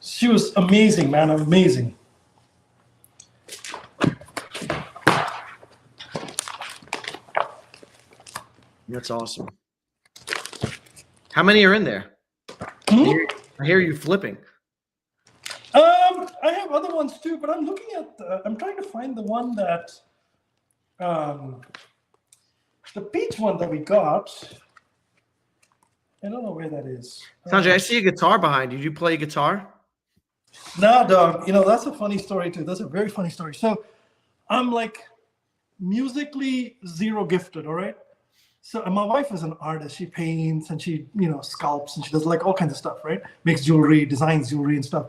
She was amazing, man. Amazing. That's awesome. How many are in there? I hear you flipping. I have other ones too, but I'm looking at. I'm trying to find the one that, the peach one that we got. I don't know where that is. Sanjay, I see a guitar behind you. Do you play guitar? Nah, dog. That's a funny story too. That's a very funny story. So, I'm like musically zero gifted. All right. So my wife is an artist. She paints and she, sculpts and she does like all kinds of stuff, right? Makes jewelry, designs jewelry and stuff.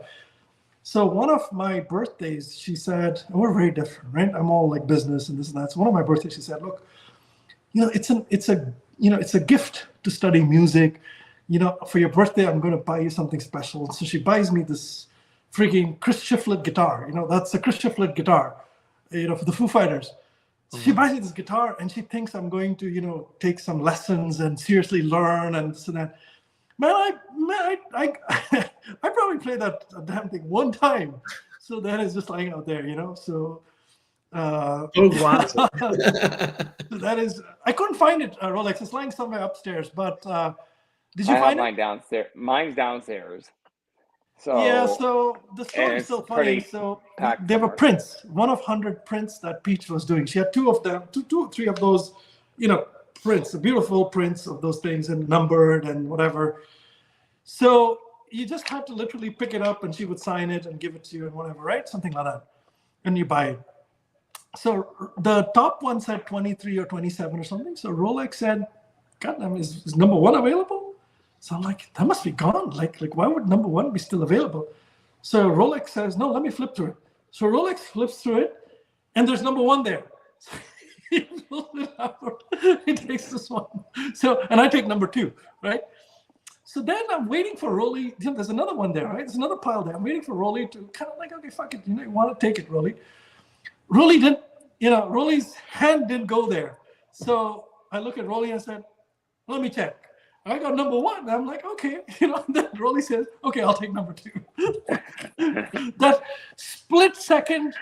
So one of my birthdays, she said, and we're very different, right? I'm all like business and this and that. So one of my birthdays, she said, look, it's a gift to study music. For your birthday, I'm going to buy you something special. So she buys me this freaking Chris Shiflett guitar. That's the Chris Shiflett guitar, for the Foo Fighters. She buys me this guitar and she thinks I'm going to, take some lessons and seriously learn and this and that. Man, I probably played that damn thing one time. So that is just lying out there, So that is, I couldn't find it, Rolex. It's lying somewhere upstairs. But did you find it? Mine downstairs. Mine's downstairs. So yeah, so the story is so funny. So there were prints, one of 100 prints that Peach was doing. She had two of them, two or three of those, prints, beautiful prints of those things and numbered and whatever. So you just had to literally pick it up and she would sign it and give it to you and whatever, right? Something like that. And you buy it. So the top one said 23 or 27 or something. So Rolex said, God damn, is number one available? So I'm like, that must be gone. Like why would number one be still available? So Rolex says, no, let me flip through it. So Rolex flips through it, and there's number one there. So he pulls it out. He takes this one. So, and I take number two, right? So then I'm waiting for Rolly. There's another one there, right? There's another pile there. I'm waiting for Rolly to kind of like, okay, fuck it. You want to take it, Rolly. Rolly didn't, Rolly's hand didn't go there. So I look at Rolly and I said, let me check. I got number one. I'm like, okay. Then Rolly says, okay, I'll take number two. That split second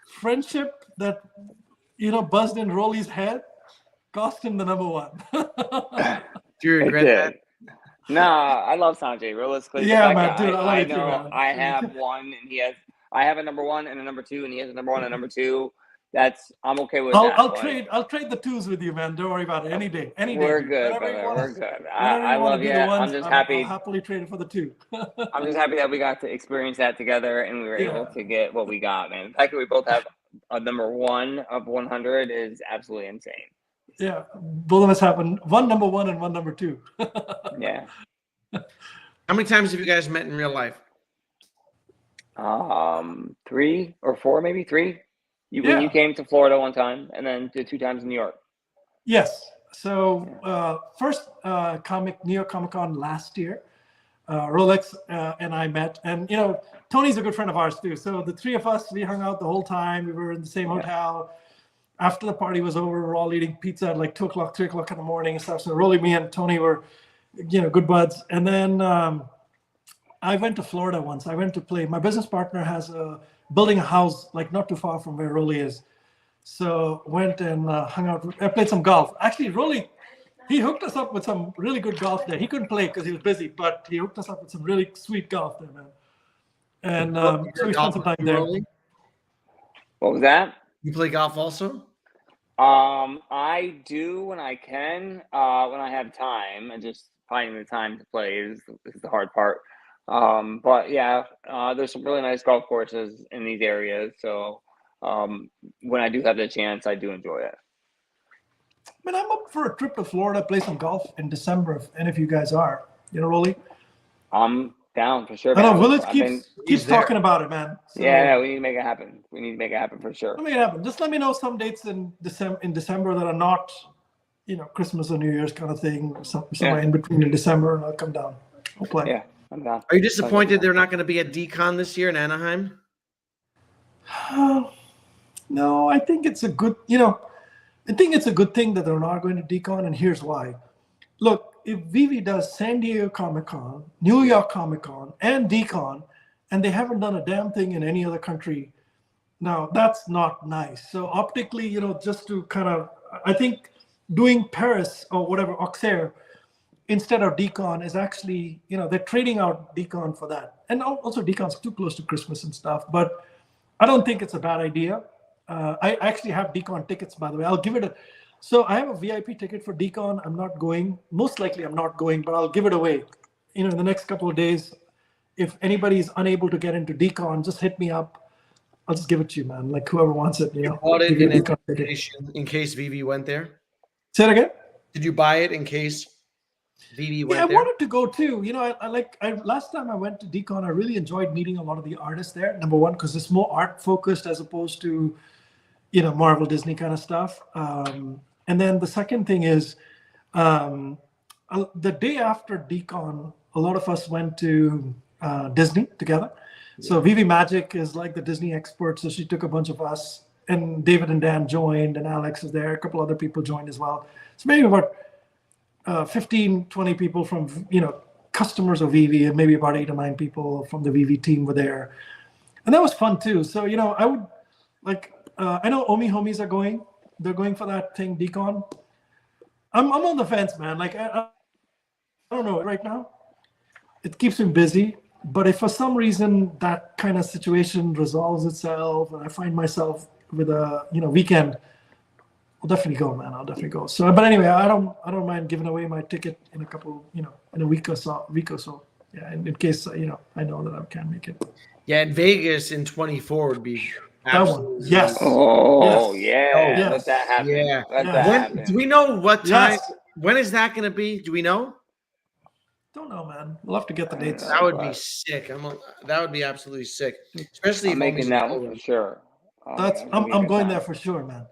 friendship that, buzzed in Rolly's head cost him the number one. Do you It regret that? did. Nah, I love Sanjay. Realistically, the Yeah, fact man, that dude, I love I it too, know man. I have one and he has, I have a number one and a number two, and he has a number one and a number two. I'm okay with that. I'll Like, trade the twos with you, man. Don't worry about it. Any day, we're dude. good, Whenever you brother. want We're to, good. whenever I you want love to do you. the I'm ones, just I'll happy. happily trade it for the two. I'm just happy that we got to experience that together and we were Yeah. able to get what we got, man. The fact that we both have a number one of 100 is absolutely insane. Yeah, both of us have one number one and one number two. Yeah. How many times have you guys met in real life? 3 or 4, maybe 3. When you came to Florida one time, and then the 2 times in New York. Yes. So first New York Comic Con last year, Rolex and I met, and Tony's a good friend of ours too. So the three of us, we hung out the whole time. We were in the same hotel. After the party was over, we were all eating pizza at like 2 o'clock, 3 o'clock in the morning and stuff. So Rolly, me, and Tony were, good buds. And then I went to Florida once. I went to play. My business partner has building a house like not too far from where Rolly is. So went and hung out. I played some golf. Actually, Rolly, he hooked us up with some really good golf there. He couldn't play because he was busy, but he hooked us up with some really sweet golf there, man. And so we spent some time there. What was that? You play golf also? I do when I can, when I have time, and just finding the time to play is the hard part. But yeah, there's some really nice golf courses in these areas. So when I do have the chance, I do enjoy it. I mean, I'm up for a trip to Florida, play some golf in December, if any of you guys are. Rolly? I'm down for sure. I know Village keeps talking about it, man. So, yeah, we need to make it happen. We need to make it happen for sure. Make it happen. Just let me know some dates in December that are not, Christmas or New Year's kind of thing. Somewhere in between in December, and I'll come down. I'll play. Yeah, I'm down. Are you disappointed they're not going to be at Decon this year in Anaheim? No, I think it's a good, I think it's a good thing that they're not going to Decon, and here's why. Look, if Veve does San Diego Comic-Con, New York Comic-Con, and Decon, and they haven't done a damn thing in any other country, now that's not nice. So optically, just to kind of, I think doing Paris or whatever, Auxerre, instead of Decon is actually, they're trading out Decon for that. And also Decon's too close to Christmas and stuff, but I don't think it's a bad idea. I actually have Decon tickets, by the way. I'll give it so I have a VIP ticket for Decon. I'm not going. Most likely I'm not going, but I'll give it away. In the next couple of days, if anybody is unable to get into Decon, just hit me up. I'll just give it to you, man. Like whoever wants it, You bought it in case Veve went there? Say it again? Did you buy it in case Veve went there? I wanted to go too. Last time I went to Decon, I really enjoyed meeting a lot of the artists there. Number one, because it's more art focused as opposed to, Marvel, Disney kind of stuff. And then the second thing is, the day after Decon, a lot of us went to Disney together. Yeah. So Veve Magic is like the Disney expert. So she took a bunch of us, and David and Dan joined, and Alex was there. A couple other people joined as well. So maybe about 15, 20 people from, customers of Veve, and maybe about 8 or 9 people from the Veve team were there. And that was fun too. So, I would I know Omi Homies are going. They're going for that thing, Decon. I'm on the fence, man. I don't know right now. It keeps me busy. But if for some reason that kind of situation resolves itself and I find myself with a, weekend, I'll definitely go, man. I'll definitely go. So, but anyway, I don't mind giving away my ticket in a couple, in a week or so. Yeah, in case I know that I can't make it. Yeah, in Vegas in 24 would be absolutely. Yes. Oh, yes. yeah. Yes. Let that happen. Yeah. Let that happen. Do we know what time? Yes. When is that going to be? Do we know? Don't know, man. We'll have to get the dates. That would be sick. That would be absolutely sick, especially I'm making that one for sure. I'm going there for sure, man.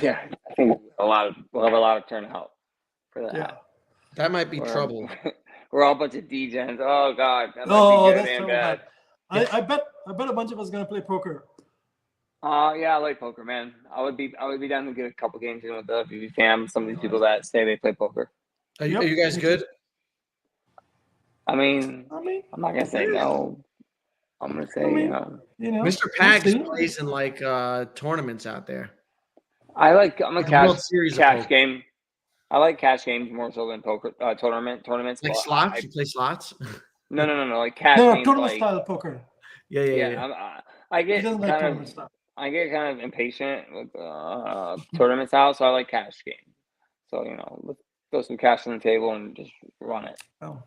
Yeah, I think we'll have a lot of turnout for that. Yeah, that might be trouble. We're all a bunch of DJs. Oh God, that might be good, that's so bad. I bet a bunch of us are gonna play poker. Yeah, I like poker, man. I would be down to get a couple games in with the Veve fam. Some of these people that say they play poker. Are you guys good? I mean, I'm not gonna say no. I'm gonna say Mr. Pags plays in tournaments out there. I'm a Like the World cash Series of cash poker. game. I like cash games more so than poker tournaments. Like But slots? You play slots? no. Like cash No, games, tournament like style poker. yeah. I He doesn't like tournament style. I get kind of impatient with tournament style, so I like cash games. So let's throw some cash on the table and just run it. Oh.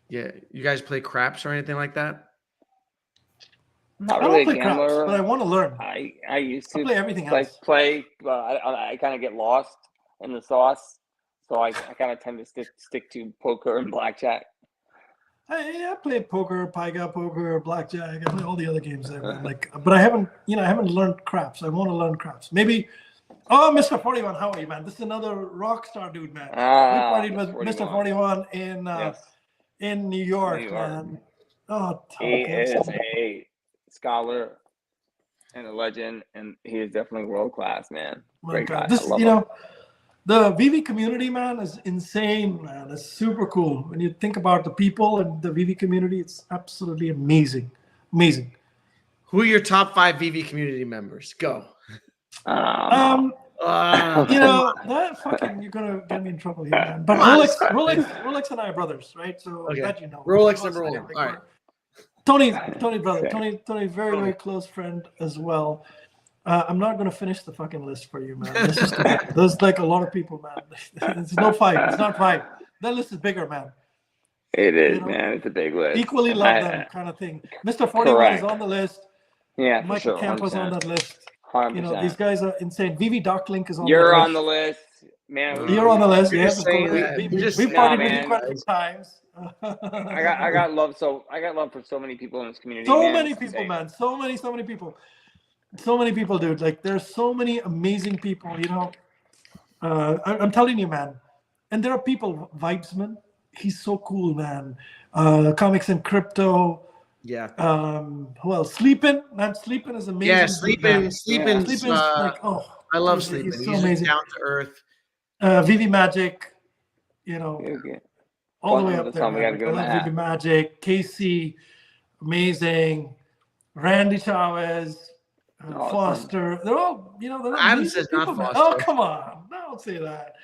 Yeah. You guys play craps or anything like that? Not I really don't a play craps, gambler. but I want to learn. I used I to play everything else. play, but I kind of get lost in the sauce, so I kind of tend to stick to poker and blackjack. I play poker, Pyga poker, blackjack. I play all the other games there, man. But I haven't learned craps. I want to learn craps. Maybe. Oh, Mr. 41, how are you, man? This is another rock star dude, man. We partied with Mr. 41 in New York, man. Oh, he is a scholar and a legend, and he is definitely world class, man. Great guy. This, I love him. The Veve community, man, is insane, man. It's super cool. When you think about the people and the Veve community, it's absolutely amazing. Amazing. Who are your top 5 Veve community members? Go. That fucking, you're gonna get me in trouble here, man. But Rolex and I are brothers, right? So that Rolex number 1. All right. Tony, brother. Tony, very, very close friend as well. I'm not gonna finish the fucking list for you, man. There's like a lot of people, man. It's no fight. It's not fight. That list is bigger, man. It is, man. It's a big list. Equally love them, kind of thing. Mr. 41 is on the list. Yeah, Michael Campa's on that list. 100%. These guys are insane. Veve Darklink is on. You're on the list, man. You're on the list. You're just saying that. We partied with you quite a few times. I got love. So I got love for so many people in this community. So many people, man. So many people. So many people, dude. Like, there's so many amazing people. I'm telling you, man. And there are people. Vibesman, he's so cool, man. Comics and Crypto. Yeah. Who else? Sleepin', man. Sleepin' is amazing. Yeah, Sleepin's like, I love Sleepin'. He's so He's amazing. Down to earth. Veve Magic, all the way up there. I love Veve Magic. Casey, amazing. Randy Chavez, Foster. They're all, they're Adam says not people, Foster. Oh, come on. Don't say that.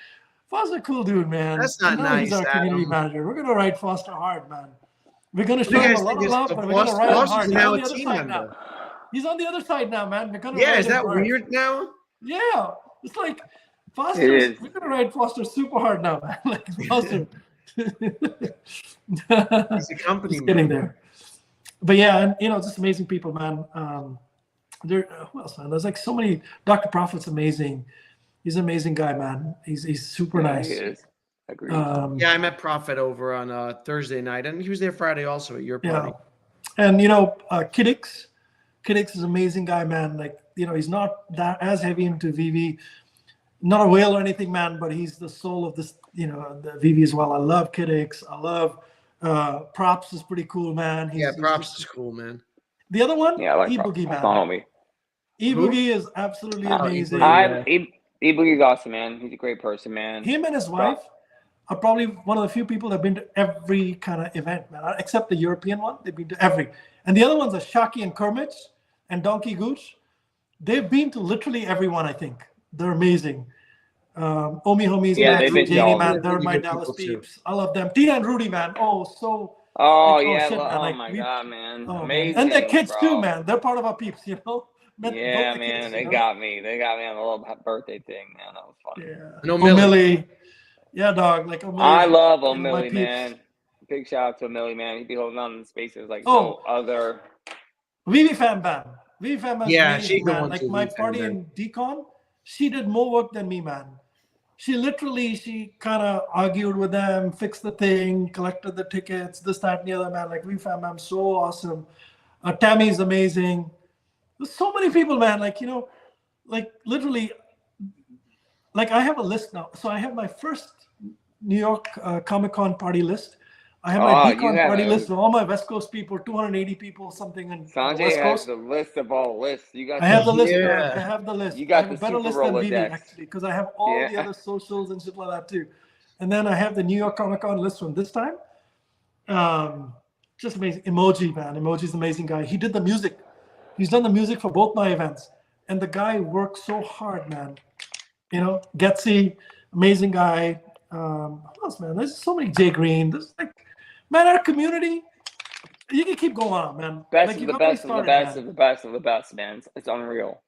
Foster, cool dude, man. That's not nice, He's our community Adam. manager. We're going to ride Foster hard, man. We're going to show him a lot of love, but we're going to ride him hard. Now a team member. He's on the other side now, man. We're going to is that weird now? Yeah. It's like Foster. We're going to ride Foster super hard now, man. Like Foster. He's a company man. Getting there. But yeah, and just amazing people, man. Who else, man? There's like so many. Dr. Prophet's amazing. He's an amazing guy, man. He's super nice. He is. Agreed. I met Prophet over on Thursday night, and he was there Friday also at your party. Yeah. And Kiddix is an amazing guy, man. Like, he's not that as heavy into Veve, not a whale or anything, man, but he's the soul of this, the Veve as well. I love Kiddix. I love Props is pretty cool, man. Props is cool, man. The other one, I like E-Boogie, man. Follow me. E-Boogie is absolutely amazing. E-Boogie's awesome, man. He's a great person, man. Him and his wife are probably one of the few people that have been to every kind of event, man, except the European one. They've been to every. And the other ones are Shaki and Kermit and Donkey Gooch. They've been to literally everyone, I think. They're amazing. Omi Homies, they've been Janie, man. They're my Dallas peeps. I love them. Tina and Rudy, man. God, man. Amazing. And their kids too, man. They're part of our peeps, They got me. They got me on the little birthday thing, man. That was fun. Yeah. And O'Milly. Yeah, dog. Like O'Milly. I love O'Milly, man. Big shout out to O'Milly, man. He'd be holding on in spaces like no other. Veve Fan Band. Veve Fan Band. Yeah, she man. Like my party in Decon, she did more work than me, man. She kind of argued with them, fixed the thing, collected the tickets, this, that, and the other, man. Like, Veve Fan Band, so awesome. Tammy's amazing. There's so many people, man. Like, like literally, like I have a list now. So I have my first New York Comic-Con party list. I have my Decon party list of all my West Coast people, 280 people, something in Sanjay West Coast. has the list of all lists. I have the list. I have the list. You got I have a better list than Veve, actually, because I have all the other socials and shit like that too. And then I have the New York Comic-Con list from this time. Just amazing. Emoji, man. Emoji's an amazing guy. He did the music. He's done the music for both my events. and the guy works so hard, man. You know, Getsy, amazing guy. Who else, man? There's so many. Jay Green. There's like, man, our community. You can keep going on, man. Best Like of you the got me best of the started, best man. of the best of the best, man. It's unreal.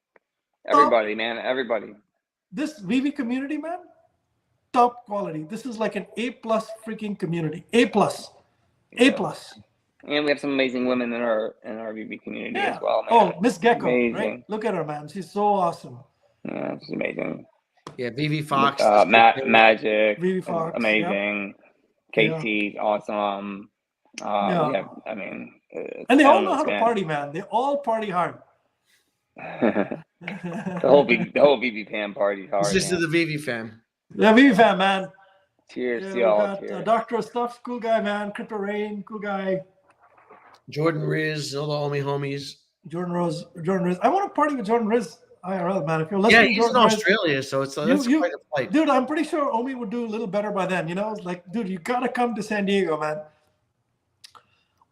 Everybody, man. Everybody. This Veve community, man, top quality. This is like an A+ freaking community. A+. A+. And we have some amazing women in our Veve community as well, man. Oh, Miss Gecko, amazing. Right? Look at her, man. She's so awesome. Yeah, she's amazing. Yeah, Veve Fox. Magic. Veve Fox, amazing. Yep. KT, awesome. Yeah, I mean, and they all know how to party, man. They all party hard. the whole Veve fam party hard. This is the Veve fam. Yeah, Veve fam, man. Cheers to y'all. Got Dr. Stuff, cool guy, man. Crypto Rain, cool guy. Jordan Riz, all the homies. Jordan Riz. I want to party with Jordan Riz IRL, man. If you're listening, yeah, he's in Australia, so that's quite a flight. Dude, I'm pretty sure Omi would do a little better by then. You know, like, dude, you gotta come to San Diego, man.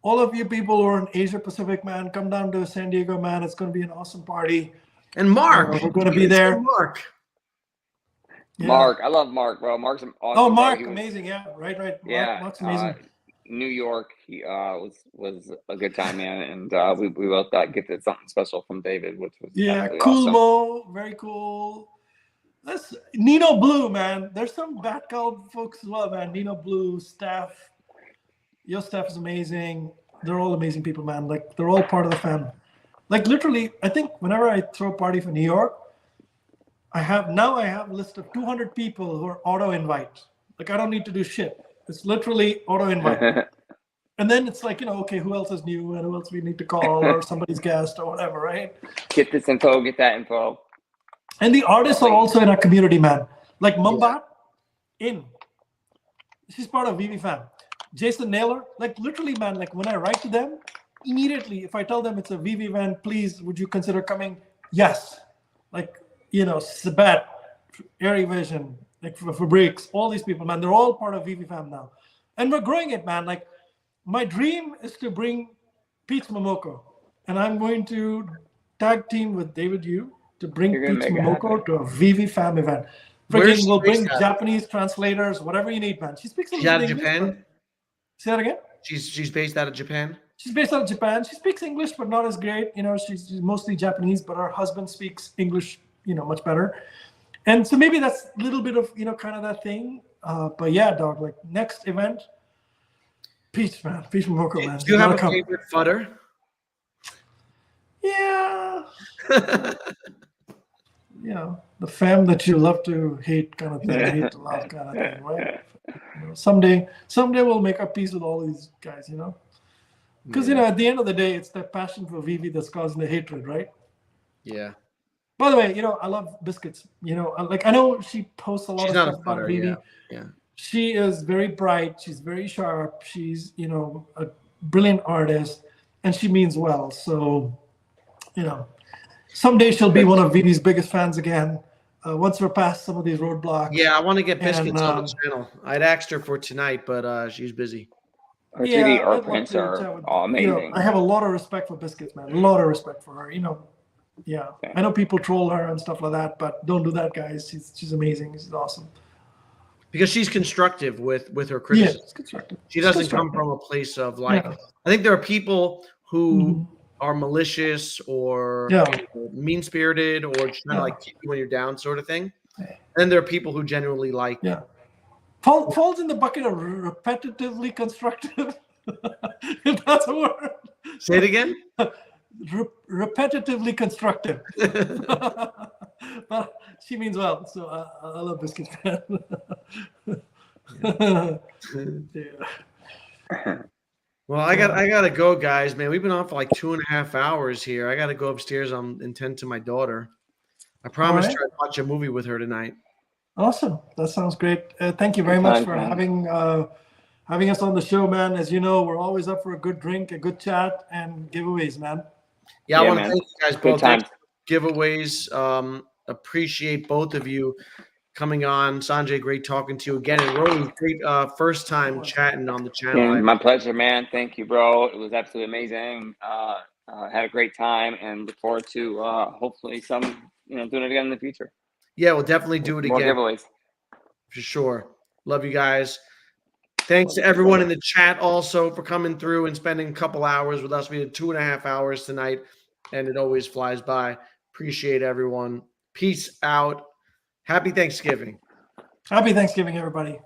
All of you people who are in Asia Pacific, man, come down to San Diego, man. It's gonna be an awesome party. And Mark, we're gonna be there. Mark. Yeah. Mark, I love Mark, bro. Mark's awesome. Oh, Mark, amazing, yeah, right. Mark's amazing. New York, he was a good time, man, and we both got gifted something special from David, which was cool, awesome. Mo, very cool. That's Nino Blue, man. There's some Batcal folks as well, man. Nino Blue, Steph, your staff is amazing. They're all amazing people, man. Like they're all part of the fam. Like literally, I think whenever I throw a party for New York, I have a list of 200 people who are auto invite. Like I don't need to do shit. It's literally auto invite. And then it's like, okay, who else is new and who else we need to call or somebody's guest or whatever, right? Get this info, get that info. And the artists are also in our community, man. Like Mumbat, she's part of Veve fam. Jason Naylor, like literally, man, like when I write to them, immediately, if I tell them it's a Veve event, please, would you consider coming? Yes. Like, Sabat, Airy Vision, like Fabrics, all these people, man, they're all part of Veve fam now. And we're growing it, man. Like my dream is to bring Peach Momoko, and I'm going to tag team with David Yu to bring Peach Momoko to a Veve fam event. We'll bring Japanese translators, whatever you need, man. She speaks English. She's out of Japan? Say that again? She's based out of Japan? She's based out of Japan. She speaks English, but not as great. She's mostly Japanese, but her husband speaks English, much better. And so maybe that's a little bit of, kind of that thing. But yeah, dog, like next event, Peach, man. Peach Momoko, man. Do you have a favorite fudder? Yeah. The fam that you love to hate kind of thing, hate to love kind of thing, right? Someday we'll make a peace with all these guys, because at the end of the day, it's that passion for Veve that's causing the hatred, right? Yeah. By the way, I love Biscuits. Like I know she posts a lot of stuff about Veve. Yeah. She is very bright. She's very sharp. She's a brilliant artist, and she means well. So, someday she'll be one of Veve's biggest fans again. Once we're past some of these roadblocks. Yeah, I want to get Biscuits on the channel. I'd asked her for tonight, but she's busy. Her 3D art prints are amazing. I have a lot of respect for Biscuits, man. A lot of respect for her. Yeah. I know people troll her and stuff like that, but don't do that, guys. She's amazing. She's awesome. Because she's constructive with her criticism. Yeah, it's constructive. She doesn't come from a place of like. I think there are people who are malicious or mean-spirited or trying to like keep you when you're down, sort of thing. And there are people who genuinely like. Yeah. Falls in the bucket of repetitively constructive. If that's a word. Say it again. Repetitively constructive. But she means well, so I love Biscuits. Well, I gotta go, guys. Man, we've been on for like 2.5 hours here. I gotta go upstairs. I'm intent to my daughter. I promised her I'd watch a movie with her tonight. Awesome. That sounds great. Thank you very much for having us on the show, man. As you know, we're always up for a good drink, a good chat, and giveaways, man. Yeah, I want to thank you guys both. Giveaways. Appreciate both of you coming on. Sanjay, great talking to you again. And Rory, great first time chatting on the channel. Yeah, my pleasure, man. Thank you, bro. It was absolutely amazing. Had a great time and look forward to hopefully doing it again in the future. Yeah, we'll definitely do it More again. giveaways. For sure. Love you guys. Thanks to everyone in the chat also for coming through and spending a couple hours with us. We had 2.5 hours tonight, and it always flies by. Appreciate everyone. Peace out. Happy Thanksgiving. Happy Thanksgiving, everybody.